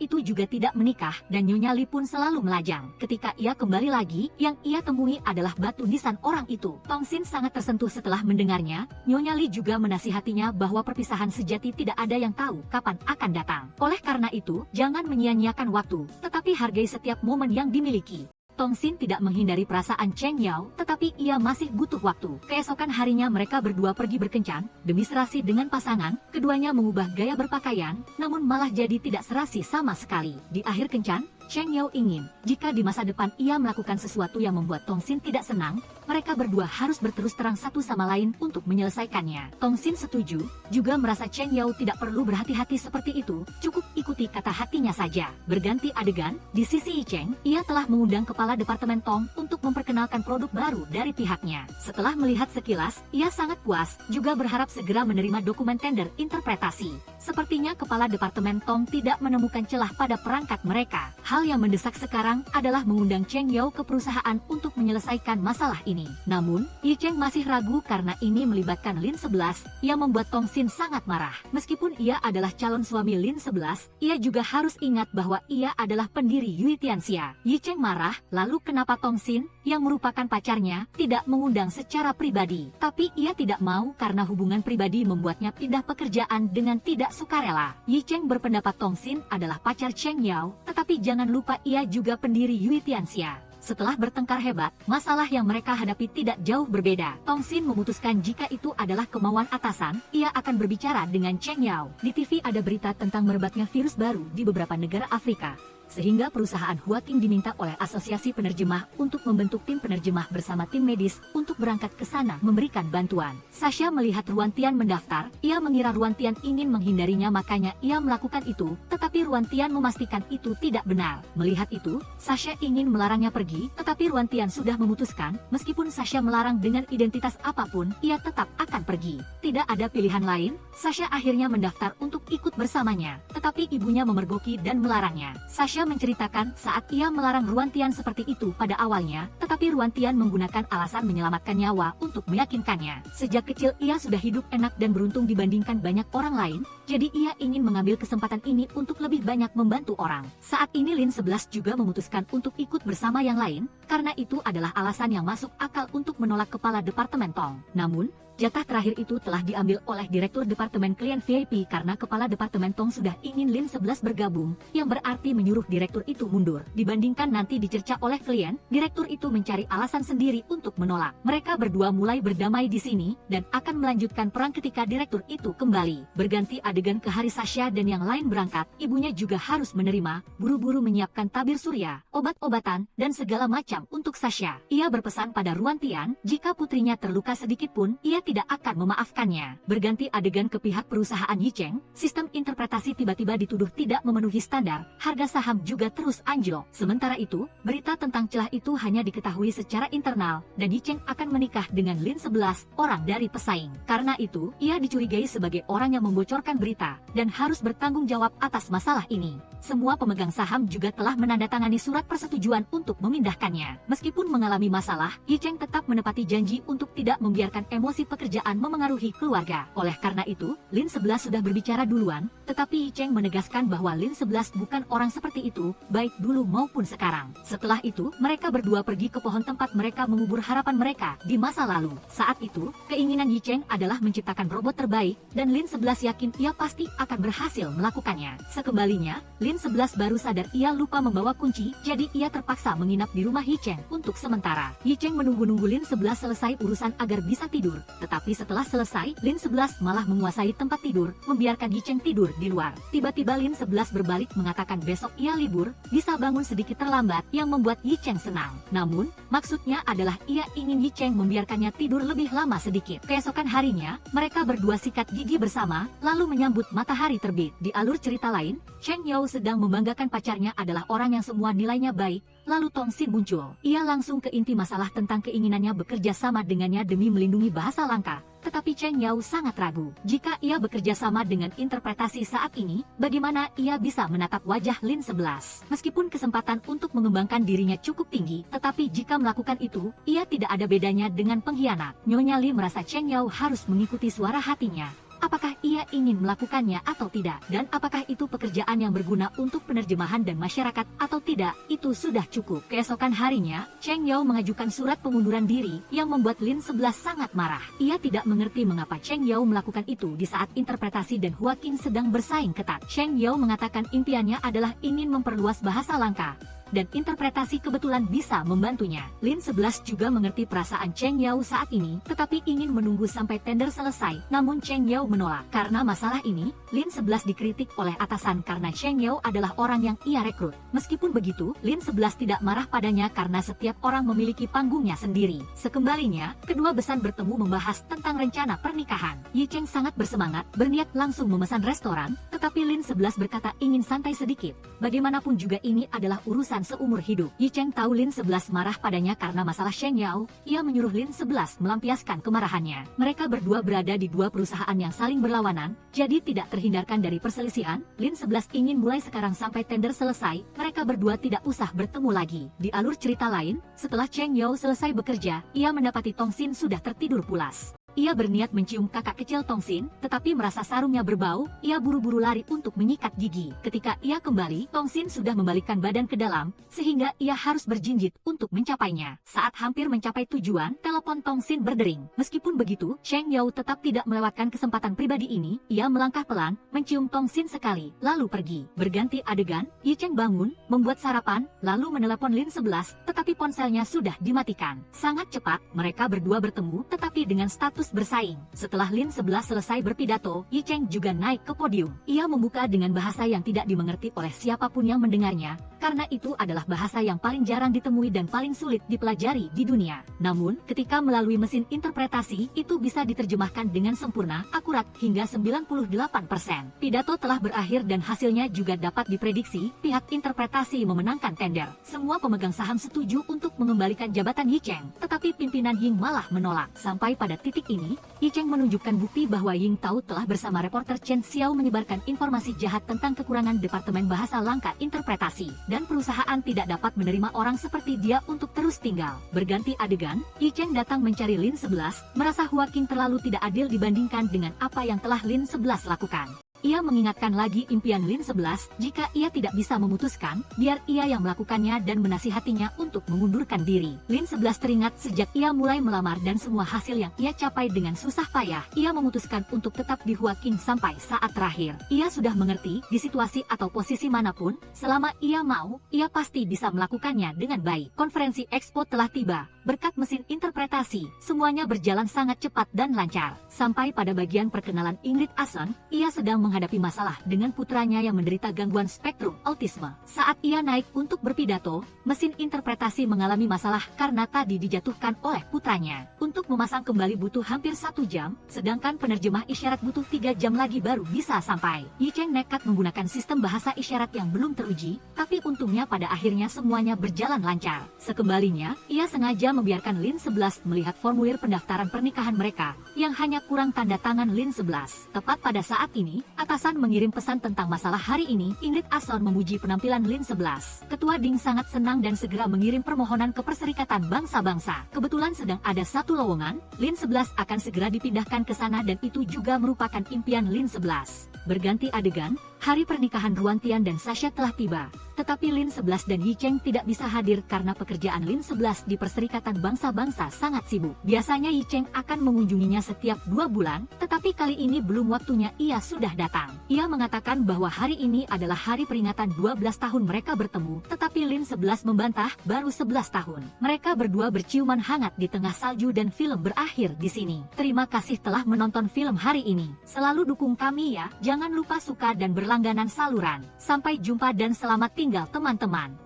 itu juga tidak menikah dan Nyonya Li pun selalu melajang. Ketika ia kembali lagi, yang ia temui adalah batu nisan orang itu. Tongsin sangat tersentuh setelah mendengarnya. Nyonya Li juga menasihatinya bahwa perpisahan sejati tidak ada yang tahu kapan akan datang. Oleh karena itu, jangan menyia-nyiakan waktu, tetapi hargai setiap momen yang dimiliki. Tongsin tidak menghindari perasaan Cheng Yao, tetapi ia masih butuh waktu. Keesokan harinya mereka berdua pergi berkencan. Demi serasi dengan pasangan, keduanya mengubah gaya berpakaian, namun malah jadi tidak serasi sama sekali. Di akhir kencan, Cheng Yao ingin, jika di masa depan ia melakukan sesuatu yang membuat Tongsin tidak senang, mereka berdua harus berterus terang satu sama lain untuk menyelesaikannya. Tongsin setuju, juga merasa Cheng Yao tidak perlu berhati-hati seperti itu, cukup ikuti kata hatinya saja. Berganti adegan, di sisi Yi Cheng, ia telah mengundang kepala Departemen Tong untuk memperkenalkan produk baru dari pihaknya. Setelah melihat sekilas, ia sangat puas, juga berharap segera menerima dokumen tender interpretasi. Sepertinya kepala Departemen Tong tidak menemukan celah pada perangkat mereka. Hal yang mendesak sekarang adalah mengundang Cheng Yao ke perusahaan untuk menyelesaikan masalah ini. Namun, Yi Cheng masih ragu karena ini melibatkan Lin 11, yang membuat Tongsin sangat marah. Meskipun ia adalah calon suami Lin 11, ia juga harus ingat bahwa ia adalah pendiri Yui Tianxia. Yi Cheng marah, lalu kenapa Tongsin, yang merupakan pacarnya, tidak mengundang secara pribadi. Tapi ia tidak mau karena hubungan pribadi membuatnya pindah pekerjaan dengan tidak sukarela. Yi Cheng berpendapat Tongsin adalah pacar Cheng Yao, tetapi jangan lupa ia juga pendiri Yui Tianxia. Setelah bertengkar hebat, masalah yang mereka hadapi tidak jauh berbeda. Tongsin memutuskan jika itu adalah kemauan atasan, ia akan berbicara dengan Cheng Yao. Di TV ada berita tentang merebaknya virus baru di beberapa negara Afrika, sehingga perusahaan Huating diminta oleh asosiasi penerjemah untuk membentuk tim penerjemah bersama tim medis untuk berangkat ke sana memberikan bantuan. Sasha melihat Ruantian mendaftar, ia mengira Ruantian ingin menghindarinya makanya ia melakukan itu, tetapi Ruantian memastikan itu tidak benar. Melihat itu, Sasha ingin melarangnya pergi, tetapi Ruantian sudah memutuskan, meskipun Sasha melarang dengan identitas apapun, ia tetap akan pergi. Tidak ada pilihan lain, Sasha akhirnya mendaftar untuk ikut bersamanya, tetapi ibunya memergoki dan melarangnya. Sasha menceritakan saat ia melarang Ruantian seperti itu pada awalnya, tetapi Ruantian menggunakan alasan menyelamatkan nyawa untuk meyakinkannya. Sejak kecil ia sudah hidup enak dan beruntung dibandingkan banyak orang lain, jadi ia ingin mengambil kesempatan ini untuk lebih banyak membantu orang. Saat ini Lin 11 juga memutuskan untuk ikut bersama yang lain, karena itu adalah alasan yang masuk akal untuk menolak kepala Departemen Tong. Namun, jatah terakhir itu telah diambil oleh Direktur Departemen Klien VIP karena Kepala Departemen Tong sudah ingin Lin 11 bergabung, yang berarti menyuruh Direktur itu mundur. Dibandingkan nanti dicerca oleh klien, Direktur itu mencari alasan sendiri untuk menolak. Mereka berdua mulai berdamai di sini, dan akan melanjutkan perang ketika Direktur itu kembali. Berganti adegan ke hari Sasha dan yang lain berangkat, ibunya juga harus menerima, buru-buru menyiapkan tabir surya, obat-obatan, dan segala macam untuk Sasha. Ia berpesan pada Ruantian, jika putrinya terluka sedikit pun, ia tidak akan memaafkannya. Berganti adegan ke pihak perusahaan Yi Cheng, sistem interpretasi tiba-tiba dituduh tidak memenuhi standar, harga saham juga terus anjlok. Sementara itu, berita tentang celah itu hanya diketahui secara internal, dan Yi Cheng akan menikah dengan Lin 11, orang dari pesaing. Karena itu, ia dicurigai sebagai orang yang membocorkan berita, dan harus bertanggung jawab atas masalah ini. Semua pemegang saham juga telah menandatangani surat persetujuan untuk memindahkannya. Meskipun mengalami masalah, Yi Cheng tetap menepati janji untuk tidak membiarkan emosi pekerjaan memengaruhi keluarga. Oleh karena itu, Lin 11 sudah berbicara duluan, tetapi Yi Cheng menegaskan bahwa Lin 11 bukan orang seperti itu, baik dulu maupun sekarang. Setelah itu, mereka berdua pergi ke pohon tempat mereka mengubur harapan mereka di masa lalu. Saat itu, keinginan Yi Cheng adalah menciptakan robot terbaik, dan Lin 11 yakin ia pasti akan berhasil melakukannya. Sekembalinya, Lin 11 baru sadar ia lupa membawa kunci, jadi ia terpaksa menginap di rumah Yi Cheng untuk sementara. Yi Cheng menunggu-nunggu Lin 11 selesai urusan agar bisa tidur. Tetapi setelah selesai, Lin 11 malah menguasai tempat tidur, membiarkan Yi Cheng tidur di luar. Tiba-tiba Lin 11 berbalik mengatakan besok ia libur, bisa bangun sedikit terlambat, yang membuat Yi Cheng senang. Namun, maksudnya adalah ia ingin Yi Cheng membiarkannya tidur lebih lama sedikit. Keesokan harinya, mereka berdua sikat gigi bersama, lalu menyambut matahari terbit. Di alur cerita lain, Cheng Yao sedang membanggakan pacarnya adalah orang yang semua nilainya baik. Lalu Tong Xin muncul. Ia langsung ke inti masalah tentang keinginannya bekerja sama dengannya demi melindungi bahasa langka. Tetapi Cheng Yao sangat ragu. Jika ia bekerja sama dengan interpretasi saat ini, bagaimana ia bisa menatap wajah Lin 11? Meskipun kesempatan untuk mengembangkan dirinya cukup tinggi, tetapi jika melakukan itu, ia tidak ada bedanya dengan pengkhianat. Nyonya Li merasa Cheng Yao harus mengikuti suara hatinya. Apakah ia ingin melakukannya atau tidak? Dan apakah itu pekerjaan yang berguna untuk penerjemahan dan masyarakat atau tidak? Itu sudah cukup. Keesokan harinya, Cheng Yao mengajukan surat pengunduran diri yang membuat Lin 11 sangat marah. Ia tidak mengerti mengapa Cheng Yao melakukan itu di saat interpretasi dan Hua Qing sedang bersaing ketat. Cheng Yao mengatakan impiannya adalah ingin memperluas bahasa langka. Dan interpretasi kebetulan bisa membantunya. Lin 11 juga mengerti perasaan Cheng Yao saat ini, tetapi ingin menunggu sampai tender selesai. Namun Cheng Yao menolak. Karena masalah ini, Lin 11 dikritik oleh atasan karena Cheng Yao adalah orang yang ia rekrut. Meskipun begitu, Lin 11 tidak marah padanya karena setiap orang memiliki panggungnya sendiri. Sekembalinya, kedua besan bertemu membahas tentang rencana pernikahan. Yi Cheng sangat bersemangat, berniat langsung memesan restoran, tetapi Lin 11 berkata ingin santai sedikit. Bagaimanapun juga ini adalah urusan seumur hidup. Yi Cheng tahu Lin 11 marah padanya karena masalah Cheng Yao. Ia menyuruh Lin 11 melampiaskan kemarahannya. Mereka berdua berada di dua perusahaan yang saling berlawanan, jadi tidak terhindarkan dari perselisihan. Lin 11 ingin mulai sekarang sampai tender selesai, mereka berdua tidak usah bertemu lagi. Di alur cerita lain, setelah Cheng Yao selesai bekerja, ia mendapati Tong Xin sudah tertidur pulas. Ia berniat mencium kakak kecil Tong Xin, tetapi merasa sarungnya berbau, ia buru-buru lari untuk menyikat gigi. Ketika ia kembali, Tong Xin sudah membalikkan badan ke dalam, sehingga ia harus berjinjit untuk mencapainya. Saat hampir mencapai tujuan, telepon Tong Xin berdering. Meskipun begitu, Cheng Yao tetap tidak melewatkan kesempatan pribadi ini. Ia melangkah pelan, mencium Tong Xin sekali, lalu pergi. Berganti adegan, Yi Cheng bangun, membuat sarapan, lalu menelepon Lin 11, tetapi ponselnya sudah dimatikan. Sangat cepat, mereka berdua bertemu, tetapi dengan status bersaing. Setelah Lin 11 selesai berpidato, Yi Cheng juga naik ke podium. Ia membuka dengan bahasa yang tidak dimengerti oleh siapapun yang mendengarnya, karena itu adalah bahasa yang paling jarang ditemui dan paling sulit dipelajari di dunia. Namun, ketika melalui mesin interpretasi, itu bisa diterjemahkan dengan sempurna, akurat, hingga 98%. Pidato telah berakhir dan hasilnya juga dapat diprediksi, pihak interpretasi memenangkan tender. Semua pemegang saham setuju untuk mengembalikan jabatan Yi Cheng, tetapi pimpinan Ying malah menolak. Sampai pada titik ini, Yi Cheng menunjukkan bukti bahwa Ying Tao telah bersama reporter Chen Xiao menyebarkan informasi jahat tentang kekurangan Departemen Bahasa Langka Interpretasi, dan perusahaan tidak dapat menerima orang seperti dia untuk terus tinggal. Berganti adegan, Yi Cheng datang mencari Lin 11, merasa Hua Qing terlalu tidak adil dibandingkan dengan apa yang telah Lin 11 lakukan. Ia mengingatkan lagi impian Lin 11, jika ia tidak bisa memutuskan, biar ia yang melakukannya dan menasihatinya untuk mengundurkan diri. Lin 11 teringat sejak ia mulai melamar dan semua hasil yang ia capai dengan susah payah, ia memutuskan untuk tetap di Hua Qing sampai saat terakhir. Ia sudah mengerti, di situasi atau posisi manapun, selama ia mau, ia pasti bisa melakukannya dengan baik. Konferensi Expo telah tiba. Berkat mesin interpretasi, semuanya berjalan sangat cepat dan lancar. Sampai pada bagian perkenalan Ingrid Asen, ia sedang menghadapi masalah dengan putranya yang menderita gangguan spektrum autisme. Saat ia naik untuk berpidato, mesin interpretasi mengalami masalah karena tadi dijatuhkan oleh putranya. Untuk memasang kembali butuh hampir 1 jam, sedangkan penerjemah isyarat butuh 3 jam lagi baru bisa sampai. Yi Cheng nekat menggunakan sistem bahasa isyarat yang belum teruji, tapi untungnya pada akhirnya semuanya berjalan lancar. Sekembalinya, ia sengaja membiarkan Lin 11 melihat formulir pendaftaran pernikahan mereka, yang hanya kurang tanda tangan Lin 11. Tepat pada saat ini, atasan mengirim pesan tentang masalah hari ini. Ingrid Asen memuji penampilan Lin 11. Ketua Ding sangat senang dan segera mengirim permohonan ke Perserikatan Bangsa-Bangsa. Kebetulan sedang ada satu lowongan, Lin 11 akan segera dipindahkan ke sana dan itu juga merupakan impian Lin 11. Berganti adegan, hari pernikahan Ruan Tian dan Sasha telah tiba. Tetapi Lin 11 dan Yi Cheng tidak bisa hadir karena pekerjaan Lin 11 di Perserikatan Bangsa-Bangsa sangat sibuk. Biasanya Yi Cheng akan mengunjunginya setiap 2 bulan, tetapi kali ini belum waktunya ia sudah datang. Ia mengatakan bahwa hari ini adalah hari peringatan 12 tahun mereka bertemu, tetapi Lin 11 membantah baru 11 tahun. Mereka berdua berciuman hangat di tengah salju dan film berakhir di sini. Terima kasih telah menonton film hari ini. Selalu dukung kami ya, jangan lupa suka dan berlangganan saluran. Sampai jumpa dan selamat tinggal teman-teman.